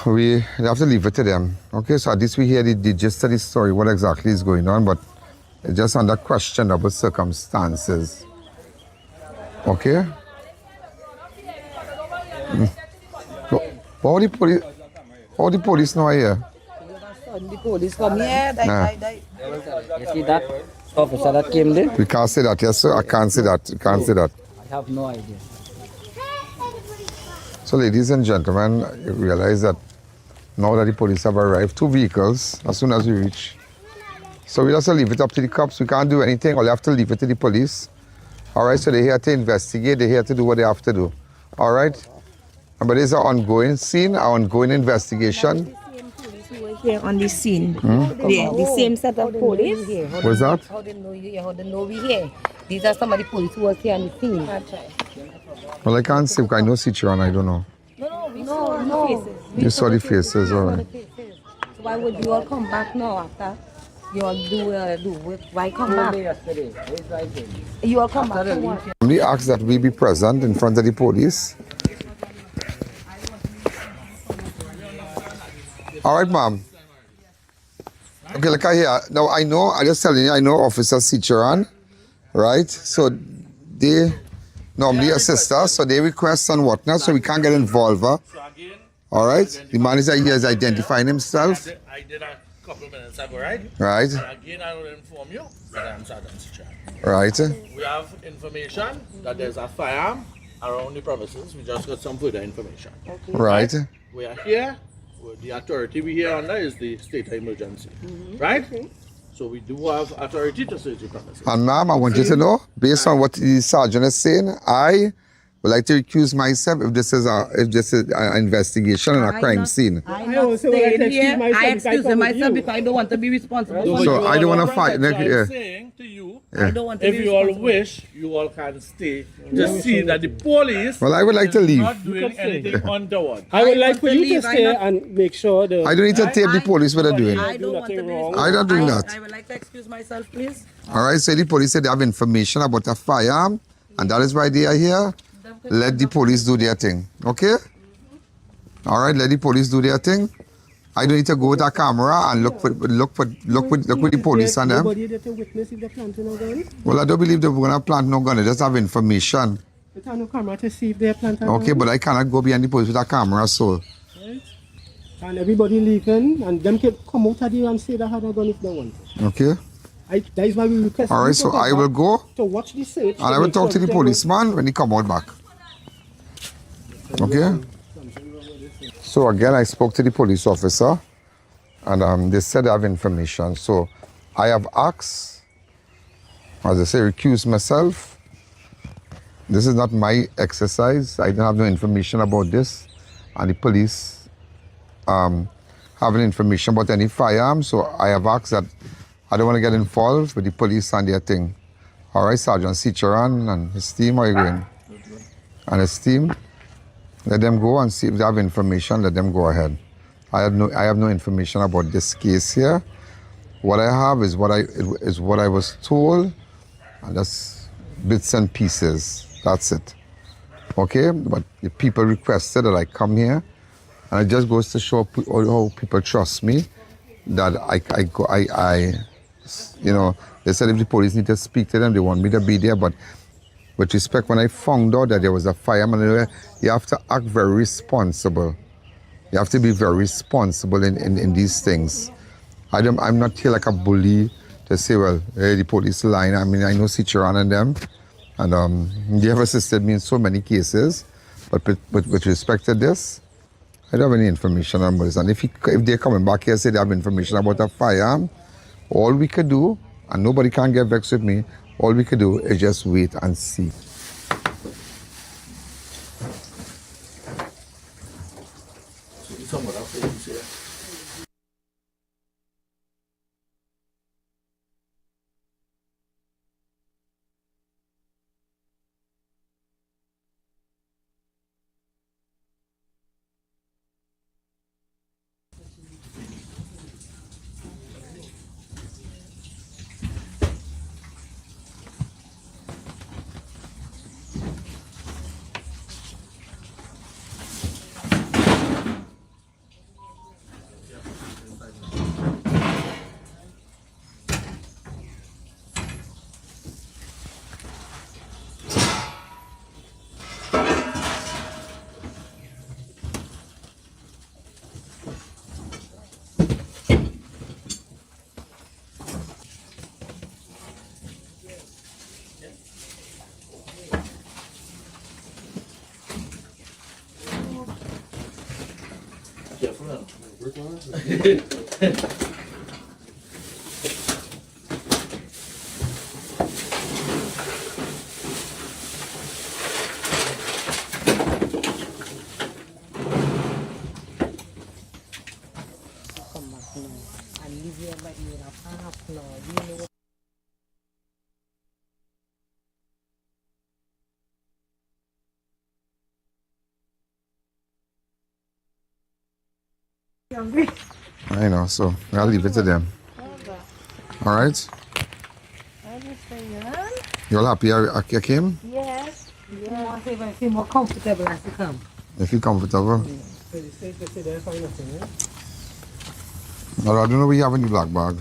we have to leave it to them. Okay, so at least we hear the gist of the story, what exactly is going on, but it's just under questionable circumstances. Okay? How the police know here? The police come here, You see that officer that came there? We can't say that, yes sir, I can't say that, you can't say that. I have no idea. So ladies and gentlemen, you realize that now that the police have arrived, 2 vehicles, as soon as we reach. So we just leave it up to the cops, we can't do anything, all you have to leave it to the police. All right, so they're here to investigate, they're here to do what they have to do. All right? But it's an ongoing scene, an ongoing investigation. Here on the scene. Yeah, the same set of police. What's that? How they know you here? How they know we here? These are some of the police who was here on the scene. Well, I can't say because I know Cicheran, I don't know. No. You saw the faces, all right. So why would you all come back now after You all do work. Why come back? Yesterday. You all come back for what? We ask that we be present in front of the police. All right, ma'am. Okay, look here. Now, I just telling you, I know Officer Sicharan, right? So, they normally assist us, so they request and whatnot, so we can't get involved. All right? The man is here is identifying himself. I did a couple of minutes ago, right? Right. And again, I will inform you that I'm Sergeant Sicharan. Right. We have information that there's a firearm around the premises. We just got some further information. Okay. Right. We are here. The authority we here under is the state of emergency, right? Okay. So we do have authority to search the premises. And ma'am, I want you to know, based on what the sergeant is saying, I would like to recuse myself if this is an investigation and a crime scene. I'm not staying here. I excuse myself because I don't want to be responsible for So I don't want to fight. I'm saying to you, I don't want to if be you all responsible. wish, you all can stay to see that the police Well, I would like to leave. not doing anything untoward. I would like for you to stay and make sure the... I don't need to tape the police what they're doing. I don't want to be responsible. I don't do that. I would like to excuse myself, please. All right, so the police said they have information about a firearm, and that is why they are here. Let the police do their thing, okay? All right, let the police do their thing. I don't need to go with a camera and look with the police and them. Nobody there to witness if they're planting a gun? Well, I don't believe they're going to plant no gun. They just have information. They have no camera to see if they're planting Okay, but I cannot go behind the police with a camera, so. Right? And everybody leaving, and them can come out of there and say they had a gun if they want. Okay. That is why we request. All right, so I will go to watch the search. and I will talk to the policeman when he come out back. Okay? So again, I spoke to the police officer, and they said they have information. So I have asked, as I say, recuse myself. This is not my exercise. I don't have no information about this. And the police have no information about any firearms. So I have asked that I don't want to get involved with the police and their thing. All right, Sergeant Sicharan and his team, are you going? And his team, let them go and see if they have information, let them go ahead. I have no information about this case here. What I have is what I was told, and that's bits and pieces. That's it. Okay? But the people requested that I come here, and it just goes to show how people trust me, that you know, they said if the police need to speak to them, they want me to be there, but with respect, when I found out that there was a fireman, you have to act very responsible. You have to be very responsible in these things. I'm not here like a bully to say, well, hey, the police line. I mean, I know Sicharan and them, and they have assisted me in so many cases, but with respect to this, I don't have any information on this. And if they're coming back here and say they have information about a firearm, all we could do, and nobody can get vexed with me, all we could do is just wait and see. I know, so I'll leave it to them. All right. You all happy I came? Yes. Yeah. I feel more comfortable as you come. You feel comfortable? Well, I don't know what you have in the black bag.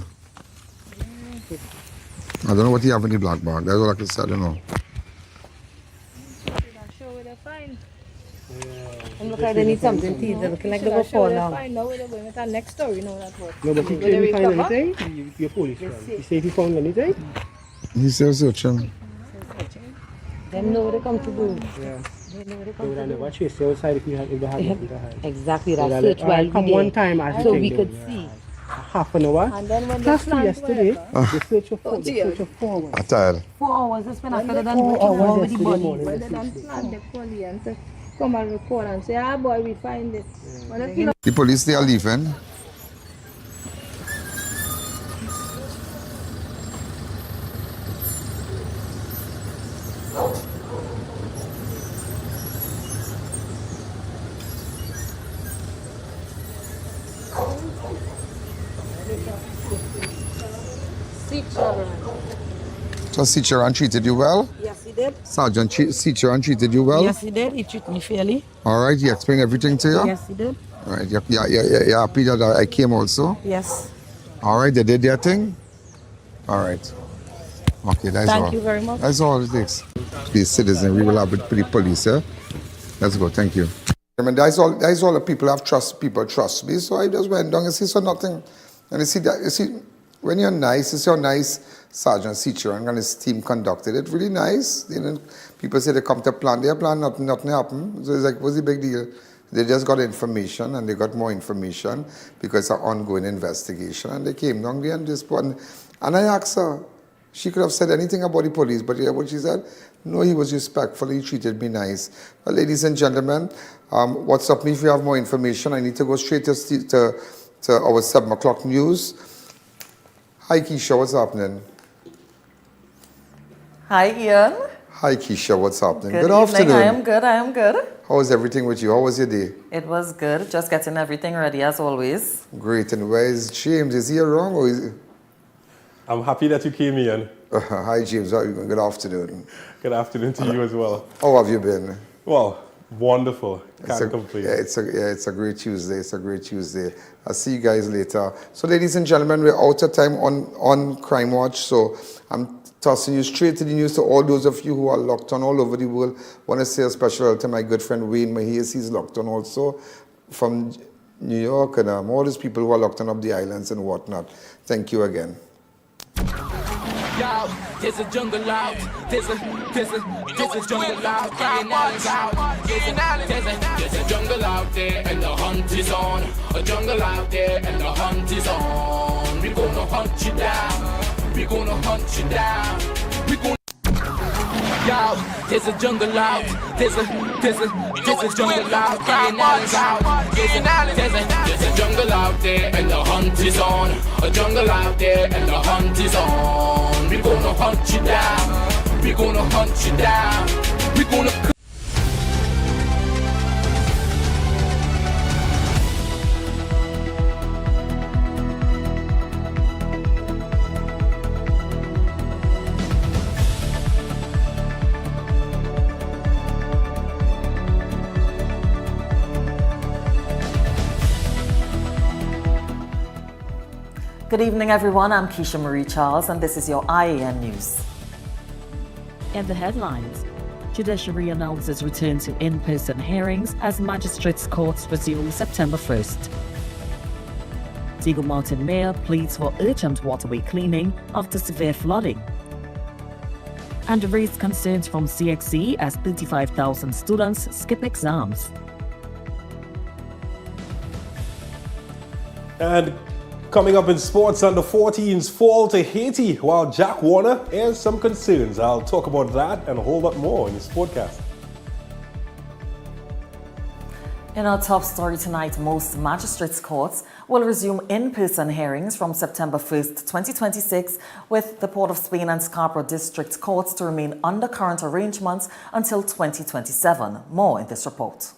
I don't know what you have in the black bag. That's all I can say. I don't know. And look like they need something teeth. They're looking like they go fall now. No, we're going with our next story. You know that what? No, but if you find anything, you're foolish. You say if you found anything? He's still searching. Them know what they come to do. Yeah. They know what they They come would to have do. never chased you outside if they had nothing to hide. Exactly, They would that have search let- while come we one there. time as So you we think could done, see. Half an hour. And then when Plus they plant yesterday, whatever. they search your 4 they search your 4 hours. I'm tired. 4 hours, they spend after they done 4 working hours over the yesterday body. morning. When they done plant the poly and say, come and report and say, ah boy, we find it. When they feel The police, they are leaving. So Sicharan treated you well? Yes, he did. Sergeant Sicharan treated you well? Yes, he did. He treated me fairly. All right, he explained everything to you? Yes, he did. All right, you're happy that I came also? Yes. All right, they did their thing? All right. Okay, that's all. Thank you very much. That's all it takes. These citizens, we will have it with the police, eh? Let's go, thank you. I mean, that's all the people have trust, people trust me, so I just went down and see, so nothing. And you see, when you're nice, it's your nice Sergeant Sicharan and his team conducted it really nice. You know, people say they come to plan their plan, nothing happened. So it's like, what's the big deal? They just got information and they got more information because it's an ongoing investigation. And they came down there and this one. And I asked her, she could have said anything about the police, but you know what she said? No, he was respectful, he treated me nice. Well, ladies and gentlemen, what's up me if you have more information? I need to go straight to our 7 o'clock news. Hi Keisha, what's happening? Hi, Ian. Hi Keisha, what's happening? Good Good evening. afternoon. I am good. How was everything with you? How was your day? It was good, just getting everything ready as always. Great, and where is James? Is he around or is he? I'm happy that you came, Ian. Hi James, how are you doing? Good afternoon. Good afternoon to you as well. How have you been? Well, wonderful. Can't complain. It's a great Tuesday. It's a great Tuesday. I'll see you guys later. So, ladies and gentlemen, we're out of time on Crime Watch. So, I'm tossing you straight to the news to all those of you who are locked on all over the world. Want to say a special hello to my good friend Wayne Mahias. He's locked on also from New York and all these people who are locked on up the islands and whatnot. Thank you again. Yo, there's a jungle out. There's a jungle out. There's a jungle out there and the hunt is on. A jungle out there and the hunt is on. We're gonna hunt you down. We're gonna hunt you down. We're gonna. Yo, there's a jungle out. There's a jungle out. There's a jungle out there and the hunt is on. A jungle out there and the hunt is on. We're gonna hunt you down. We're gonna hunt you down. We're gonna. Good evening, everyone. I'm Keisha Marie Charles, and this is your I.A.N. News. In the headlines, Judiciary announces return to in-person hearings as magistrates' courts resume September 1st. Eagle Mountain Mayor pleads for urgent waterway cleaning after severe flooding. And raised concerns from CXC as 35,000 students skip exams. And coming up in sports, under 14s fall to Haiti while Jack Warner airs some concerns. I'll talk about that and a whole lot more in this podcast. In our top story tonight, most magistrates' courts will resume in-person hearings from September 1st, 2026, with the Port of Spain and Scarborough District Courts to remain under current arrangements until 2027. More in this report.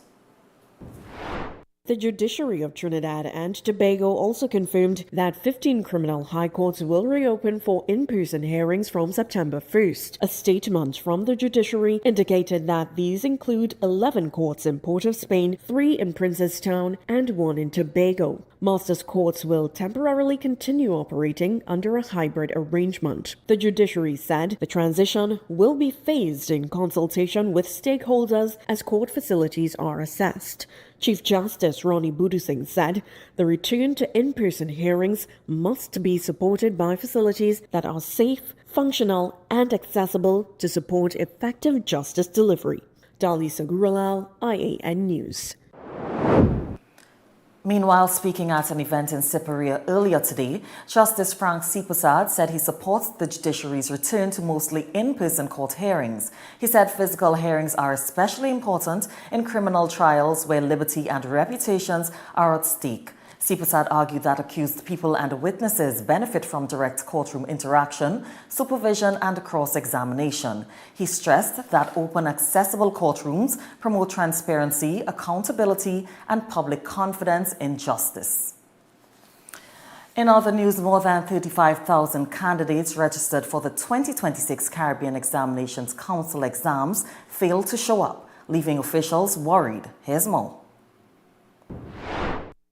The judiciary of Trinidad and Tobago also confirmed that 15 criminal high courts will reopen for in-person hearings from September 1st. A statement from the judiciary indicated that these include 11 courts in Port of Spain, 3 in Princestown, and 1 in Tobago. Masters courts will temporarily continue operating under a hybrid arrangement. The judiciary said the transition will be phased in consultation with stakeholders as court facilities are assessed. Chief Justice Ronnie Budusing said the return to in-person hearings must be supported by facilities that are safe, functional, and accessible to support effective justice delivery. Dalisa Guralal, I.A.N. News. Meanwhile, speaking at an event in Siparia earlier today, Justice Frank C. Prasad said he supports the judiciary's return to mostly in-person court hearings. He said physical hearings are especially important in criminal trials where liberty and reputations are at stake. C. Prasad argued that accused people and witnesses benefit from direct courtroom interaction, supervision, and cross-examination. He stressed that open, accessible courtrooms promote transparency, accountability, and public confidence in justice. In other news, more than 35,000 candidates registered for the 2026 Caribbean Examinations Council exams failed to show up, leaving officials worried. Here's more.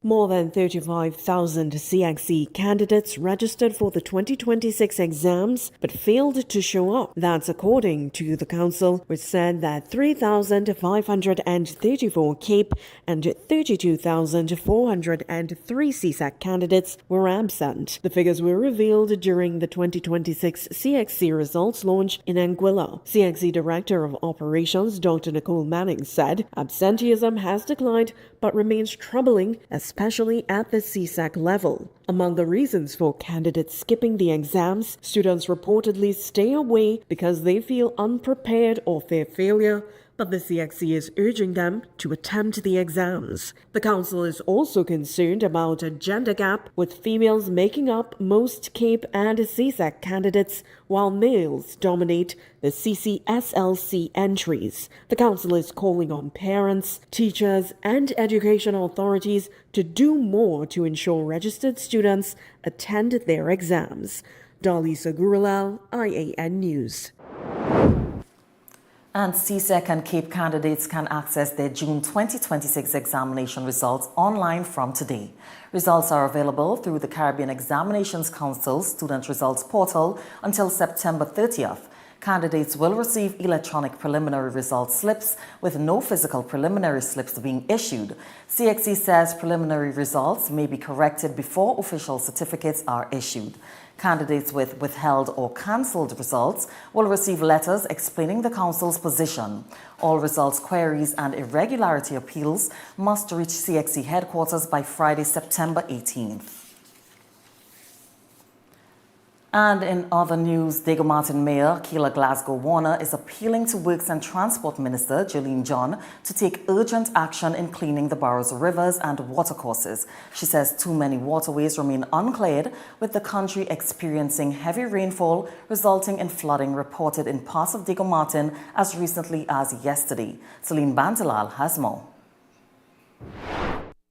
More than 35,000 CXC candidates registered for the 2026 exams but failed to show up. That's according to the council, which said that 3,534 CAPE and 32,403 CSAC candidates were absent. The figures were revealed during the 2026 CXC results launch in Anguilla. CXC Director of Operations Dr. Nicole Manning said absenteeism has declined but remains troubling, especially at the CSAC level. Among the reasons for candidates skipping the exams, students reportedly stay away because they feel unprepared or fear failure, but the CXC is urging them to attempt the exams. The council is also concerned about a gender gap, with females making up most CAPE and CSAC candidates, while males dominate the CCSLC entries. The council is calling on parents, teachers, and education authorities to do more to ensure registered students attend their exams. Dalisa Guralal, I.A.N. News. And CSEC and CAPE candidates can access their June 2026 examination results online from today. Results are available through the Caribbean Examinations Council Student Results Portal until September 30th. Candidates will receive electronic preliminary results slips with no physical preliminary slips being issued. CXC says preliminary results may be corrected before official certificates are issued. Candidates with withheld or cancelled results will receive letters explaining the council's position. All results queries and irregularity appeals must reach CXC headquarters by Friday, September 18th. And in other news, Diego Martin Mayor Keela Glasgow Warner is appealing to Works and Transport Minister Jolene John to take urgent action in cleaning the borough's rivers and watercourses. She says too many waterways remain uncleared, with the country experiencing heavy rainfall resulting in flooding reported in parts of Diego Martin as recently as yesterday. Celine Bantalal has more.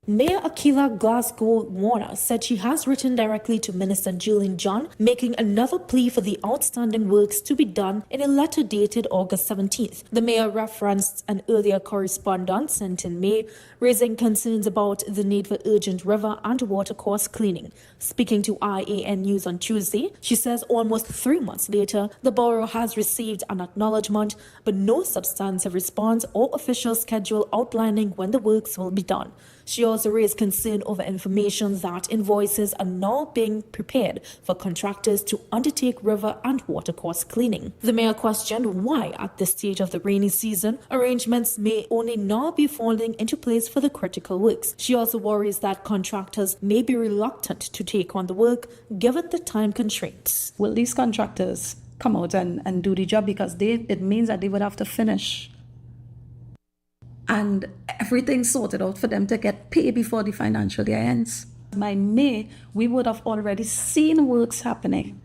Mayor Keela Glasgow Warner said she has written directly to Minister Jolene John, making another plea for the outstanding works to be done in a letter dated August 17th. The mayor referenced an earlier correspondence sent in May, raising concerns about the need for urgent river and watercourse cleaning. Speaking to I.A.N. News on Tuesday, she says almost 3 months later, the borough has received an acknowledgement, but no substantive response or official schedule outlining when the works will be done. She also raised concern over information that invoices are now being prepared for contractors to undertake river and watercourse cleaning. The mayor questioned why, at this stage of the rainy season, arrangements may only now be falling into place for the critical works. She also worries that contractors may be reluctant to take on the work given the time constraints. Will these contractors come out and do the job? Because it means that they would have to finish and everything sorted out for them to get paid before the financial year ends. By May, we would have already seen works happening.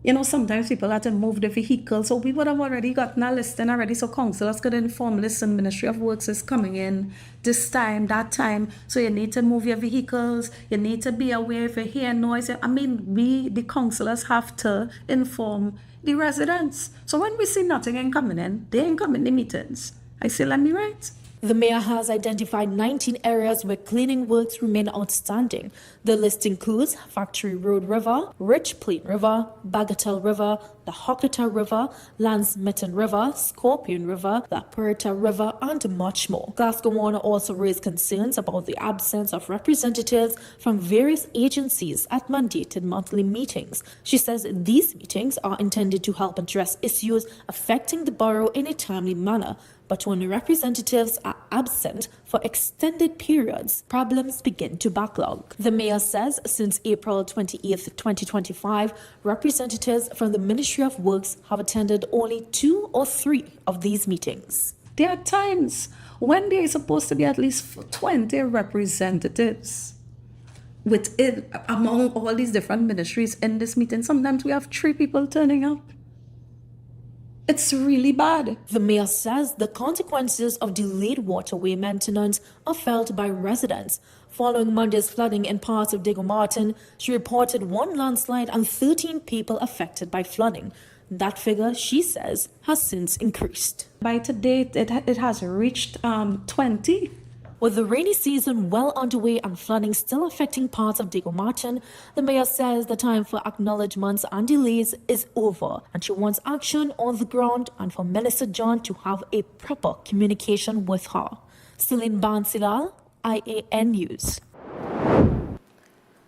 You know, sometimes people had to move the vehicle, so we would have already gotten a listing already, so councillors could inform, listen, Ministry of Works is coming in this time, that time, so you need to move your vehicles, you need to be aware if you hear noise. I mean, we, the councillors, have to inform the residents. So when we see nothing ain't coming in, they ain't coming to meetings. I say, let me right. The mayor has identified 19 areas where cleaning works remain outstanding. The list includes Factory Road River, Rich Plain River, Bagatelle River, the Hocata River, Lansmitten River, Scorpion River, the Puerta River, and much more. Glasgow Warner also raised concerns about the absence of representatives from various agencies at mandated monthly meetings. She says these meetings are intended to help address issues affecting the borough in a timely manner. But when representatives are absent for extended periods, problems begin to backlog. The mayor says since April 28, 2025, representatives from the Ministry of Works have attended only 2 or 3 of these meetings. There are times when there is supposed to be at least 20 representatives within, among all these different ministries in this meeting. Sometimes we have 3 people turning up. It's really bad. The mayor says the consequences of delayed waterway maintenance are felt by residents. Following Monday's flooding in parts of Diego Martin, she reported 1 landslide and 13 people affected by flooding. That figure, she says, has since increased. By today, it has reached 20. With the rainy season well underway and flooding still affecting parts of Diego Martin, the mayor says the time for acknowledgements and delays is over, and she wants action on the ground and for Minister John to have a proper communication with her. Celine Bansilal, I.A.N. News.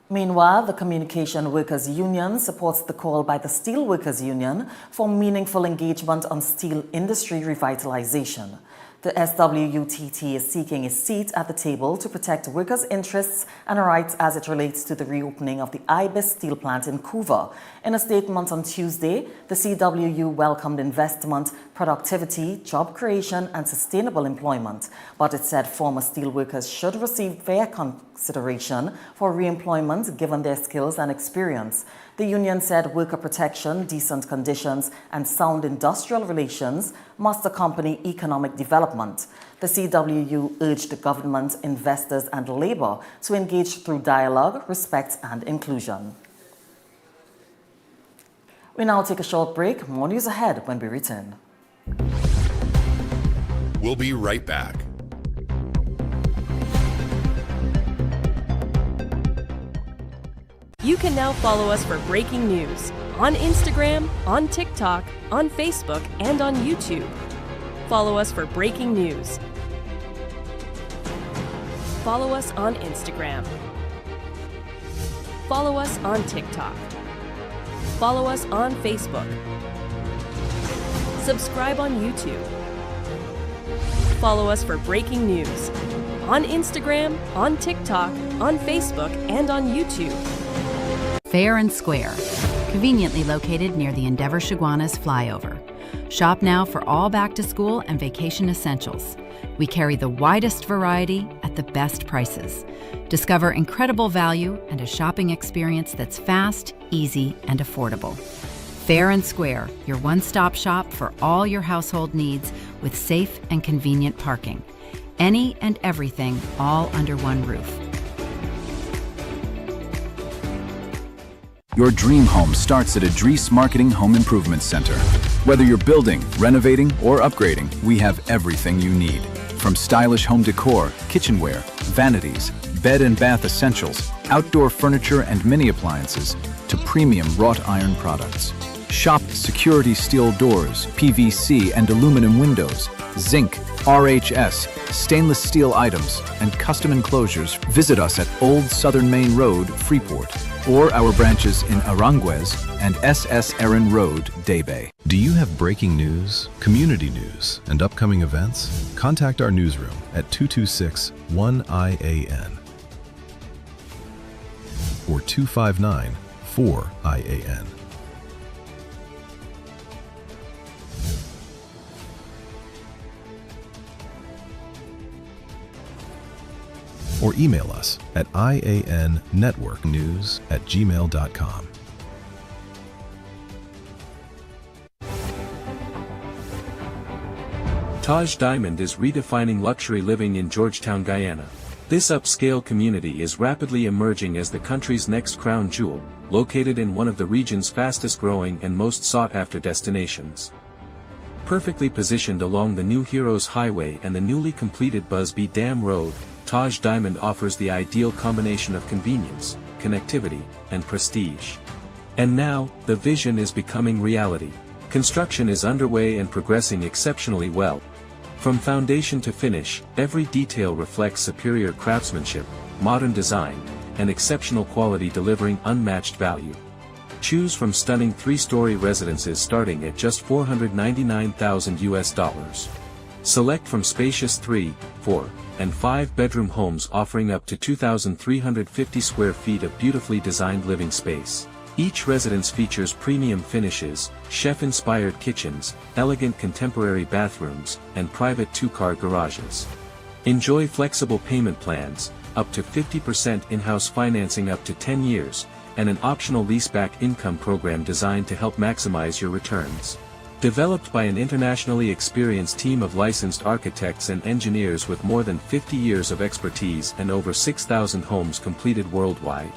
Meanwhile, the Communication Workers Union supports the call by the Steel Workers Union for meaningful engagement on steel industry revitalization. The SWUTT is seeking a seat at the table to protect workers' interests and rights as it relates to the reopening of the IBIS steel plant in Couva. In a statement on Tuesday, the CWU welcomed investment, productivity, job creation, and sustainable employment, but it said former steel workers should receive fair consideration for re-employment given their skills and experience. The union said worker protection, decent conditions, and sound industrial relations must accompany economic development. The CWU urged the government, investors, and labor to engage through dialogue, respect, and inclusion. We now take a short break. More news ahead when we return. We'll be right back. You can now follow us for breaking news on Instagram, on TikTok, on Facebook, and on YouTube. Follow us for breaking news. Follow us on Instagram. Follow us on TikTok. Follow us on Facebook. Subscribe on YouTube. Follow us for breaking news on Instagram, on TikTok, on Facebook, and on YouTube. Fair and Square, conveniently located near the Endeavour Chaguanas flyover. Shop now for all back-to-school and vacation essentials. We carry the widest variety at the best prices. Discover incredible value and a shopping experience that's fast, easy, and affordable. Fair and Square, your one-stop shop for all your household needs with safe and convenient parking. Any and everything all under one roof. Your dream home starts at Advertise Marketing Home Improvement Center. Whether you're building, renovating, or upgrading, we have everything you need. From stylish home decor, kitchenware, vanities, bed and bath essentials, outdoor furniture and mini appliances, to premium wrought iron products. Shop security steel doors, PVC and aluminum windows, zinc, RHS, stainless steel items, and custom enclosures. Visit us at Old Southern Main Road, Freeport, or our branches in Aranguez and SS Erin Road, Daybay. Do you have breaking news, community news, and upcoming events? Contact our newsroom at 226-1-I.A.N. or 259-4-I.A.N. Or email us at iannetworknews@gmail.com. Taj Diamond is redefining luxury living in Georgetown, Guyana. This upscale community is rapidly emerging as the country's next crown jewel, located in one of the region's fastest-growing and most sought-after destinations. Perfectly positioned along the New Heroes Highway and the newly completed Busby Dam Road, Taj Diamond offers the ideal combination of convenience, connectivity, and prestige. And now, the vision is becoming reality. Construction is underway and progressing exceptionally well. From foundation to finish, every detail reflects superior craftsmanship, modern design, and exceptional quality, delivering unmatched value. Choose from stunning 3-story residences starting at just $499,000. Select from spacious 3, 4, and 5-bedroom homes offering up to 2,350 square feet of beautifully designed living space. Each residence features premium finishes, chef-inspired kitchens, elegant contemporary bathrooms, and private 2-car garages. Enjoy flexible payment plans, up to 50% in-house financing up to 10 years, and an optional leaseback income program designed to help maximize your returns. Developed by an internationally experienced team of licensed architects and engineers with more than 50 years of expertise and over 6,000 homes completed worldwide.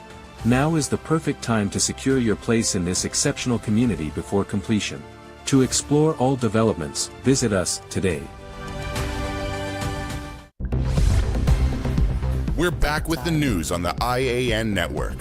Now is the perfect time to secure your place in this exceptional community before completion. To explore all developments, visit us today. We're back with the news on the I.A.N. network.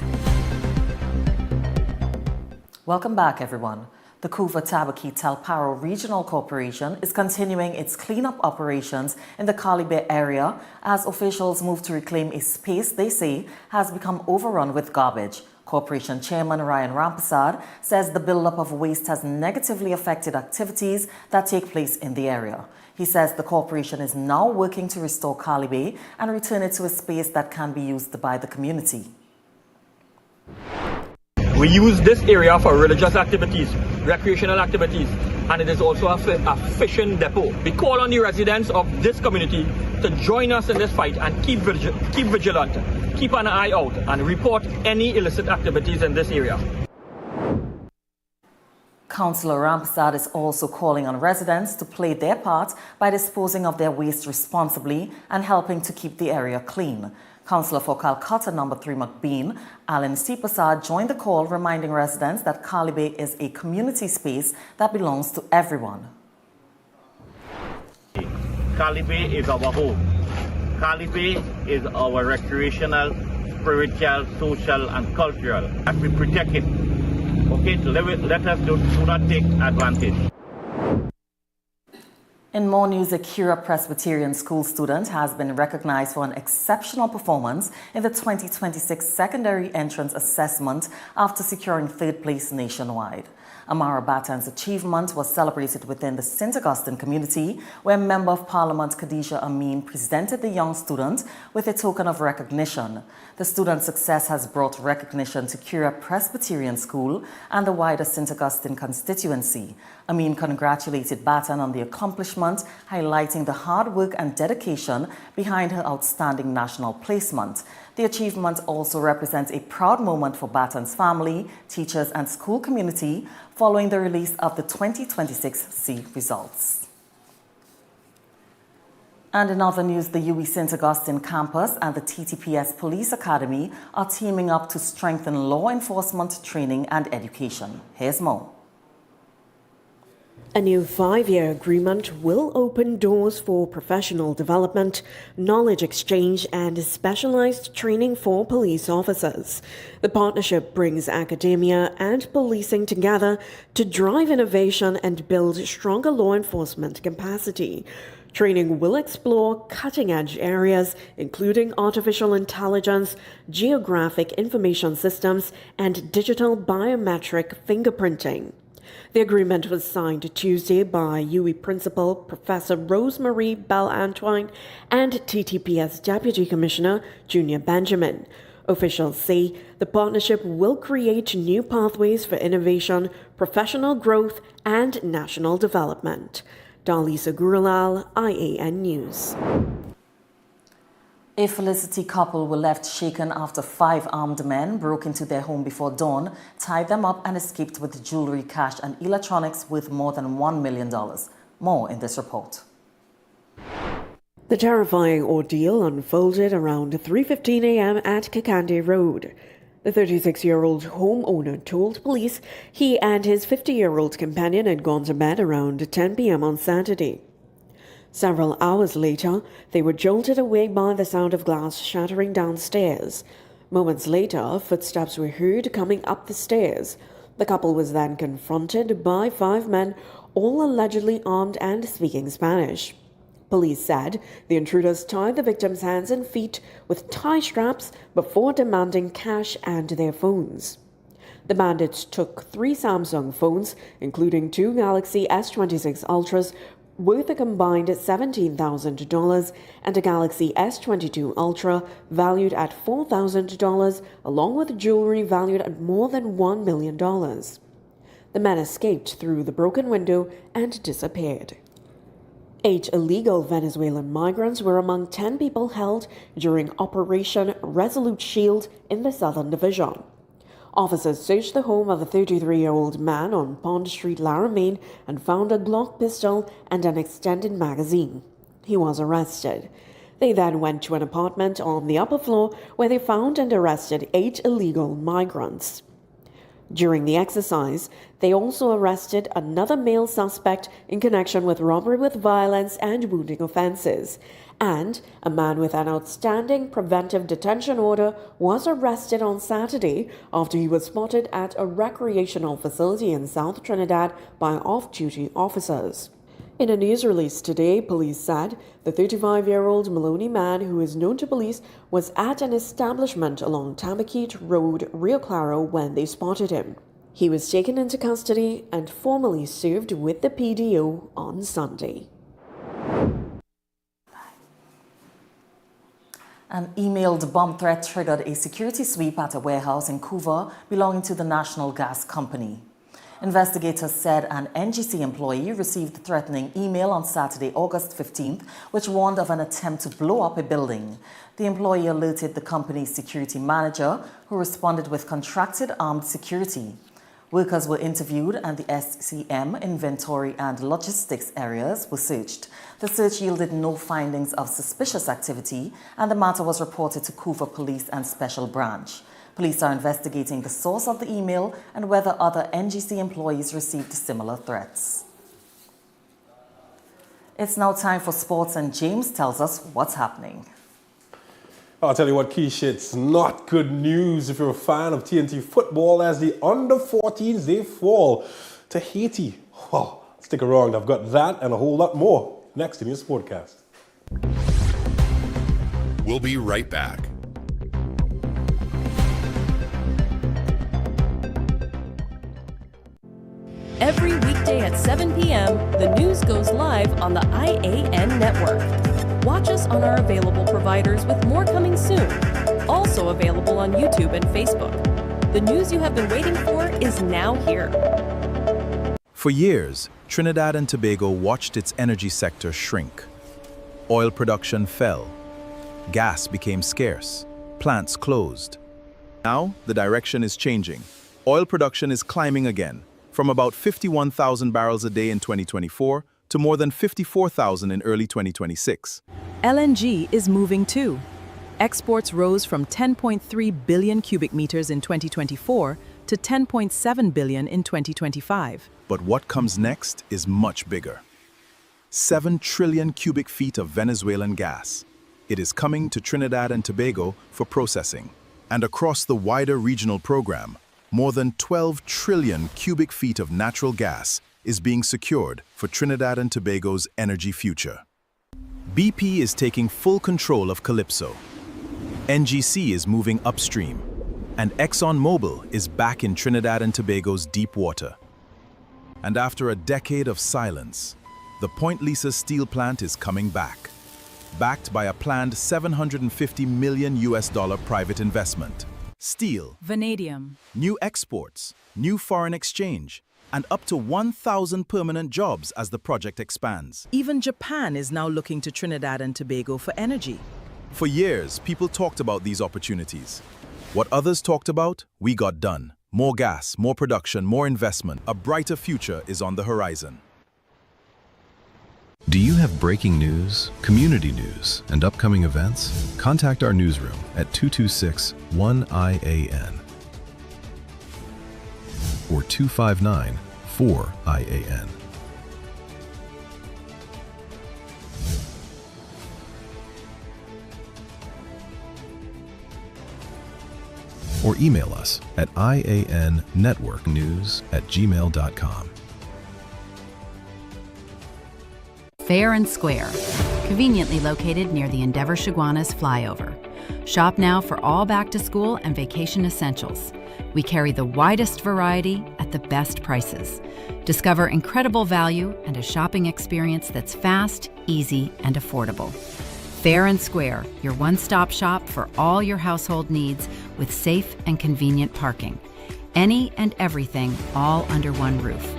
Welcome back, everyone. The Kuva Tabaki Talparo Regional Corporation is continuing its cleanup operations in the Calibe area as officials move to reclaim a space they say has become overrun with garbage. Corporation Chairman Ryan Rampersad says the buildup of waste has negatively affected activities that take place in the area. He says the corporation is now working to restore Calibe and return it to a space that can be used by the community. We use this area for religious activities, recreational activities, and it is also a fishing depot. We call on the residents of this community to join us in this fight and keep vigilant, keep an eye out, and report any illicit activities in this area. Councillor Rampersad is also calling on residents to play their part by disposing of their waste responsibly and helping to keep the area clean. Councillor for Calcutta No. 3 McBean, I.A.N. joined the call, reminding residents that Calibe is a community space that belongs to everyone. Calibe is our home. Calibe is our recreational, spiritual, social, and cultural. And we protect it. Okay, let us do not take advantage. In more news, a Kira Presbyterian school student has been recognized for an exceptional performance in the 2026 secondary entrance assessment after securing 3rd place nationwide. Amara Batan's achievement was celebrated within the St. Augustine community, where Member of Parliament Khadija I.A.N. presented the young student with a token of recognition. The student's success has brought recognition to Kira Presbyterian School and the wider St. Augustine constituency. I.A.N. congratulated Batan on the accomplishment, highlighting the hard work and dedication behind her outstanding national placement. The achievement also represents a proud moment for Batan's family, teachers, and school community following the release of the 2026 C results. And in other news, the UWI St. Augustine campus and the TTPS Police Academy are teaming up to strengthen law enforcement training and education. Here's more. A new 5-year agreement will open doors for professional development, knowledge exchange, and specialized training for police officers. The partnership brings academia and policing together to drive innovation and build stronger law enforcement capacity. Training will explore cutting-edge areas, including artificial intelligence, geographic information systems, and digital biometric fingerprinting. The agreement was signed Tuesday by UWI Principal Professor Rosemary Bell-Antoine and TTPS Deputy Commissioner Junior Benjamin. Officials say the partnership will create new pathways for innovation, professional growth, and national development. Dalisa Gurulal, I.A.N. News. A Felicity couple were left shaken after 5 armed men broke into their home before dawn, tied them up and escaped with jewelry, cash and electronics worth more than $1 million. More in this report. The terrifying ordeal unfolded around 3:15 a.m. at Kakande Road. The 36-year-old homeowner told police he and his 50-year-old companion had gone to bed around 10 p.m. on Saturday. Several hours later, they were jolted awake by the sound of glass shattering downstairs. Moments later, footsteps were heard coming up the stairs. The couple was then confronted by 5 men, all allegedly armed and speaking Spanish. Police said the intruders tied the victim's hands and feet with tie straps before demanding cash and their phones. The bandits took 3 Samsung phones, including 2 Galaxy S26 Ultras, worth a combined $17,000, and a Galaxy S22 Ultra valued at $4,000, along with jewelry valued at more than $1 million. The men escaped through the broken window and disappeared. 8 illegal Venezuelan migrants were among 10 people held during Operation Resolute Shield in the Southern Division. Officers searched the home of a 33-year-old man on Pond Street, Laramie, and found a Glock pistol and an extended magazine. He was arrested. They then went to an apartment on the upper floor where they found and arrested 8 illegal migrants. During the exercise, they also arrested another male suspect in connection with robbery with violence and wounding offenses, and a man with an outstanding preventive detention order was arrested on Saturday after he was spotted at a recreational facility in South Trinidad by off-duty officers. In a news release today, police said the 35-year-old Maloney man, who is known to police, was at an establishment along Tamaquite Road, Rio Claro, when they spotted him. He was taken into custody and formally served with the PDO on Sunday. An emailed bomb threat triggered a security sweep at a warehouse in Couva belonging to the National Gas Company. Investigators said an NGC employee received a threatening email on Saturday, August 15th, which warned of an attempt to blow up a building. The employee alerted the company's security manager, who responded with contracted armed security. Workers were interviewed and the SCM, inventory and logistics areas were searched. The search yielded no findings of suspicious activity, and the matter was reported to Couva Police and Special Branch. Police are investigating the source of the email and whether other NGC employees received similar threats. It's now time for sports, and James tells us what's happening. I'll tell you what, Keisha, it's not good news if you're a fan of TNT football, as the under-14s, they fall to Haiti. Wow, stick around, I've got that and a whole lot more next in your Sportcast. We'll be right back. Every weekday at 7 p.m., the news goes live on the I.A.N network. Watch us on our available providers, with more coming soon. Also available on YouTube and Facebook. The news you have been waiting for is now here. For years, Trinidad and Tobago watched its energy sector shrink. Oil production fell. Gas became scarce. Plants closed. Now, the direction is changing. Oil production is climbing again, from about 51,000 barrels a day in 2024 to more than 54,000 in early 2026. LNG is moving too. Exports rose from 10.3 billion cubic meters in 2024 to 10.7 billion in 2025. But what comes next is much bigger. 7 trillion cubic feet of Venezuelan gas. It is coming to Trinidad and Tobago for processing. And across the wider regional program, more than 12 trillion cubic feet of natural gas is being secured for Trinidad and Tobago's energy future. BP is taking full control of Calypso. NGC is moving upstream, and ExxonMobil is back in Trinidad and Tobago's deep water. And after a decade of silence, the Point Lisa steel plant is coming back, backed by a planned $750 million private investment. Steel, vanadium, new exports, new foreign exchange, and up to 1,000 permanent jobs as the project expands. Even Japan is now looking to Trinidad and Tobago for energy. For years, people talked about these opportunities. What others talked about, we got done. More gas, more production, more investment. A brighter future is on the horizon. Do you have breaking news, community news, and upcoming events? Contact our newsroom at 226-1-I.A.N. or 259-4-I.A.N. or email us at iannetworknews@gmail.com. Fair and Square, conveniently located near the Endeavour Chaguanas flyover. Shop now for all back-to-school and vacation essentials. We carry the widest variety at the best prices. Discover incredible value and a shopping experience that's fast, easy, and affordable. Fair and Square, your one-stop shop for all your household needs with safe and convenient parking. Any and everything all under one roof.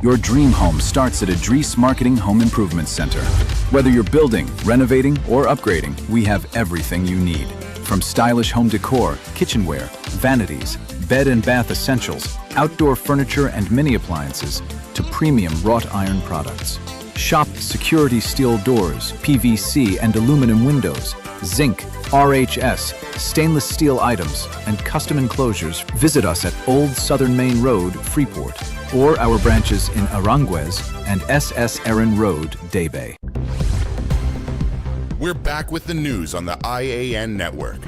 Your dream home starts at ADVERTISE Marketing Home Improvement Center. Whether you're building, renovating, or upgrading, we have everything you need. From stylish home decor, kitchenware, vanities, bed and bath essentials, outdoor furniture and mini appliances, to premium wrought iron products. Shop security steel doors, PVC and aluminum windows, zinc, RHS, stainless steel items, and custom enclosures. Visit us at Old Southern Main Road, Freeport, or our branches in Aranguez and SS Erin Road, Daybay. We're back with the news on the I.A.N. network.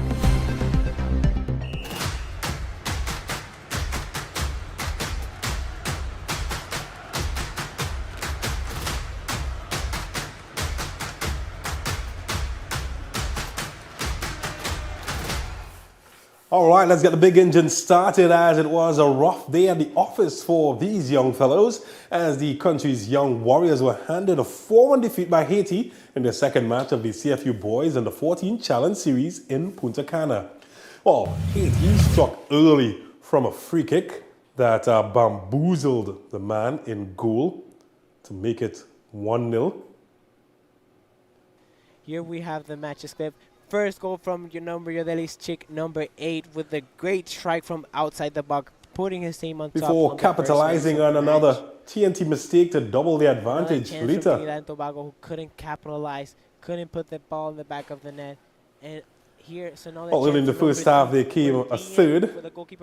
All right, let's get the big engine started, as it was a rough day at the office for these young fellows as the country's young Warriors were handed a 4-1 defeat by Haiti in their second match of the CFU Boys Under 14 Challenge Series in Punta Cana. Well, Haiti struck early from a free kick that bamboozled the man in goal to make it 1-0. Here we have the match's clip. First goal from your Delhi's chick, number 8, with the great strike from outside the box, putting his team on top. Before capitalizing on another TNT mistake to double the advantage later. Trinidad and Tobago, who couldn't capitalize, couldn't put the ball in the back of the net. And here, so now in the first half, they came a third.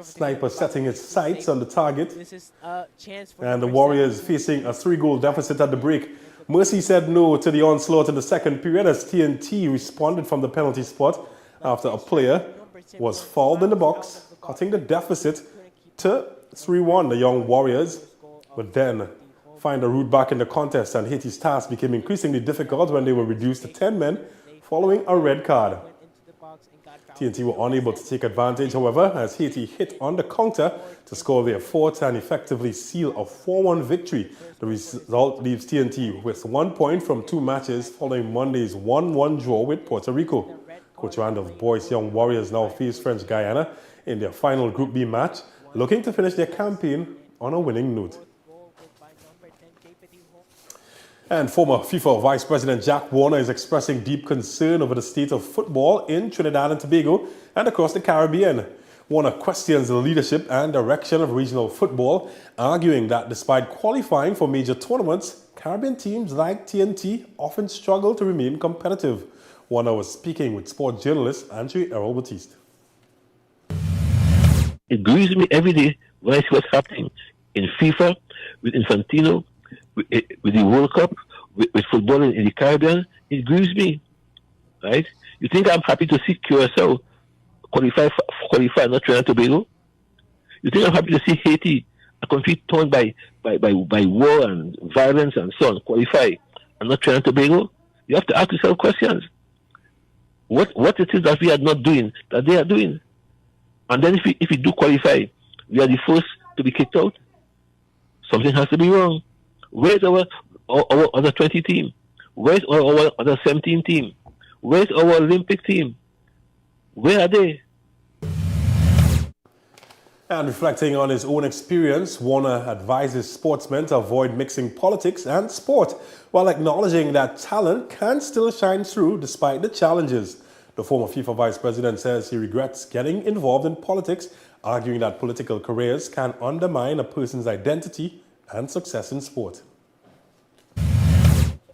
Sniper setting its sights on the target. This is a chance for and the Warriors facing a 3-goal deficit at the break. Mercy said no to the onslaught in the second period as TNT responded from the penalty spot after a player was fouled in the box, cutting the deficit to 3-1. The young Warriors would then find a route back in the contest, and Haiti's task became increasingly difficult when they were reduced to 10 men following a red card. TNT were unable to take advantage, however, as Haiti hit on the counter to score their fourth and effectively seal a 4-1 victory. The result leaves TNT with 1 point from 2 matches following Monday's 1-1 draw with Puerto Rico. Coach Randolph Boy's young Warriors now face French Guyana in their final Group B match, looking to finish their campaign on a winning note. And former FIFA Vice President Jack Warner is expressing deep concern over the state of football in Trinidad and Tobago and across the Caribbean. Warner questions the leadership and direction of regional football, arguing that despite qualifying for major tournaments, Caribbean teams like TNT often struggle to remain competitive. Warner was speaking with sport journalist Andrew Errol Batiste. It grieves me every day when I see what's happening in FIFA, with Infantino, with the World Cup, with football in the Caribbean. It grieves me, right? You think I'm happy to see Curacao qualify, not Trinidad and Tobago? You think I'm happy to see Haiti, a country torn by war and violence and so on, qualify, and not Trinidad and Tobago? You have to ask yourself questions. What it is that we are not doing, that they are doing. And then if we do qualify, we are the first to be kicked out. Something has to be wrong. Where's our other 20 team? Where's our other 17 team? Where's our Olympic team? Where are they? And reflecting on his own experience, Warner advises sportsmen to avoid mixing politics and sport, while acknowledging that talent can still shine through despite the challenges. The former FIFA vice president says he regrets getting involved in politics, arguing that political careers can undermine a person's identity and success in sport.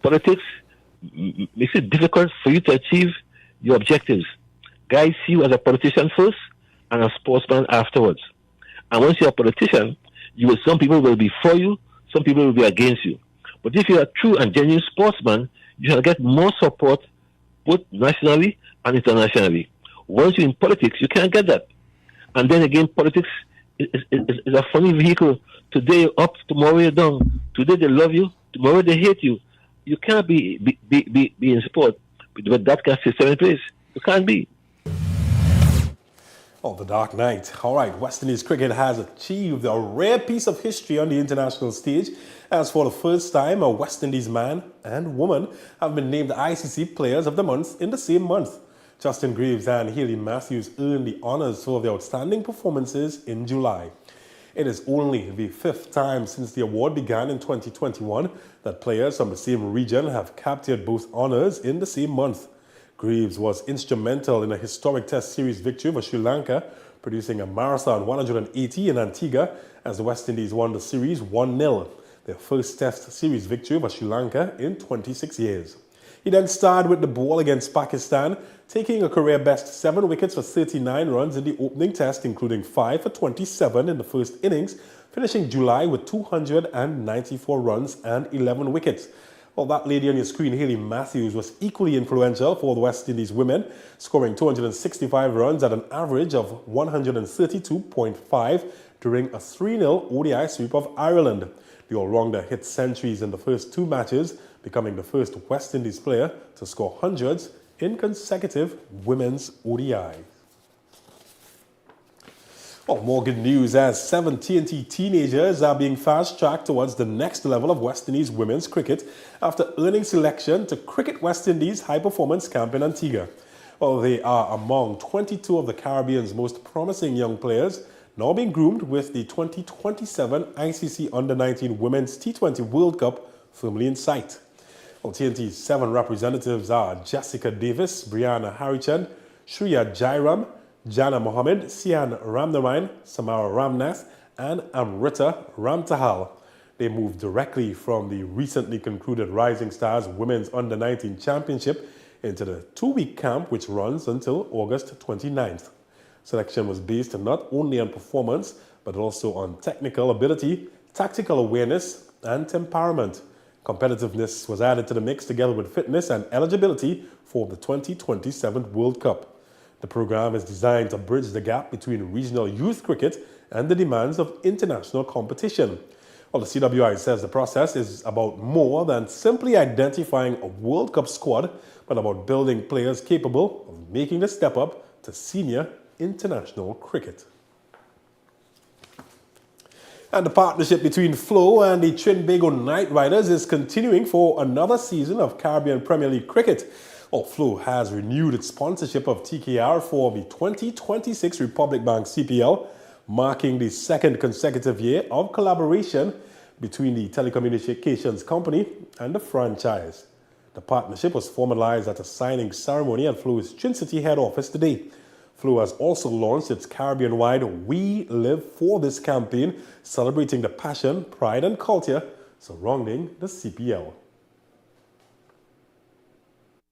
Politics makes it difficult for you to achieve your objectives. Guys see you as a politician first and a sportsman afterwards. And once you're a politician, some people will be for you, some people will be against you. But if you're a true and genuine sportsman, you shall get more support both nationally and internationally. Once you're in politics, you can't get that. And then again, politics is a funny vehicle. Today you're up, tomorrow you're down. Today they love you, tomorrow they hate you. You can't be in sport with that kind of system in place. You can't be. Oh, the Dark Knight. All right, West Indies cricket has achieved a rare piece of history on the international stage, as for the first time, a West Indies man and woman have been named ICC Players of the Month in the same month. Justin Greaves and Hayley Matthews earned the honours for their outstanding performances in July. It is only the 5th time since the award began in 2021 that players from the same region have captured both honours in the same month. Greaves was instrumental in a historic Test Series victory for Sri Lanka, producing a marathon 180 in Antigua as the West Indies won the series 1-0, their first Test Series victory for Sri Lanka in 26 years. He then started with the ball against Pakistan, taking a career-best 7 wickets for 39 runs in the opening test, including 5 for 27 in the first innings, finishing July with 294 runs and 11 wickets. Well, that lady on your screen, Hayley Matthews, was equally influential for the West Indies women, scoring 265 runs at an average of 132.5 during a 3-0 ODI sweep of Ireland. The all-rounder hit centuries in the first 2 matches, becoming the first West Indies player to score hundreds in consecutive women's ODI. Well, more good news as 7 TNT teenagers are being fast-tracked towards the next level of West Indies women's cricket after earning selection to Cricket West Indies high-performance camp in Antigua. Well, they are among 22 of the Caribbean's most promising young players, now being groomed with the 2027 ICC Under-19 Women's T20 World Cup firmly in sight. Well, TNT's 7 representatives are Jessica Davis, Brianna Harichan, Shreya Jairam, Jana Mohammed, Sian Ramnarayan, Samara Ramnath, and Amrita Ramtahal. They moved directly from the recently concluded Rising Stars Women's Under-19 Championship into the 2-week camp, which runs until August 29th. Selection was based not only on performance, but also on technical ability, tactical awareness, and temperament. Competitiveness was added to the mix together with fitness and eligibility for the 2027 World Cup. The program is designed to bridge the gap between regional youth cricket and the demands of international competition. Well, the CWI says the process is about more than simply identifying a World Cup squad, but about building players capable of making the step up to senior international cricket. And the partnership between Flo and the Trinidad Knight Riders is continuing for another season of Caribbean Premier League cricket. Well, Flo has renewed its sponsorship of TKR for the 2026 Republic Bank CPL, marking the 2nd consecutive year of collaboration between the telecommunications company and the franchise. The partnership was formalized at a signing ceremony at Flo's Trin City head office today. Flo has also launched its Caribbean-wide We Live For This campaign, celebrating the passion, pride and culture surrounding the CPL.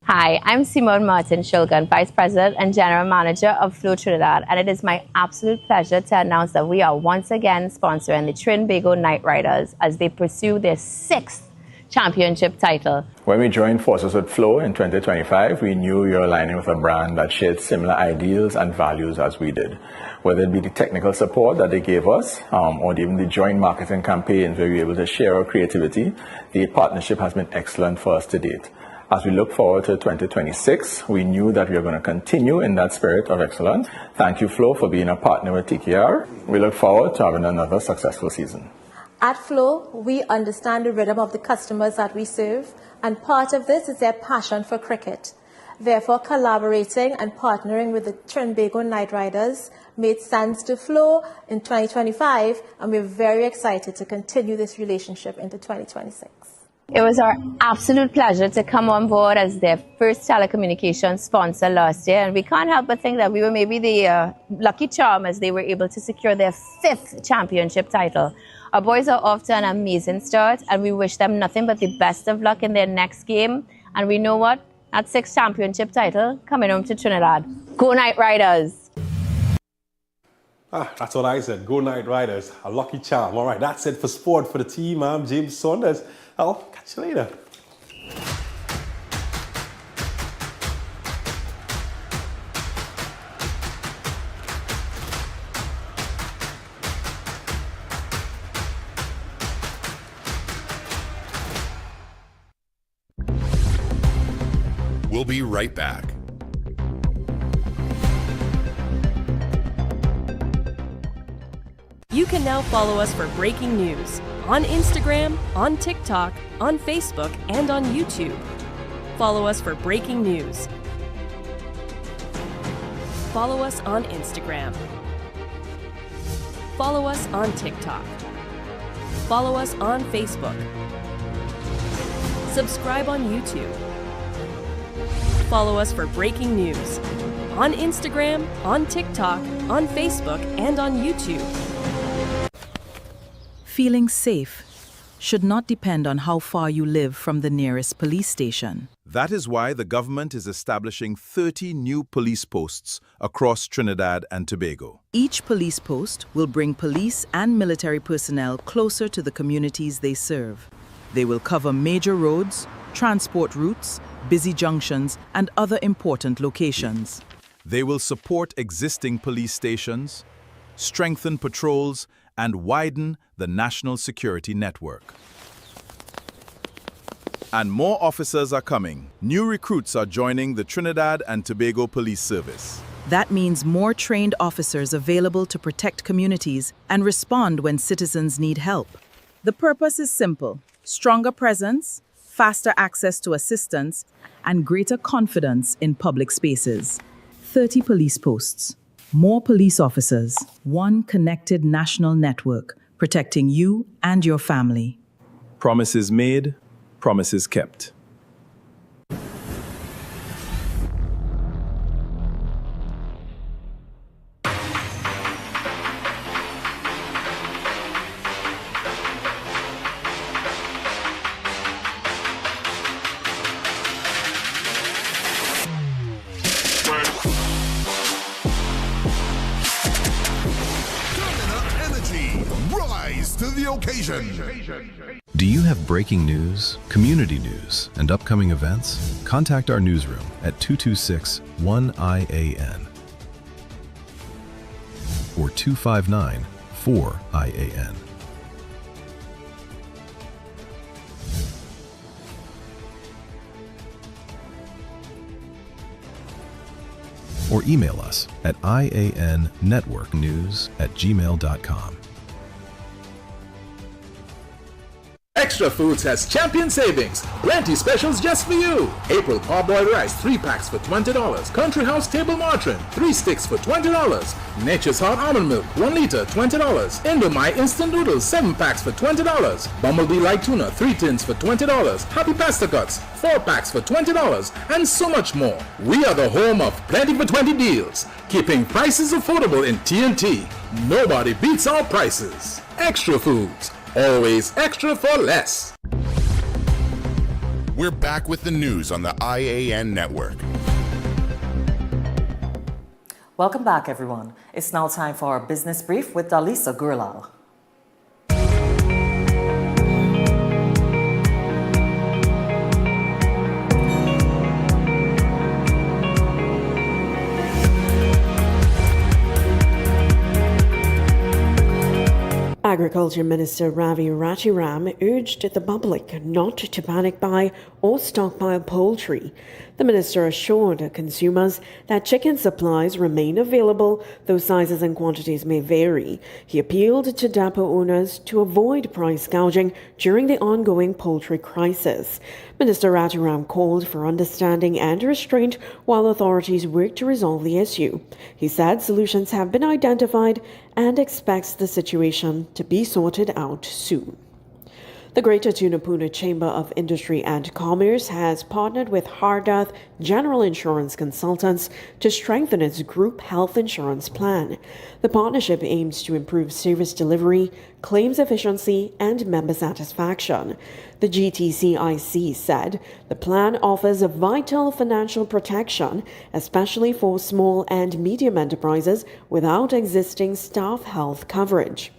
Hi, I'm Simone Martin Shulgan, Vice President and General Manager of Flo Trinidad, and it is my absolute pleasure to announce that we are once again sponsoring the Trinidad Knight Riders as they pursue their 6th championship title. When we joined forces with Flo in 2025, we knew we were aligning with a brand that shared similar ideals and values as we did. Whether it be the technical support that they gave us, or even the joint marketing campaigns where we were able to share our creativity, the partnership has been excellent for us to date. As we look forward to 2026, we knew that we are going to continue in that spirit of excellence. Thank you, Flo, for being a partner with TKR. We look forward to having another successful season. At Flo, we understand the rhythm of the customers that we serve, and part of this is their passion for cricket. Therefore, collaborating and partnering with the Trinidad Knight Riders made sense to Flo in 2025, and we're very excited to continue this relationship into 2026. It was our absolute pleasure to come on board as their first telecommunications sponsor last year, and we can't help but think that we were maybe the lucky charm as they were able to secure their 5th championship title. Our boys are off to an amazing start, and we wish them nothing but the best of luck in their next game. And we know what? That 6th championship title coming home to Trinidad. Go Night Riders! That's what I said. Go Night Riders. A lucky charm. All right, that's it for sport for the team. I'm James Saunders. I'll catch you later. We'll be right back. You can now follow us for breaking news on Instagram, on TikTok, on Facebook, and on YouTube. Follow us for breaking news. Follow us on Instagram. Follow us on TikTok. Follow us on Facebook. Subscribe on YouTube. Follow us for breaking news on Instagram, on TikTok, on Facebook, and on YouTube. Feeling safe should not depend on how far you live from the nearest police station. That is why the government is establishing 30 new police posts across Trinidad and Tobago. Each police post will bring police and military personnel closer to the communities they serve. They will cover major roads, transport routes, busy junctions, and other important locations. They will support existing police stations, strengthen patrols, and widen the national security network. And more officers are coming. New recruits are joining the Trinidad and Tobago Police Service. That means more trained officers available to protect communities and respond when citizens need help. The purpose is simple: stronger presence, faster access to assistance, and greater confidence in public spaces. 30 police posts, more police officers, one connected national network protecting you and your family. Promises made, promises kept. Do you have breaking news, community news, and upcoming events? Contact our newsroom at 226-1-I.A.N. or 259-4-I.A.N. or email us at iannetworknews@gmail.com. Extra Foods has champion savings. Plenty specials just for you. April parboiled rice, 3 packs for $20. Country House table margarine, 3 sticks for $20. Nature's Hot almond milk, 1 liter, $20. Indomie instant noodles, 7 packs for $20. Bumblebee light tuna, 3 tins for $20. Happy pasta cuts, 4 packs for $20. And so much more. We are the home of plenty for 20 deals, keeping prices affordable in TNT. Nobody beats our prices. Extra Foods. Always extra for less. We're back with the news on the I.A.N. network. Welcome back, everyone. It's now time for our business brief with Dalisa Gurlal. Agriculture Minister Ravi Rathiram urged the public not to panic buy or stockpile poultry. The minister assured consumers that chicken supplies remain available, though sizes and quantities may vary. He appealed to depot owners to avoid price gouging during the ongoing poultry crisis. Minister Rathiram called for understanding and restraint while authorities work to resolve the issue. He said solutions have been identified and expects the situation to be sorted out soon. The Greater Tunapuna Chamber of Industry and Commerce has partnered with Hardath General Insurance Consultants to strengthen its group health insurance plan. The partnership aims to improve service delivery, claims efficiency, and member satisfaction. The GTCIC said the plan offers a vital financial protection, especially for small and medium enterprises without existing staff health coverage.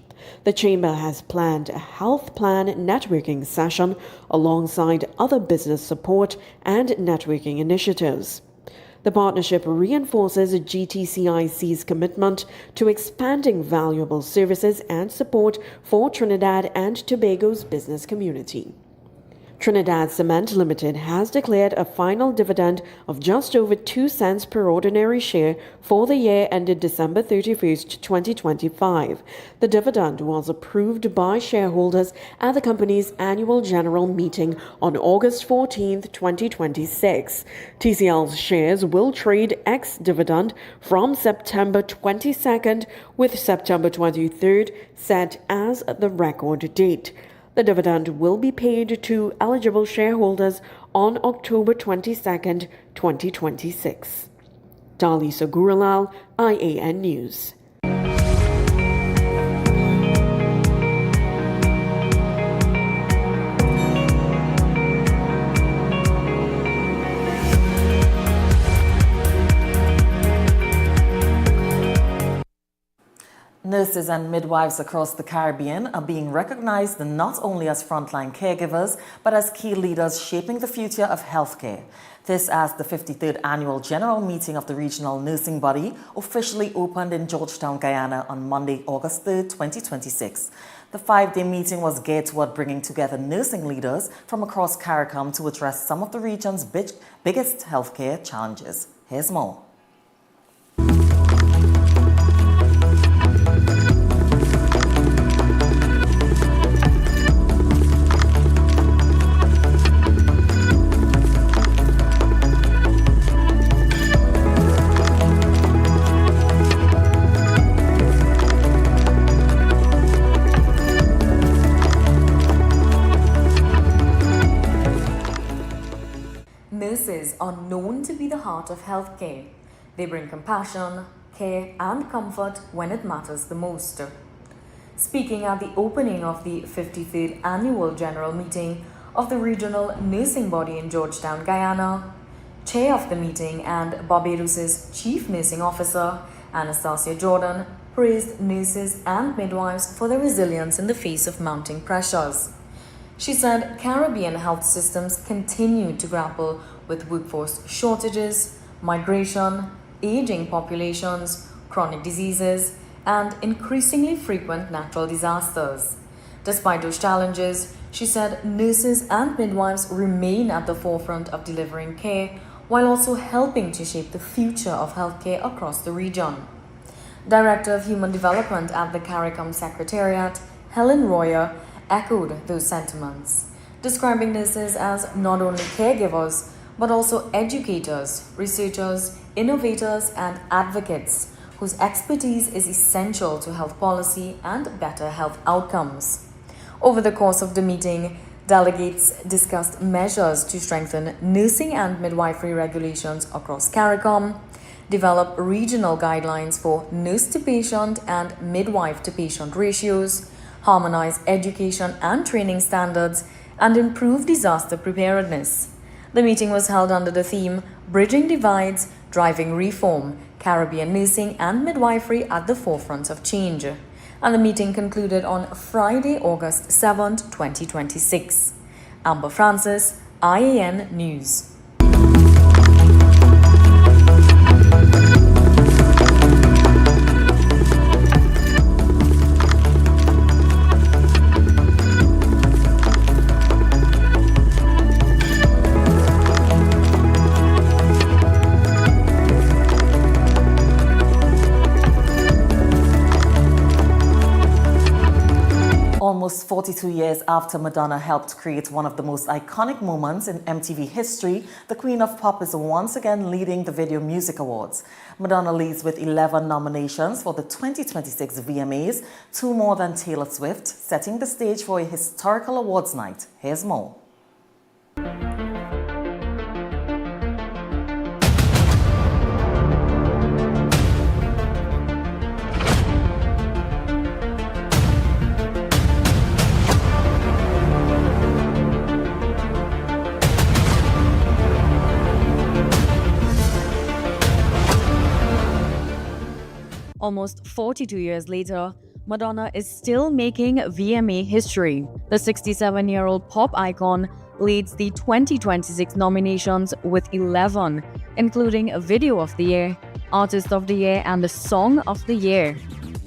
The Chamber has planned a health plan networking session alongside other business support and networking initiatives. The partnership reinforces GTCIC's commitment to expanding valuable services and support for Trinidad and Tobago's business community. Trinidad Cement Limited has declared a final dividend of just over 2 cents per ordinary share for the year ended December 31st, 2025. The dividend was approved by shareholders at the company's annual general meeting on August 14th, 2026. TCL's shares will trade ex-dividend from September 22nd, with September 23rd set as the record date. The dividend will be paid to eligible shareholders on October 22nd, 2026. Dalisa Guralal, I.A.N. News. Nurses and midwives across the Caribbean are being recognized not only as frontline caregivers, but as key leaders shaping the future of healthcare. This as the 53rd Annual General Meeting of the Regional Nursing Body officially opened in Georgetown, Guyana on Monday, August 3rd, 2026. The 5-day meeting was geared toward bringing together nursing leaders from across CARICOM to address some of the region's biggest healthcare challenges. Here's more. Nurses are known to be the heart of healthcare. They bring compassion, care, and comfort when it matters the most. Speaking at the opening of the 53rd Annual General Meeting of the Regional Nursing Body in Georgetown, Guyana, Chair of the meeting and Barbados' Chief Nursing Officer, Anastasia Jordan, praised nurses and midwives for their resilience in the face of mounting pressures. She said Caribbean health systems continue to grapple with workforce shortages, migration, aging populations, chronic diseases, and increasingly frequent natural disasters. Despite those challenges, she said nurses and midwives remain at the forefront of delivering care while also helping to shape the future of healthcare across the region. Director of Human Development at the CARICOM Secretariat, Helen Royer, echoed those sentiments, describing nurses as not only caregivers, but also educators, researchers, innovators, and advocates whose expertise is essential to health policy and better health outcomes. Over the course of the meeting, delegates discussed measures to strengthen nursing and midwifery regulations across CARICOM, develop regional guidelines for nurse-to-patient and midwife-to-patient ratios, harmonize education and training standards, and improve disaster preparedness. The meeting was held under the theme Bridging Divides, Driving Reform, Caribbean Nursing and Midwifery at the Forefront of Change. And the meeting concluded on Friday, August 7th, 2026. Amber Francis, I.A.N. News. Almost 42 years after Madonna helped create one of the most iconic moments in MTV history, the Queen of Pop is once again leading the Video Music Awards. Madonna leads with 11 nominations for the 2026 VMAs, 2 more than Taylor Swift, setting the stage for a historical awards night. Here's more. Almost 42 years later, Madonna is still making VMA history. The 67-year-old pop icon leads the 2026 nominations with 11, including Video of the Year, Artist of the Year, and the Song of the Year.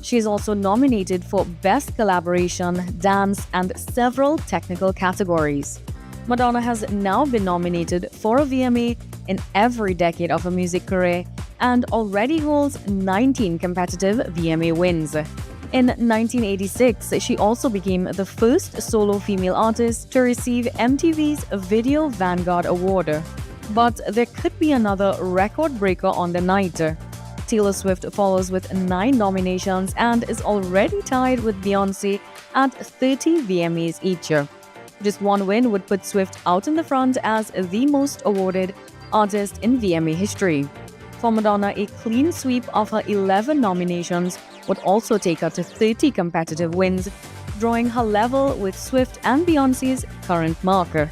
She is also nominated for Best Collaboration, Dance, and several technical categories. Madonna has now been nominated for a VMA in every decade of her music career and already holds 19 competitive VMA wins. In 1986, she also became the first solo female artist to receive MTV's Video Vanguard Award. But there could be another record breaker on the night. Taylor Swift follows with 9 nominations and is already tied with Beyoncé at 30 VMAs each. Just one win would put Swift out in the front as the most awarded artist in VMA history. For Madonna, a clean sweep of her 11 nominations would also take her to 30 competitive wins, drawing her level with Swift and Beyoncé's current marker.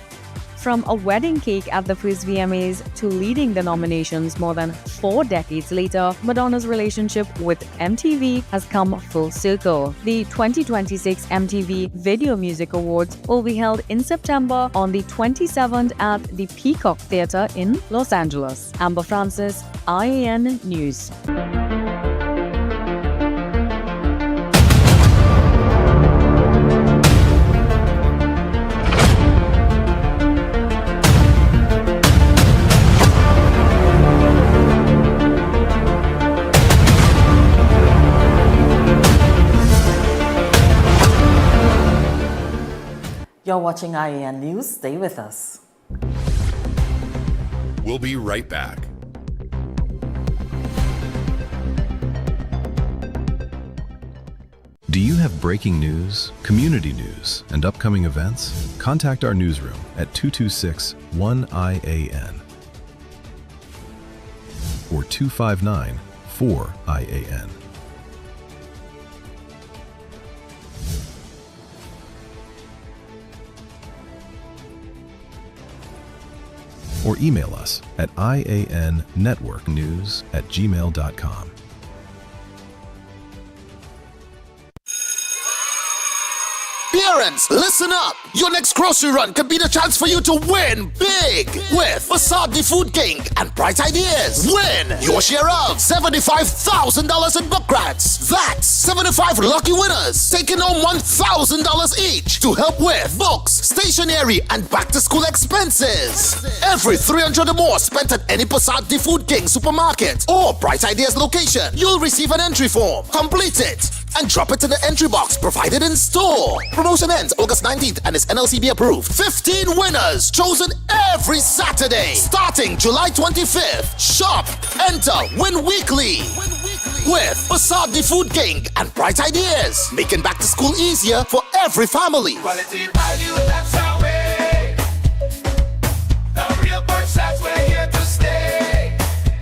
From a wedding cake at the first VMAs to leading the nominations more than 4 decades later, Madonna's relationship with MTV has come full circle. The 2026 MTV Video Music Awards will be held in September on the 27th at the Peacock Theatre in Los Angeles. Amber Francis, I.A.N. News. You're watching I.A.N. News. Stay with us. We'll be right back. Do you have breaking news, community news, and upcoming events? Contact our newsroom at 226-1-IAN or 259-4-IAN. Or email us at iannetworknews@gmail.com. Parents, listen up! Your next grocery run could be the chance for you to win big with Facade the Food King and Bright Ideas. Win your share of $75,000 in book grants. That's 75 lucky winners taking home $1,000 each to help with books, stationery, and back-to-school expenses. Every 300 or more spent at any Facade the Food King supermarket or Bright Ideas location, you'll receive an entry form. Complete it and drop it in the entry box provided in store. Promotion ends August 19th and is NLCB approved. 15 winners chosen every Saturday starting July 25th. Shop, enter, win weekly with Facade the Food King and Bright Ideas, making back to school easier for every family. Quality value, that's our way. The real Versace, we're here to stay.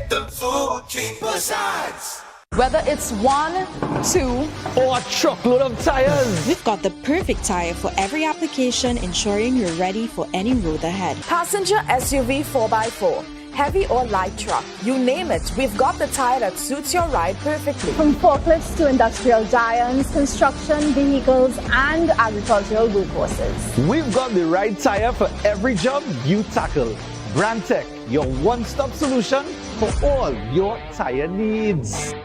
The Food King Versace. Whether it's 1, 2, or a truckload of tires, we've got the perfect tire for every application, ensuring you're ready for any road ahead. Passenger SUV 4x4, heavy or light truck, you name it, we've got the tire that suits your ride perfectly. From forklifts to industrial giants, construction vehicles, and agricultural workhorses, we've got the right tire for every job you tackle. Brandtech, your one-stop solution for all your tire needs.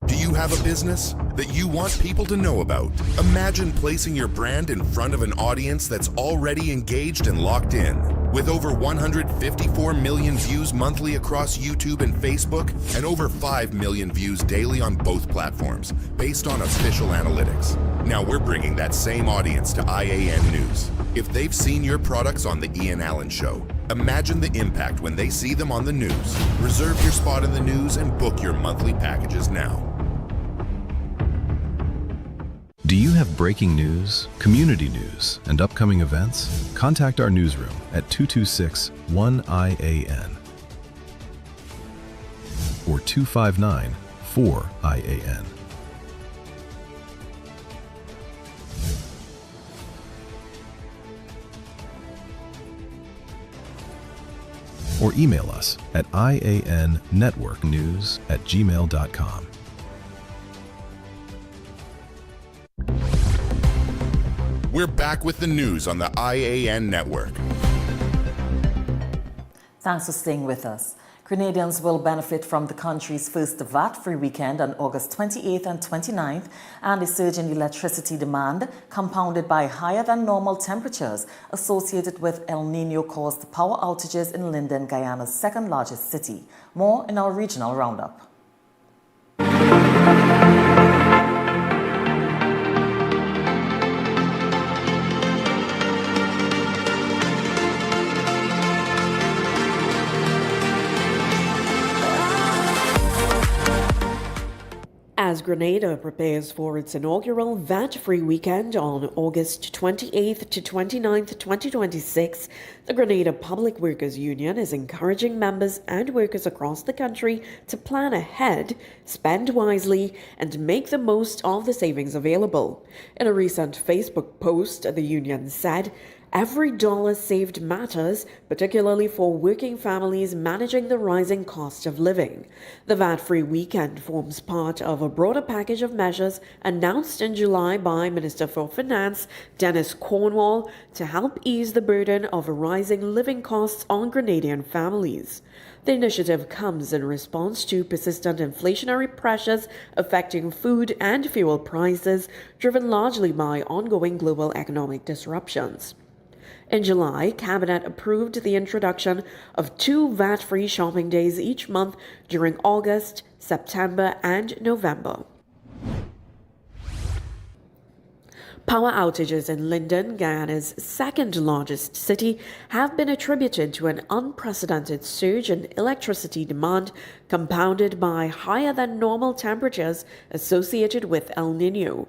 Do you have a business that you want people to know about? Imagine placing your brand in front of an audience that's already engaged and locked in. With over 154 million views monthly across YouTube and Facebook, and over 5 million views daily on both platforms, based on official analytics. Now we're bringing that same audience to I.A.N. News. If they've seen your products on the I.A.N show, imagine the impact when they see them on the news. Reserve your spot in the news and book your monthly packages now. Do you have breaking news, community news, and upcoming events? Contact our newsroom at 226-1-IAN or 259-4-IAN. Or email us at iannetworknews@gmail.com. We're back with the news on the I.A.N. network. Thanks for staying with us. Grenadians will benefit from the country's first VAT-free weekend on August 28th and 29th, and a surge in electricity demand, compounded by higher than normal temperatures associated with El Nino, caused power outages in Linden, Guyana's second largest city. More in our regional roundup. As Grenada prepares for its inaugural VAT-free weekend on August 28th to 29th, 2026, the Grenada Public Workers Union is encouraging members and workers across the country to plan ahead, spend wisely, and make the most of the savings available. In a recent Facebook post, the union said, "Every dollar saved matters, particularly for working families managing the rising cost of living." The VAT-free weekend forms part of a broader package of measures announced in July by Minister for Finance Dennis Cornwall to help ease the burden of rising living costs on Grenadian families. The initiative comes in response to persistent inflationary pressures affecting food and fuel prices, driven largely by ongoing global economic disruptions. In July, Cabinet approved the introduction of 2 VAT-free shopping days each month during August, September, and November. Power outages in Linden, Guyana's second largest city, have been attributed to an unprecedented surge in electricity demand, compounded by higher than normal temperatures associated with El Nino.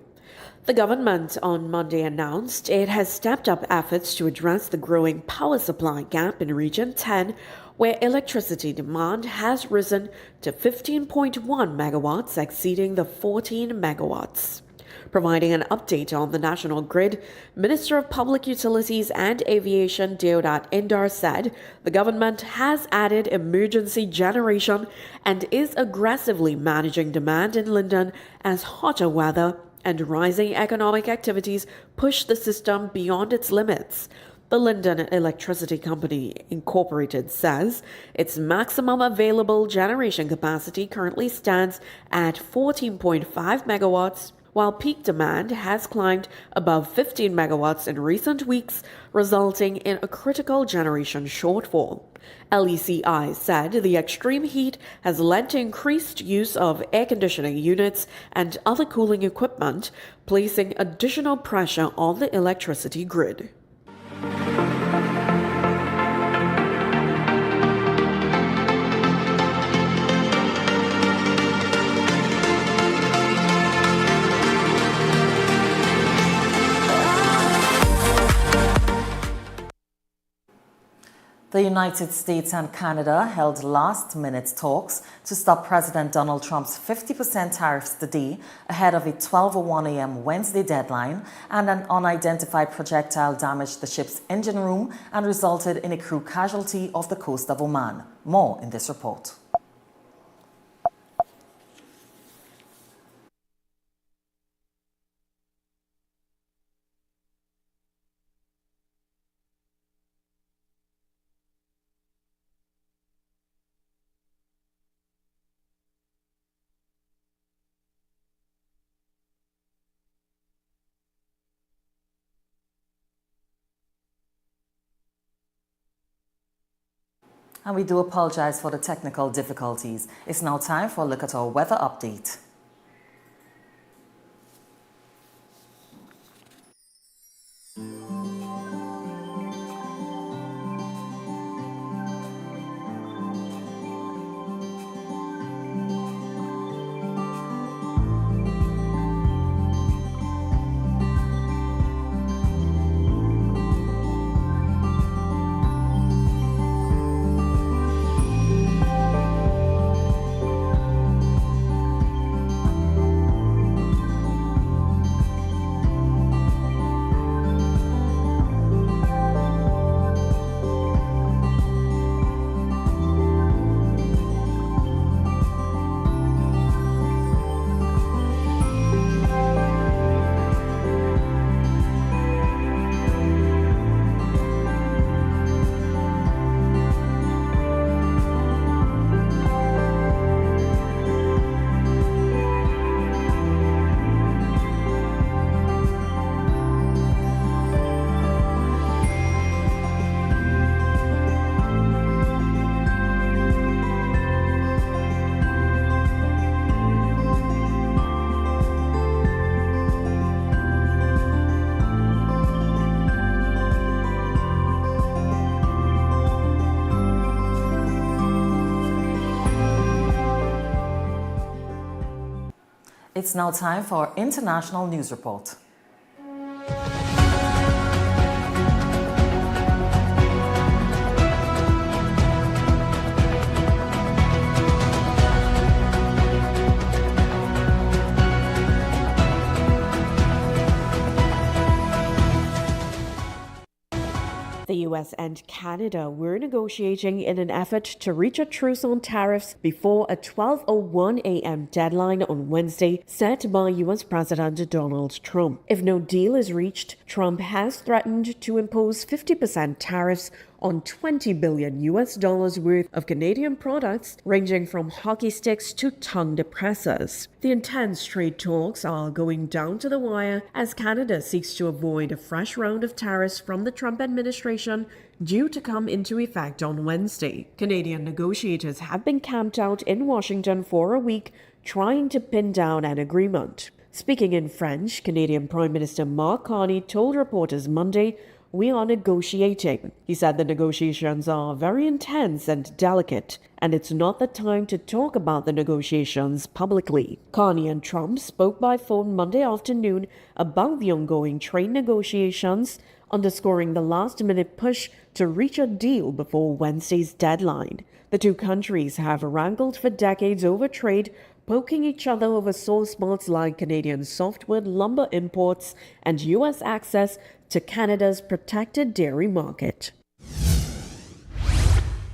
The government on Monday announced it has stepped up efforts to address the growing power supply gap in Region 10, where electricity demand has risen to 15.1 megawatts, exceeding the 14 megawatts. Providing an update on the national grid, Minister of Public Utilities and Aviation Deodat Indar said the government has added emergency generation and is aggressively managing demand in Linden as hotter weather and rising economic activities push the system beyond its limits. The Linden Electricity Company Incorporated says its maximum available generation capacity currently stands at 14.5 megawatts, while peak demand has climbed above 15 megawatts in recent weeks, resulting in a critical generation shortfall. LECI said the extreme heat has led to increased use of air conditioning units and other cooling equipment, placing additional pressure on the electricity grid. The United States and Canada held last-minute talks to stop President Donald Trump's 50% tariffs today ahead of a 12:01 a.m. Wednesday deadline, and an unidentified projectile damaged the ship's engine room and resulted in a crew casualty off the coast of Oman. More in this report. And we do apologize for the technical difficulties. It's now time for a look at our weather update. It's now time for our international news report. The US and Canada were negotiating in an effort to reach a truce on tariffs before a 12:01 a.m. deadline on Wednesday set by US President Donald Trump. If no deal is reached, Trump has threatened to impose 50% tariffs on $20 billion worth of Canadian products, ranging from hockey sticks to tongue depressors. The intense trade talks are going down to the wire as Canada seeks to avoid a fresh round of tariffs from the Trump administration due to come into effect on Wednesday. Canadian negotiators have been camped out in Washington for a week, trying to pin down an agreement. Speaking in French, Canadian Prime Minister Mark Carney told reporters Monday, "We are negotiating." He said the negotiations are very intense and delicate, and it's not the time to talk about the negotiations publicly. Carney and Trump spoke by phone Monday afternoon about the ongoing trade negotiations, underscoring the last-minute push to reach a deal before Wednesday's deadline. The two countries have wrangled for decades over trade, poking each other over sore spots like Canadian softwood lumber imports and U.S. access to Canada's protected dairy market.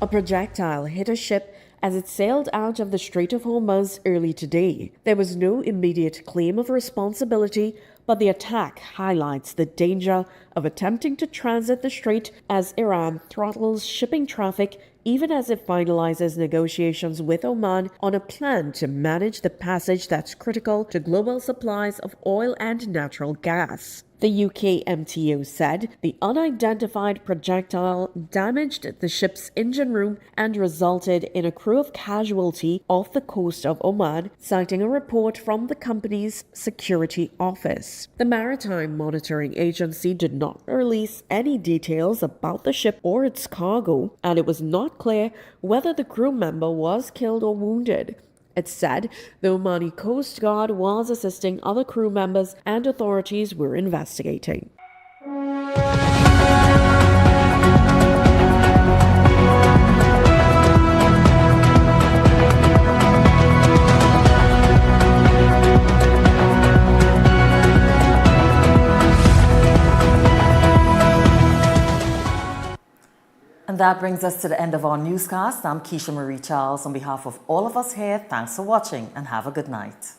A projectile hit a ship as it sailed out of the Strait of Hormuz early today. There was no immediate claim of responsibility, but the attack highlights the danger of attempting to transit the strait as Iran throttles shipping traffic even as it finalizes negotiations with Oman on a plan to manage the passage that's critical to global supplies of oil and natural gas. The UK MTO said the unidentified projectile damaged the ship's engine room and resulted in a crew of casualty off the coast of Oman, citing a report from the company's security office. The Maritime Monitoring Agency did not release any details about the ship or its cargo, and it was not clear whether the crew member was killed or wounded. It said the Omani Coast Guard was assisting other crew members and authorities were investigating. And that brings us to the end of our newscast. I'm Keisha Marie Charles. On behalf of all of us here, thanks for watching and have a good night.